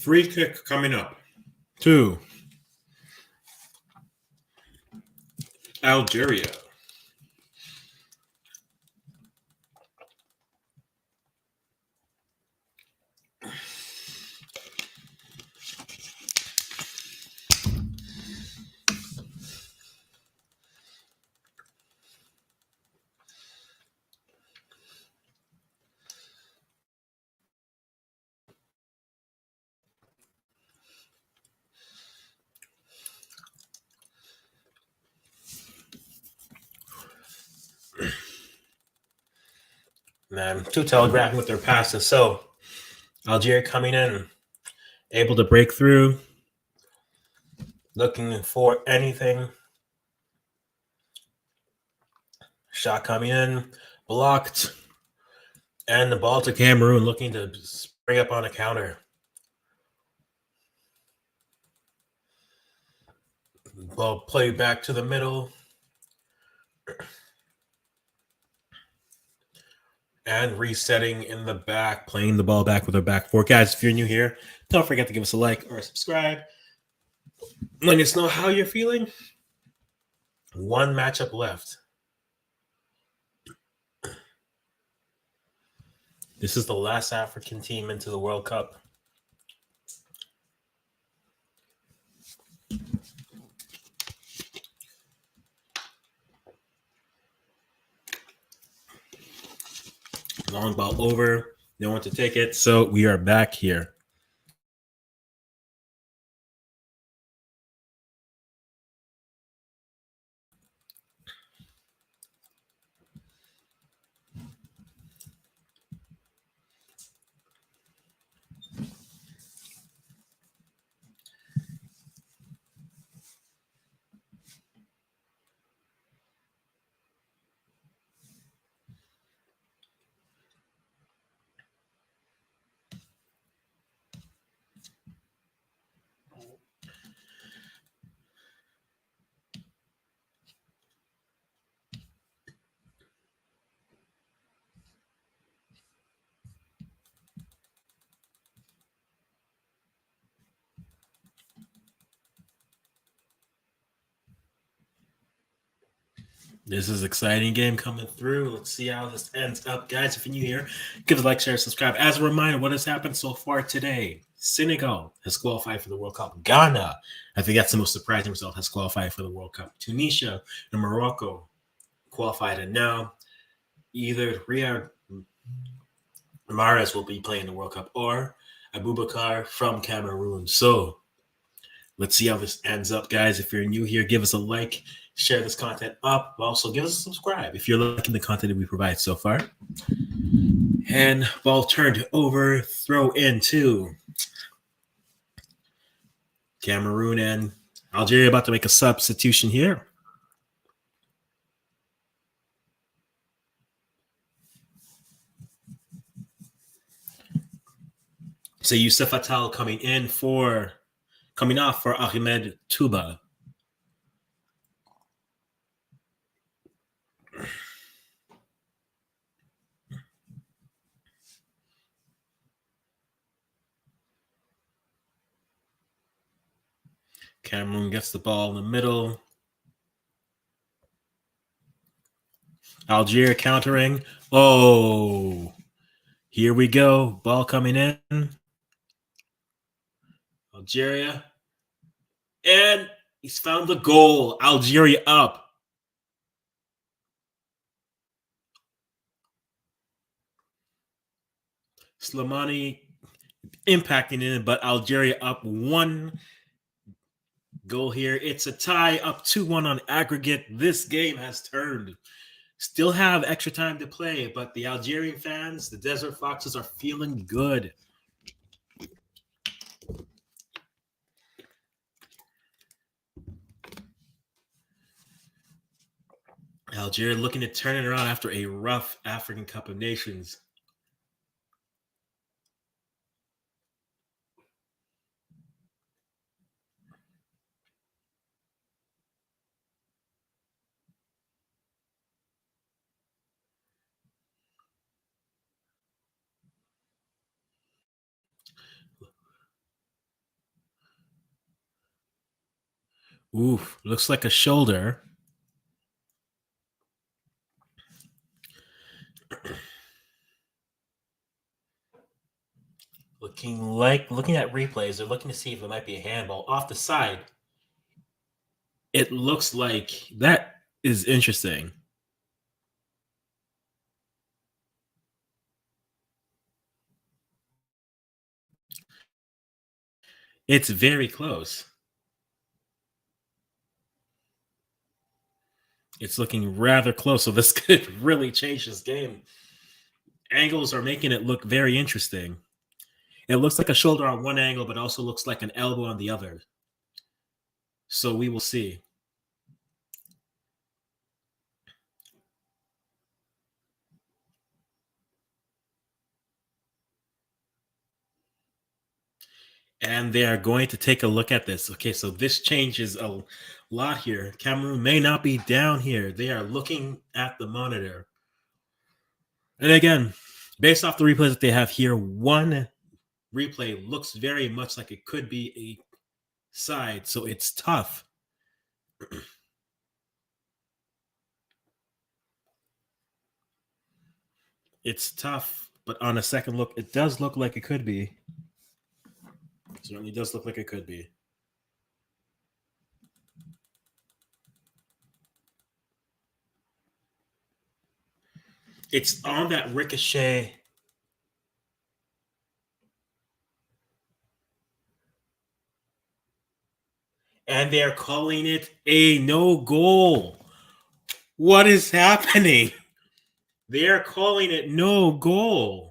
Free kick coming up. 2. Algeria. Man, too telegraphing with their passes. So Algeria coming in, able to break through, looking for anything. Shot coming in, blocked, and the ball to Cameroon, looking to spring up on a counter. Ball played back to the middle. And resetting in the back, playing the ball back with our back four. Guys, if you're new here, don't forget to give us a like or a subscribe. Let us know how you're feeling. 1 matchup left. This is the last African team into the World Cup. Long ball over. No one to take it. So we are back here. This is an exciting game coming through. Let's see how this ends up. Guys, if you're new here, give us a like, share, subscribe. As a reminder, what has happened so far today? Senegal has qualified for the World Cup. Ghana, I think that's the most surprising result, has qualified for the World Cup. Tunisia and Morocco qualified. And now either Riyad Mahrez will be playing the World Cup or Abubakar from Cameroon. So let's see how this ends up, guys. If you're new here, give us a like, share this content up. Also, give us a subscribe if you're liking the content that we provide so far. And ball turned over, throw into Cameroon, and Algeria about to make a substitution here. So Youssef Attal coming off for Ahmed Touba. Cameroon gets the ball in the middle. Algeria countering. Oh, here we go. Ball coming in. Algeria. And he's found the goal. Algeria up. Slimani impacting it, but Algeria up 1 goal here. It's a tie, up 2-1 on aggregate. This game has turned. Still have extra time to play, but the Algerian fans, the Desert Foxes, are feeling good. Algeria looking to turn it around after a rough African Cup of Nations. Oof, looks like a shoulder. Looking at replays, they're looking to see if it might be a handball off the side. It looks like that is interesting. It's very close. It's looking rather close, so this could really change this game. Angles are making it look very interesting. It looks like a shoulder on one angle, but also looks like an elbow on the other. So we will see. And they are going to take a look at this. Okay, so this changes a lot here. Cameroon may not be down here. They are looking at the monitor. And again, based off the replays that they have here, one replay looks very much like it could be a side, so it's tough. It's tough, but on a second look, it does look like it could be. It certainly does look like it could be. It's on that ricochet. And they're calling it a no goal. What is happening? They're calling it no goal.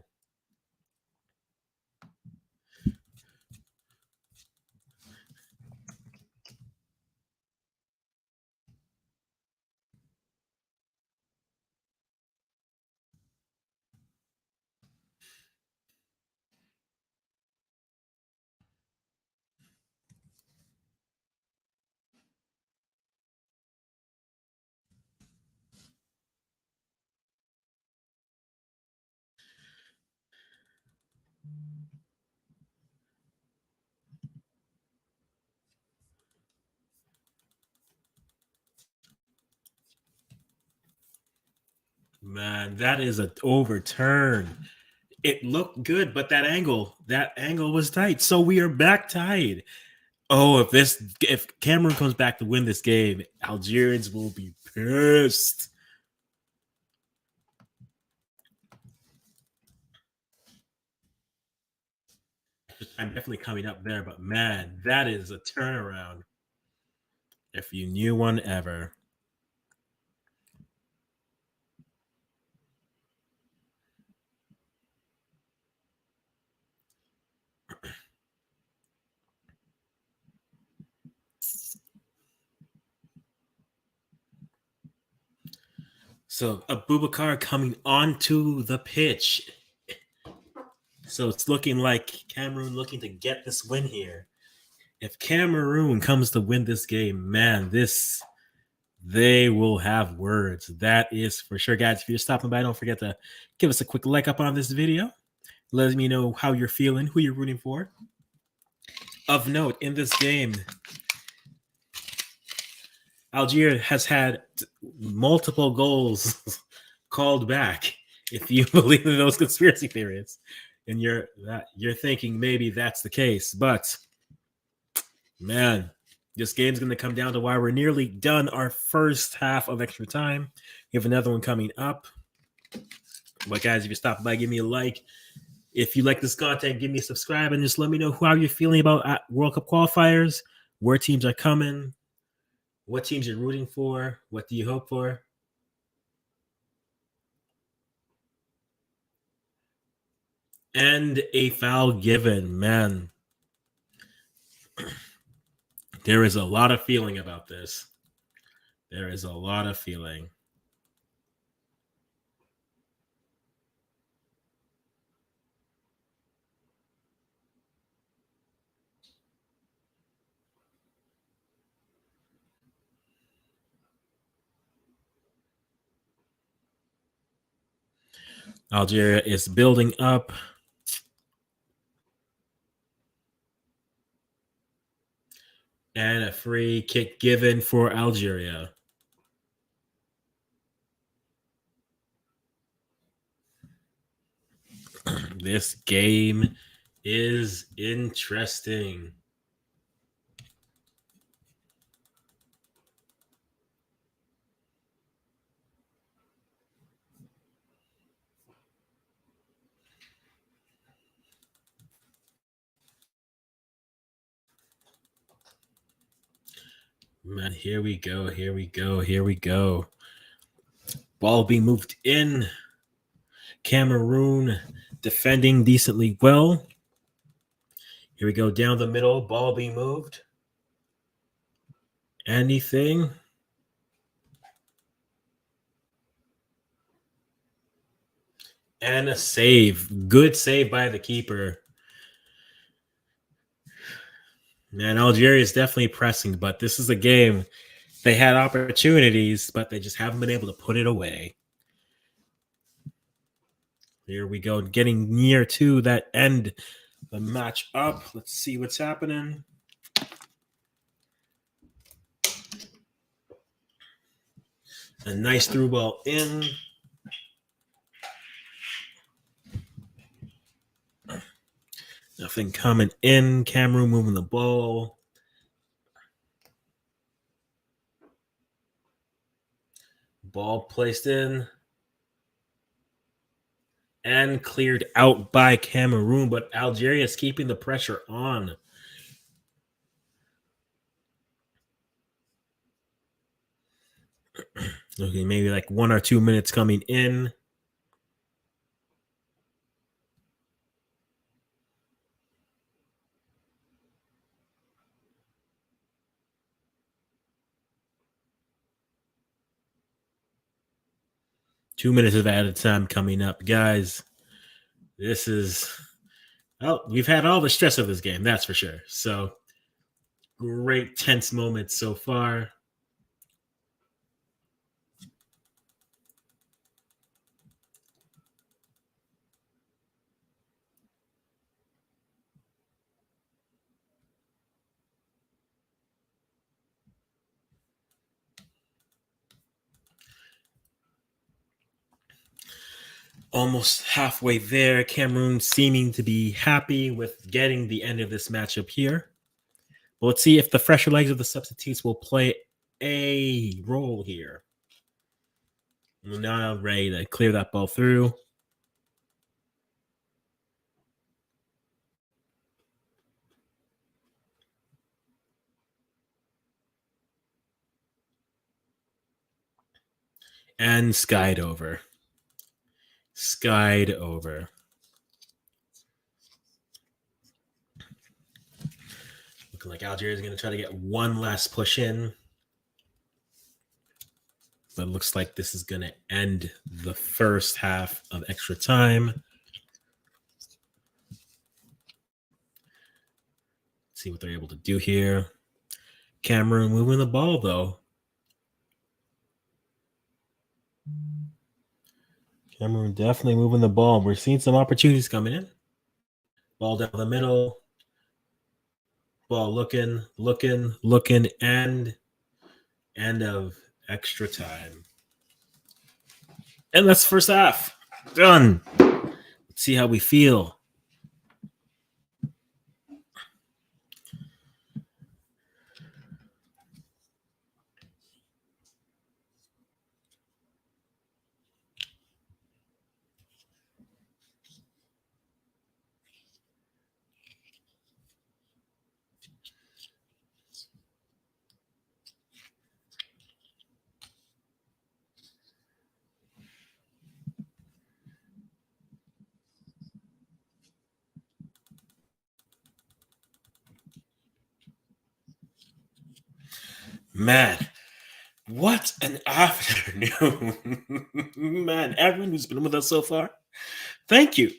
Man, that is an overturn. It looked good, but that angle was tight. So we are back tied. Oh, if Cameroon comes back to win this game, Algerians will be pissed. I'm definitely coming up there, but man, that is a turnaround. If you knew one ever. So Abubakar coming onto the pitch. So it's looking like Cameroon looking to get this win here. If Cameroon comes to win this game, man, they will have words. That is for sure, guys. If you're stopping by, don't forget to give us a quick like up on this video. Let me know how you're feeling, who you're rooting for. Of note, in this game, Algeria has had multiple goals called back. If you believe in those conspiracy theories, and you're thinking maybe that's the case, but man, this game's going to come down to why we're nearly done our first half of extra time. We have another one coming up. But guys, if you stop by, give me a like. If you like this content, give me a subscribe and just let me know how you're feeling about World Cup qualifiers, where teams are coming, what teams you're rooting for, what do you hope for. And a foul given, man. There is a lot of feeling about this. There is a lot of feeling. Algeria is building up. And a free kick given for Algeria. This game is interesting. Man, here we go. Here we go. Here we go. Ball being moved in. Cameroon defending decently well. Here we go down the middle. Ball being moved. Anything? And a save. Good save by the keeper. Man, Algeria is definitely pressing, but this is a game. They had opportunities, but they just haven't been able to put it away. Here we go, getting near to that end the match up. Let's see what's happening. A nice through ball in. Nothing coming in. Cameroon moving the ball. Ball placed in. And cleared out by Cameroon, but Algeria is keeping the pressure on. Okay, maybe like 1 or 2 minutes coming in. Two minutes of added time coming up, guys. This is, well, we've had all the stress of this game, that's for sure. So, great tense moments so far. Almost halfway there. Cameroon seeming to be happy with getting the end of this matchup here. But let's see if the fresher legs of the substitutes will play a role here. We're now ready to clear that ball through. And skied over. Skied over. Looking like Algeria is going to try to get one last push in. But it looks like this is going to end the first half of extra time. Let's see what they're able to do here. Cameroon moving the ball, though. Cameroon definitely moving the ball. We're seeing some opportunities coming in. Ball down the middle. Ball looking, and end of extra time. And that's first half. Done. Let's see how we feel. Man, what an afternoon. Man, everyone who's been with us so far, thank you.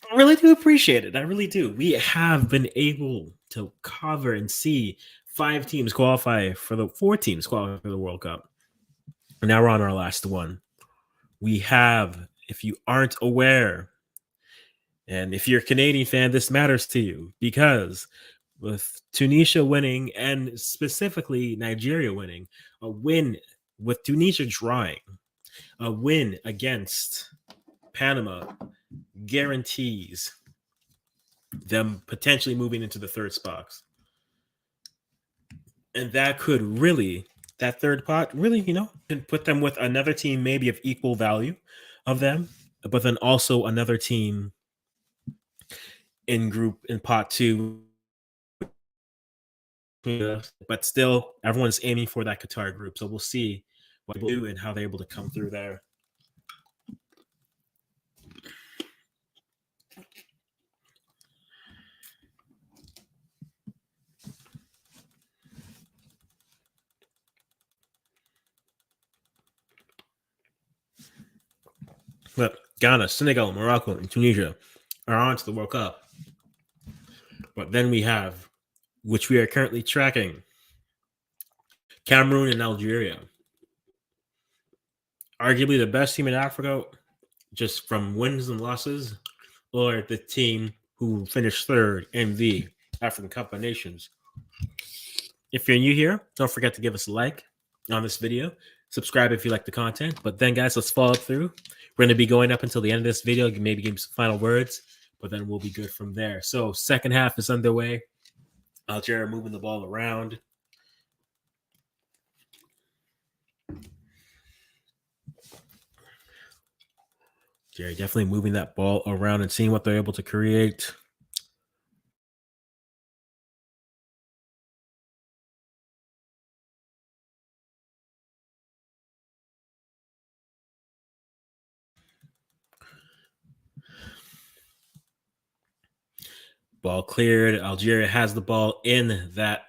I really do appreciate it. I really do. We have been able to cover and see 5 teams qualify for the 4 teams qualify for the World Cup. And now we're on our last one. We have, if you aren't aware, and if you're a Canadian fan, this matters to you because with Tunisia winning and specifically Nigeria winning. A win with Tunisia drawing. A win against Panama guarantees them potentially moving into the third spot. And that could really, that third pot really, can put them with another team maybe of equal value of them, but then also another team in pot two. But still, everyone's aiming for that Qatar group. So we'll see what they do and how they're able to come through there. But Ghana, Senegal, Morocco, and Tunisia are on to the World Cup. But then we have, which we are currently tracking, Cameroon and Algeria. Arguably the best team in Africa, just from wins and losses, or the team who finished third in the African Cup of Nations. If you're new here, don't forget to give us a like on this video. Subscribe if you like the content. But then, guys, let's follow through. We're going to be going up until the end of this video, maybe give some final words, but then we'll be good from there. So second half is underway. Algeria moving the ball around. Jerry definitely moving that ball around and seeing what they're able to create. Ball cleared. Algeria has the ball in that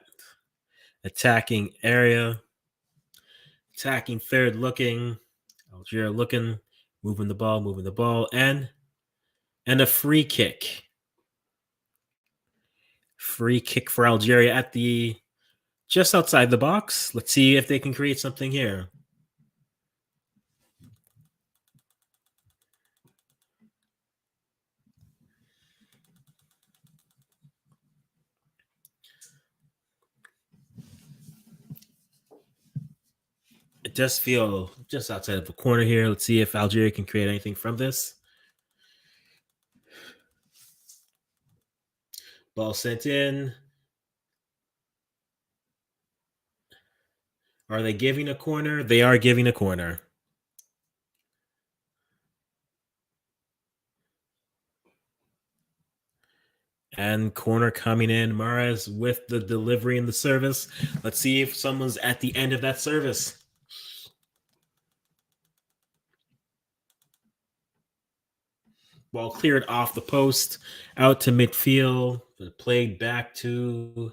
attacking area. Attacking third looking. Algeria looking, moving the ball, and a free kick. Free kick for Algeria at the just outside the box. Let's see if they can create something here. It does feel just outside of the corner here. Let's see if Algeria can create anything from this. Ball sent in. Are they giving a corner? They are giving a corner. And corner coming in. Mahrez with the delivery and the service. Let's see if someone's at the end of that service. Ball cleared off the post, out to midfield, played back to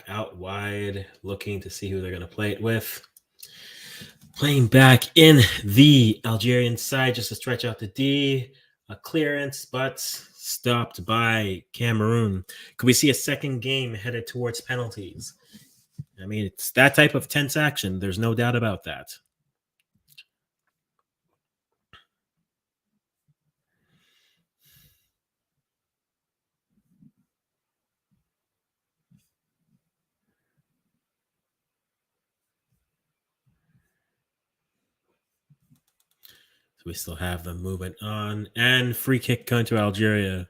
out wide, looking to see who they're going to play it with. Playing back in the Algerian side just to stretch out the D. A clearance, but stopped by Cameroon. Could we see a second game headed towards penalties? I mean, it's that type of tense action. There's no doubt about that. So we still have them moving on. And free kick going to Algeria.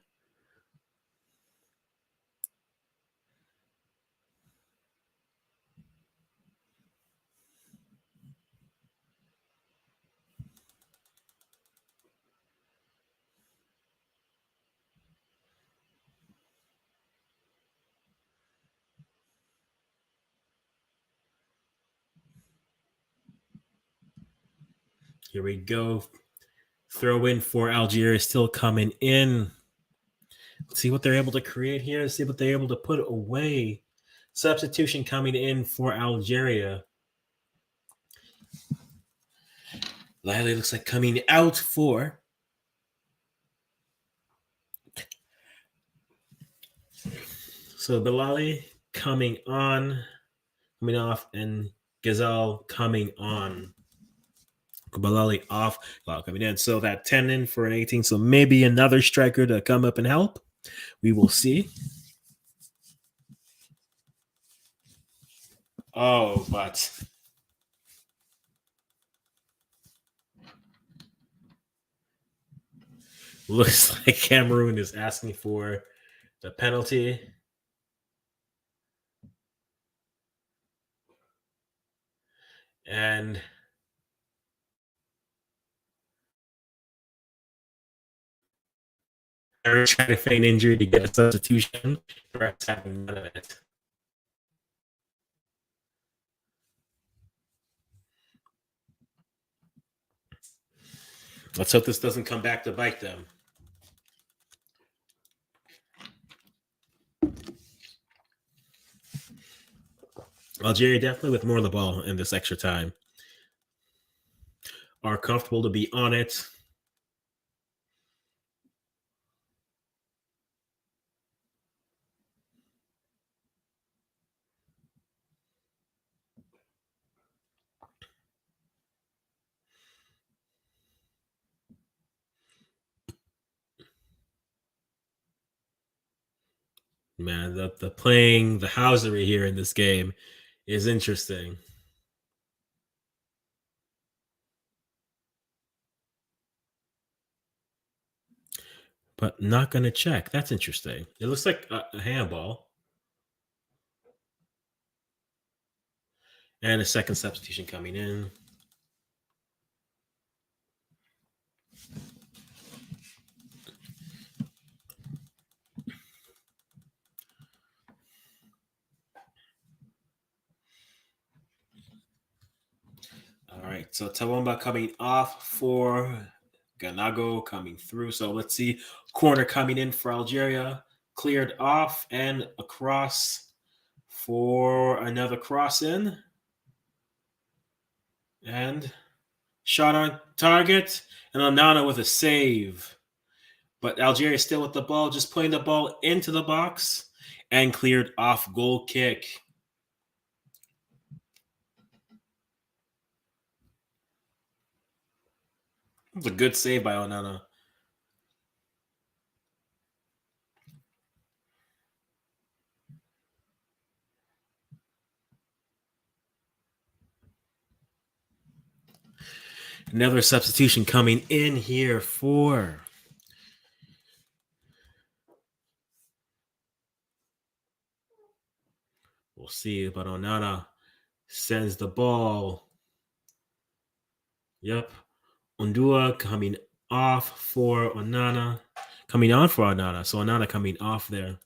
Here we go. Throw in for Algeria still coming in. Let's see what they're able to create here. Let's see what they're able to put away. Substitution coming in for Algeria. Lily looks like coming out for so Bilali coming off, and Ghazal coming on Kubalali off, Foul coming in. So that 10 in for an 18. So maybe another striker to come up and help. We will see. Oh, but looks like Cameroon is asking for the penalty. And they're trying to feign injury to get a substitution. Perhaps having none of it. Let's hope this doesn't come back to bite them. Algeria definitely with more of the ball in this extra time. Are comfortable to be on it. Man, the playing the housery here in this game is interesting. But not going to check. That's interesting. It looks like a handball. And a second substitution coming in. All right, so Tawamba coming off for Ganago coming through. So let's see. Corner coming in for Algeria. Cleared off and across for another cross in. And shot on target. And Onana with a save. But Algeria still with the ball, just putting the ball into the box and cleared off goal kick. It's a good save by Onana. Another substitution coming in here for we'll see, but Onana sends the ball. Yep. Undua coming off for Onana. Coming on for Onana. So Onana coming off there.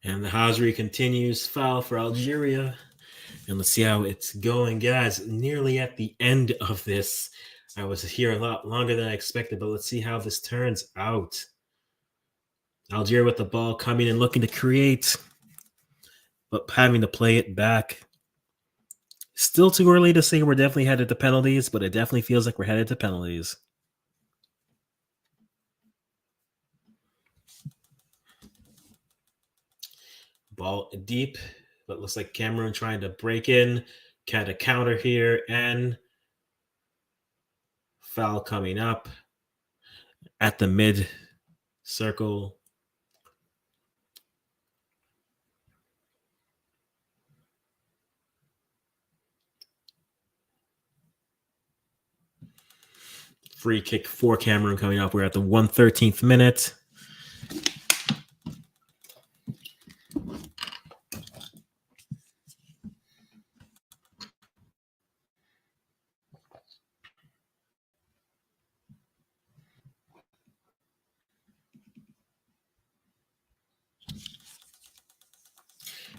And the Hazri continues. Foul for Algeria. And let's see how it's going, guys. Nearly at the end of this. I was here a lot longer than I expected, but let's see how this turns out. Algeria with the ball coming and looking to create, but having to play it back. Still too early to say we're definitely headed to penalties, but it definitely feels like we're headed to penalties. Ball deep, but looks like Cameroon trying to break in. Kind of counter here, and foul coming up at the mid circle. Free kick for Cameroon coming up. We're at the 113th minute.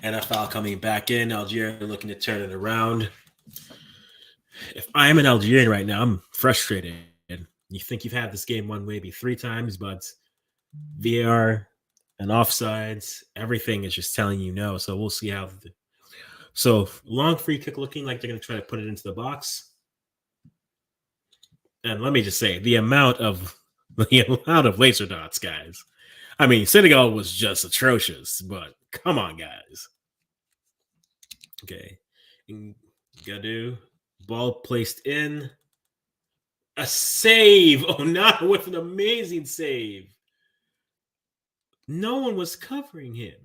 NFL coming back in. Algeria looking to turn it around. If I'm an Algerian right now, I'm frustrated. You think you've had this game won maybe 3 times, but VAR and offsides, everything is just telling you no. So we'll see how. So long free kick looking like they're going to try to put it into the box. And let me just say, the amount of laser dots, guys. I mean, Senegal was just atrocious, but come on, guys. Okay. Gadu. Ball placed in. A save. Onana with an amazing save. No one was covering him.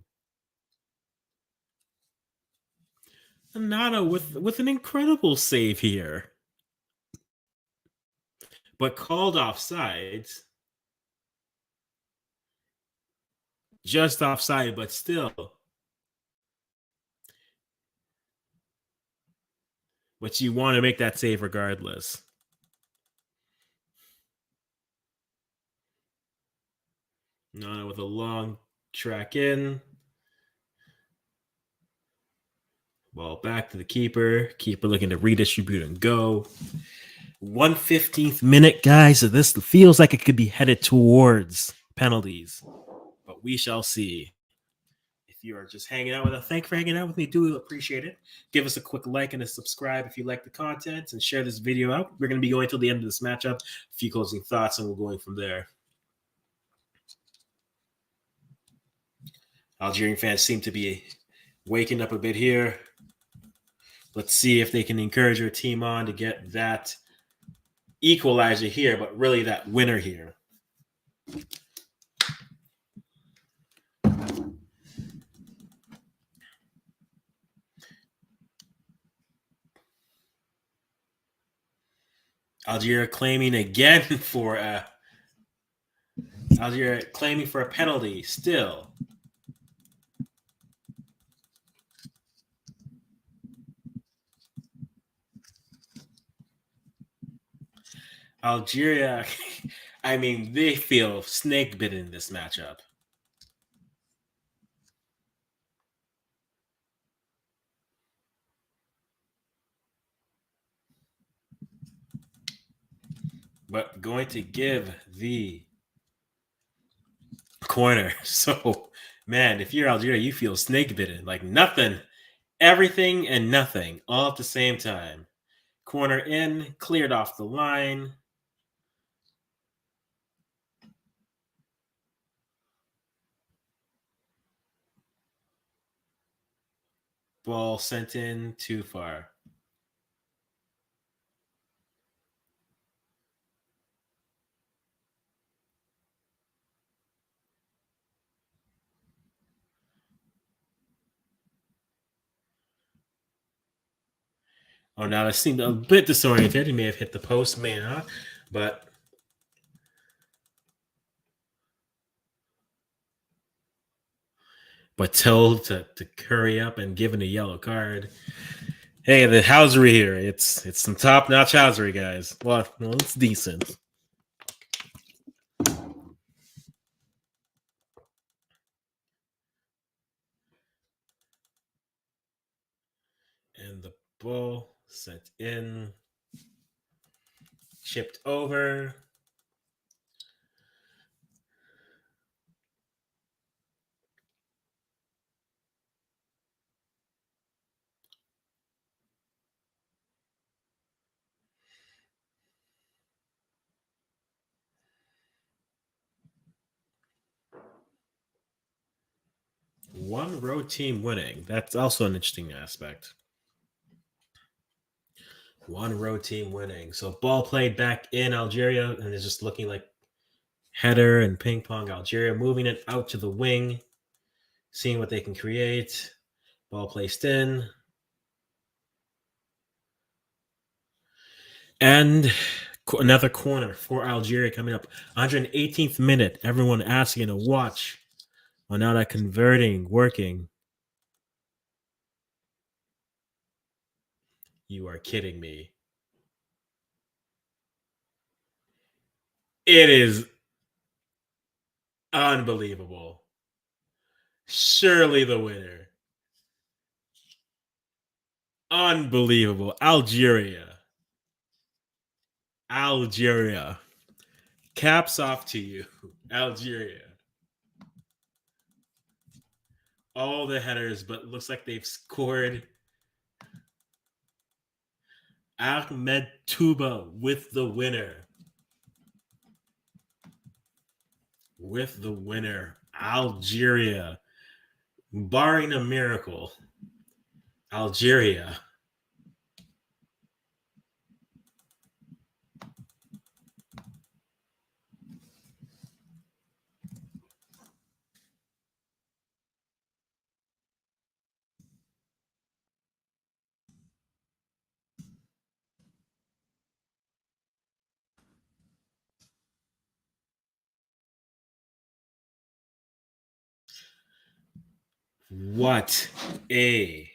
Onana with an incredible save here. But called offside. Just offside, but still. But you want to make that save regardless. Nana with a long track in. Ball back to the keeper. Keeper looking to redistribute and go. 115th minute, guys. So this feels like it could be headed towards penalties. But we shall see. If you are just hanging out with us, thank you for hanging out with me. Do appreciate it. Give us a quick like and a subscribe if you like the content, and share this video out. We're going to be going till the end of this matchup. A few closing thoughts, and we're going from there. Algerian fans seem to be waking up a bit here. Let's see if they can encourage their team on to get that equalizer here, but really that winner here. Algeria claiming again for a penalty still. Algeria, I mean, they feel snake bitten in this matchup. But going to give the corner. So, man, if you're Algeria, you feel snake bitten. Like nothing, everything and nothing all at the same time. Corner in, cleared off the line. Ball sent in too far. Oh, now it seemed a bit disoriented. He may have hit the post, may not, but told to hurry up and given a yellow card. Hey, the housery here. It's some top-notch housery, guys. Well, it's decent. And the ball sent in. Chipped over. One road team winning. That's also an interesting aspect. One road team winning. So ball played back in Algeria, and it's just looking like header and ping pong. Algeria moving it out to the wing, seeing what they can create. Ball placed in. And another corner for Algeria coming up. 118th minute. Everyone asking to watch. Well, now that converting, working. You are kidding me. It is unbelievable. Surely the winner. Unbelievable. Algeria. Caps off to you, Algeria. All the headers, but looks like they've scored. Ahmed Touba with the winner. Algeria. Barring a miracle, Algeria. What a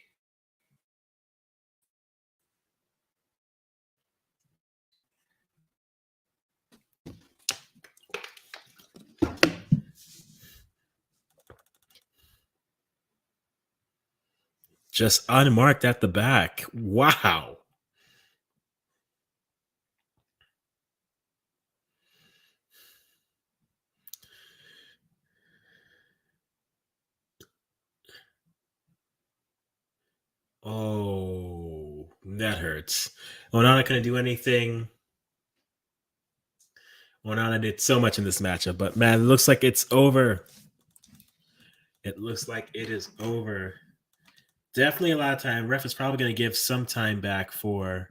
just unmarked at the back. Wow. Oh, that hurts. Onana couldn't do anything. Onana did so much in this matchup, but man, it looks like it's over. It looks like it is over. Definitely a lot of time. Ref is probably going to give some time back for.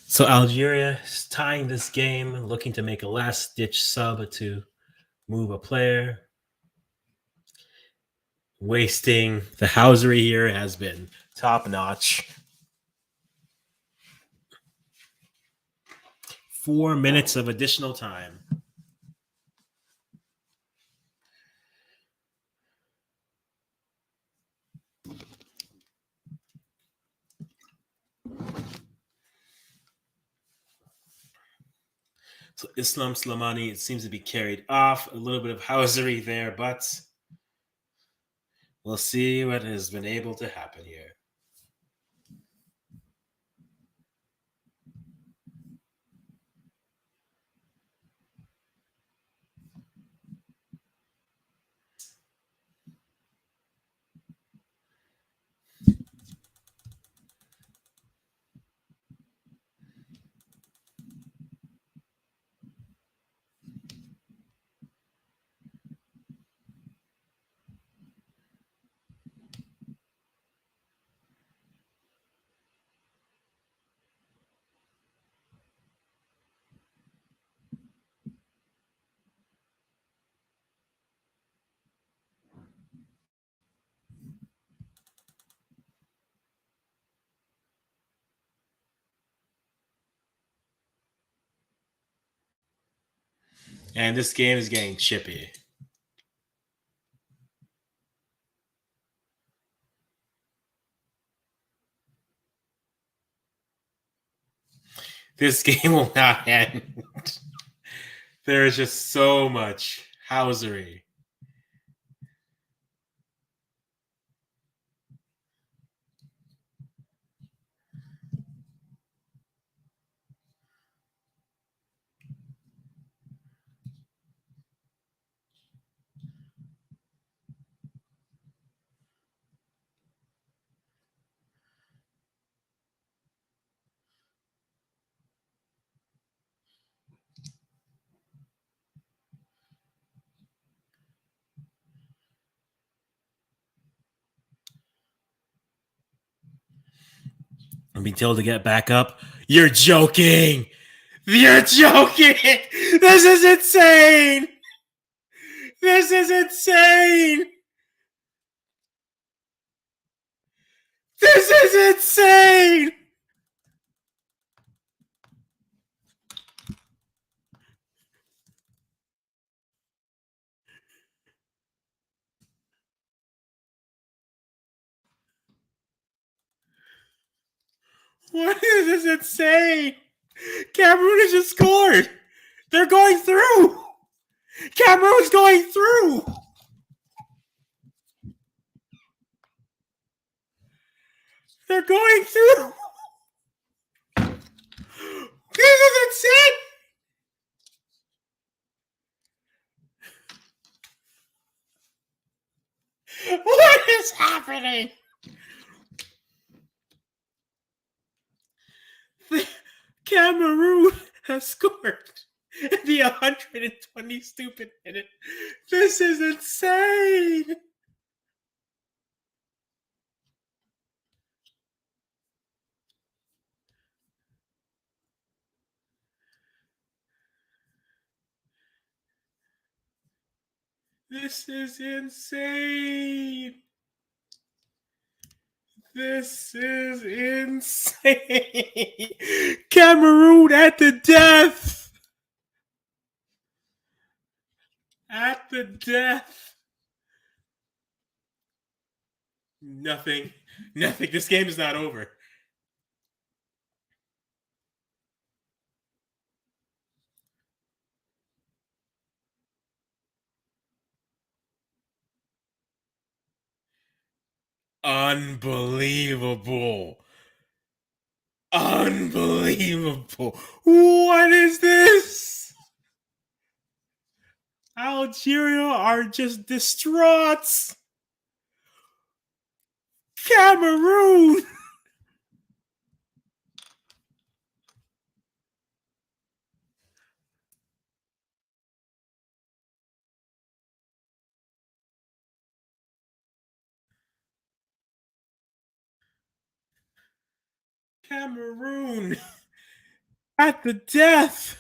So Algeria is tying this game, looking to make a last-ditch sub to move a player. Wasting the housery here has been top-notch. 4 minutes of additional time. So Islam Slimani, it seems to be carried off. A little bit of housery there, but we'll see what has been able to happen here. And this game is getting chippy. This game will not end. There is just so much housery. I'm being told to get back up. You're joking. You're joking. This is insane. This is insane. This is insane. What is this insane? Cameroon has just scored. They're going through. Cameroon's going through. They're going through. This is insane. What is happening? Cameroon has scored in the 120 stupid minute. This is insane. This is insane. This is insane. Cameroon at the death. At the death. Nothing. Nothing. This game is not over. Unbelievable. Unbelievable. What is this? Algeria are just distraught. Cameroon. Cameroon at the death.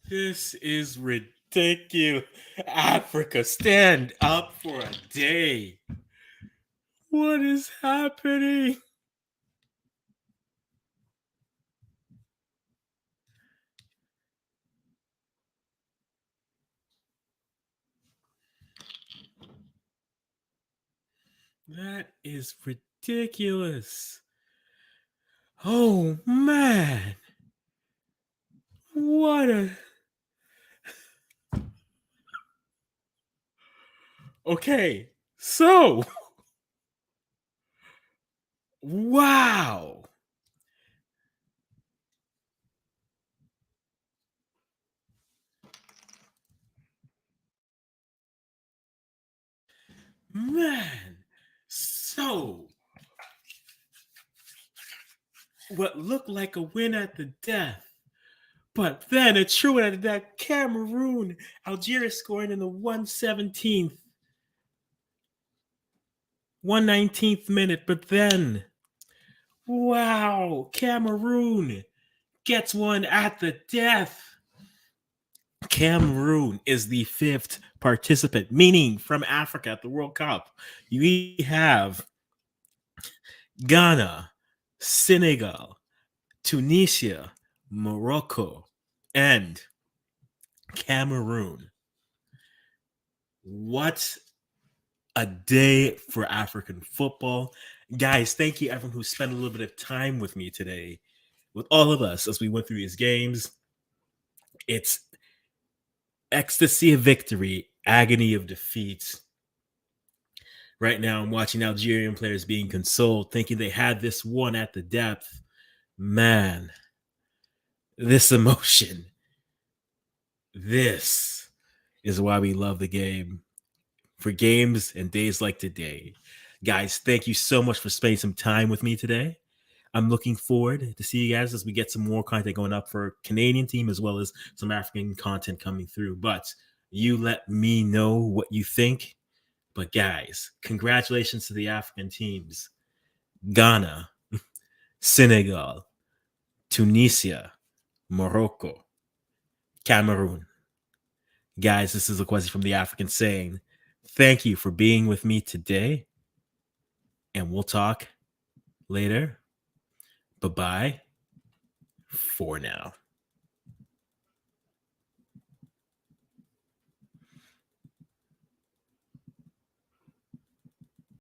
This is ridiculous. Africa, stand up for a day. What is happening? That is ridiculous. Oh, man. What a... Okay, so... Wow. Man. So... What looked like a win at the death. But then a true win at the death. Cameroon. Algeria scoring in the 117th. 119th minute. But then... Wow. Cameroon gets one at the death. Cameroon is the 5th participant, meaning from Africa at the World Cup. We have Ghana, Senegal, Tunisia, Morocco, and Cameroon. What a day for African football. Guys, thank you everyone who spent a little bit of time with me today, with all of us as we went through these games. It's ecstasy of victory, agony of defeat. Right now, I'm watching Algerian players being consoled, thinking they had this one at the depth. Man, this emotion. This is why we love the game. For games and days like today. Guys, thank you so much for spending some time with me today. I'm looking forward to see you guys as we get some more content going up for Canadian team as well as some African content coming through. But you let me know what you think. But guys, congratulations to the African teams. Ghana, Senegal, Tunisia, Morocco, Cameroon. Guys, this is a question from the African saying, thank you for being with me today, and we'll talk later. Bye-bye for now.